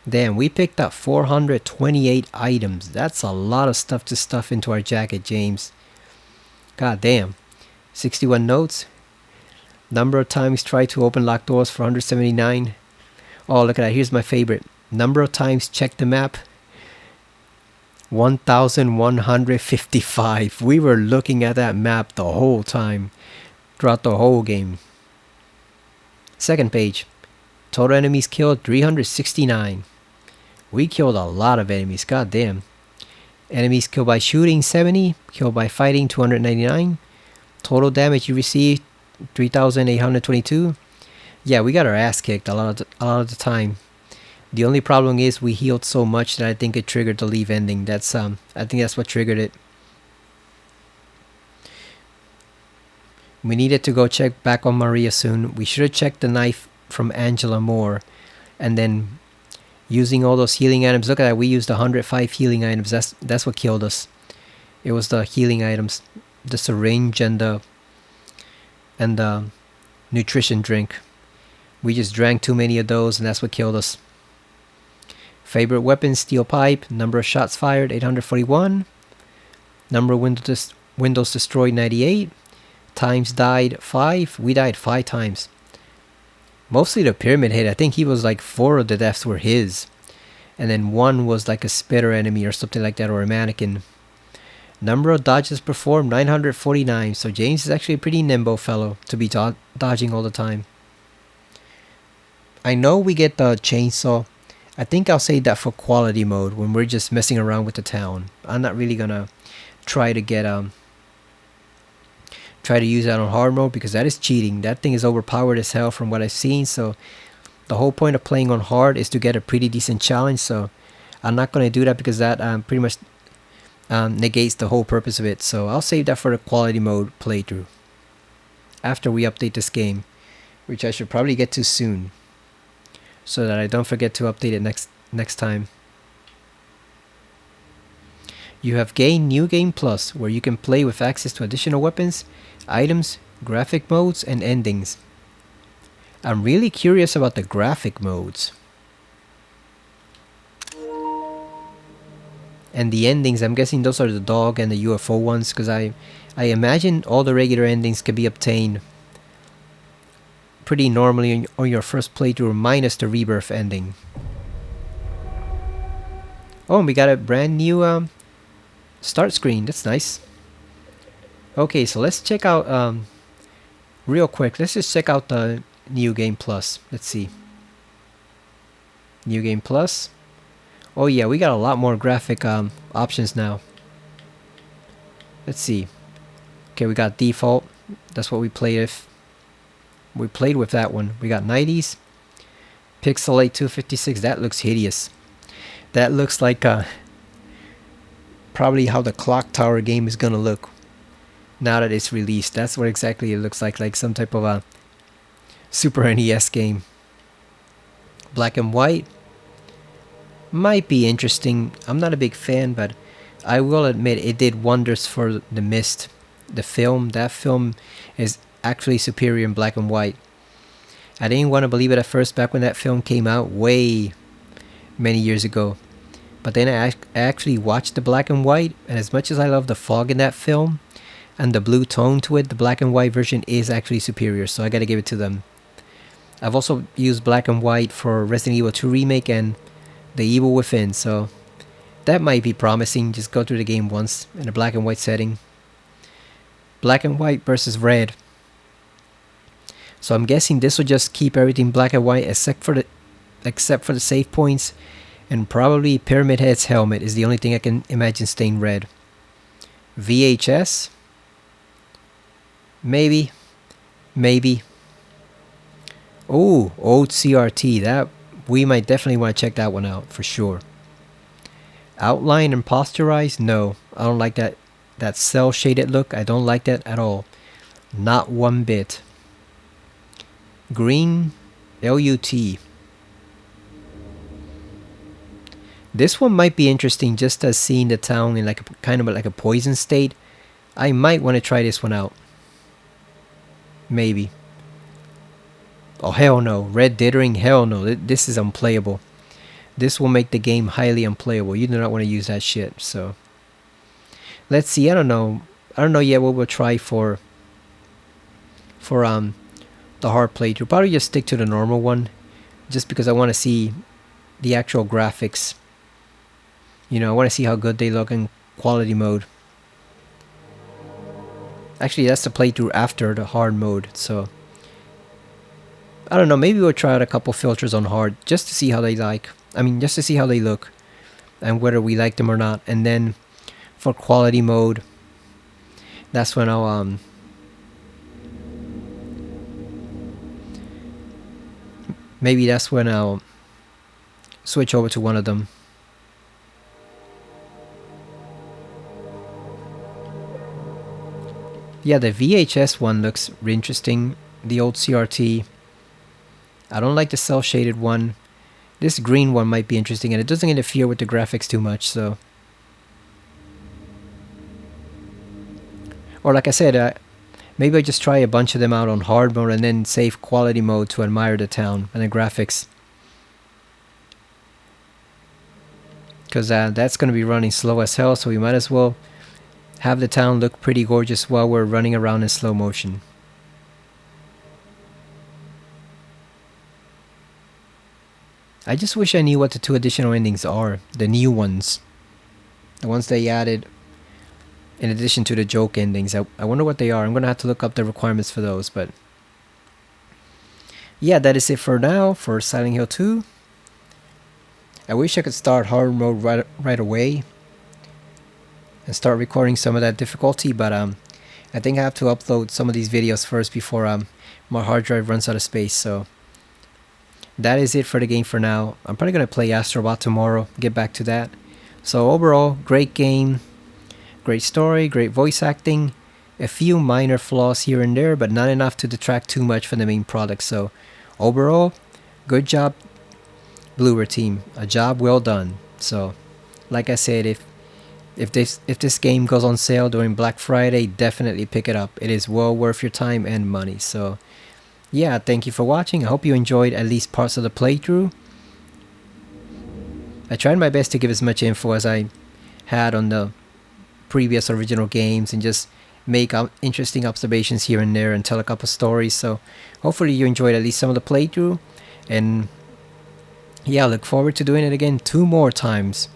Damn, we picked up 428 items. That's a lot of stuff to stuff into our jacket, James. God damn. 61 notes. Number of times tried to open locked doors, 479. Oh, look at that. Here's my favorite. Number of times checked the map, 1,155. We were looking at that map the whole time, throughout the whole game. Second page. Total enemies killed, 369. We killed a lot of enemies, goddamn. Enemies killed by shooting, 70. Killed by fighting, 299. Total damage you received, 3,822. Yeah, we got our ass kicked a lot of the time. The only problem is we healed so much that I think it triggered the leave ending. I think that's what triggered it. We needed to go check back on Maria soon. We should have checked the knife from Angela more, and then using all those healing items. Look at that, we used 105 healing items. That's what killed us. It was the healing items, the syringe and the nutrition drink. We just drank too many of those, and that's what killed us. Favorite weapon, steel pipe. Number of shots fired, 841. Number of windows destroyed, 98. Times died, 5. We died 5 times. Mostly the pyramid head. I think he was like 4 of the deaths were his. And then 1 was like a spitter enemy or something like that, or a mannequin. Number of dodges performed, 949. So James is actually a pretty nimble fellow to be dodging all the time. I know we get the chainsaw. I think I'll save that for quality mode when we're just messing around with the town. I'm not really gonna try to use that on hard mode, because that is cheating. That thing is overpowered as hell from what I've seen. So the whole point of playing on hard is to get a pretty decent challenge. So I'm not gonna do that, because that pretty much negates the whole purpose of it. So I'll save that for the quality mode playthrough after we update this game, which I should probably get to soon, so that I don't forget to update it next time. You have gained New Game Plus, where you can play with access to additional weapons, items, graphic modes, and endings. I'm really curious about the graphic modes. And the endings, I'm guessing those are the dog and the UFO ones, because I imagine all the regular endings can be obtained pretty normally on your first playthrough, minus the rebirth ending. Oh, and we got a brand new start screen. That's nice. Okay, so let's check out real quick. Let's just check out the New Game Plus. Let's see. New Game Plus. Oh yeah, we got a lot more graphic options now. Let's see. Okay, we got default. That's what we played with. We played with that one. We got 90s. Pixelate 256. That looks hideous. That looks like probably how the Clock Tower game is gonna look now that it's released. That's what exactly it looks like some type of a Super NES game. Black and white might be interesting. I'm not a big fan, but I will admit it did wonders for The Mist. The film, that film is actually superior in black and white. I didn't want to believe it at first back when that film came out way many years ago. But then I actually watched the black and white, and as much as I love the fog in that film and the blue tone to it, the black and white version is actually superior, so I gotta give it to them. I've also used black and white for Resident Evil 2 Remake and The Evil Within, so that might be promising. Just go through the game once in a black and white setting. Black and white versus red. So I'm guessing this will just keep everything black and white except for the save points, and probably Pyramid Head's helmet is the only thing I can imagine staying red. VHS? Maybe. Oh, old CRT. That we might definitely want to check that one out for sure. Outline and posterized? No, I don't like that cell shaded look. I don't like that at all. Not one bit. Green LUT. This one might be interesting, just as seeing the town in like a kind of like a poison state. I might want to try this one out. Maybe. Oh hell no. Red Dithering? Hell no. This is unplayable. This will make the game highly unplayable. You do not want to use that shit. So let's see. I don't know yet what we'll try for for the hard playthrough. Probably just stick to the normal one, just because I want to see the actual graphics. You know, I want to see how good they look in quality mode. Actually, that's the playthrough after the hard mode, so I don't know, maybe we'll try out a couple filters on hard just to see how they just to see how they look and whether we like them or not. And then for quality mode, that's when I'll maybe that's when I'll switch over to one of them. Yeah, the VHS one looks interesting, the old CRT. I don't like the cel-shaded one. This green one might be interesting, and it doesn't interfere with the graphics too much, so. Or like I said, maybe I just try a bunch of them out on hard mode and then save quality mode to admire the town and the graphics. Because that's going to be running slow as hell, so we might as well have the town look pretty gorgeous while we're running around in slow motion. I just wish I knew what the 2 additional endings are, the new ones. The ones they added in addition to the joke endings. I wonder what they are. I'm going to have to look up the requirements for those, but yeah, that is it for now for Silent Hill 2. I wish I could start hard mode right away and start recording some of that difficulty, but I think I have to upload some of these videos first before my hard drive runs out of space. So that is it for the game for now. I'm probably going to play Astrobot tomorrow, get back to that. So overall, great game, great story, great voice acting, a few minor flaws here and there, but not enough to detract too much from the main product. So overall, good job, Blu-ray team, a job well done. So like I said, if this game goes on sale during Black Friday, definitely pick it up. It is well worth your time and money. So yeah, thank you for watching. I hope you enjoyed at least parts of the playthrough. I tried my best to give as much info as I had on the previous original games and just make interesting observations here and there and tell a couple stories. So hopefully you enjoyed at least some of the playthrough, and yeah, I look forward to doing it again 2 more times.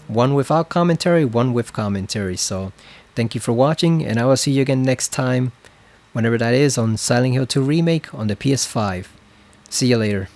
One without commentary, one with commentary. So thank you for watching, and I will see you again next time, whenever that is, on Silent Hill 2 Remake on the PS5. See you later.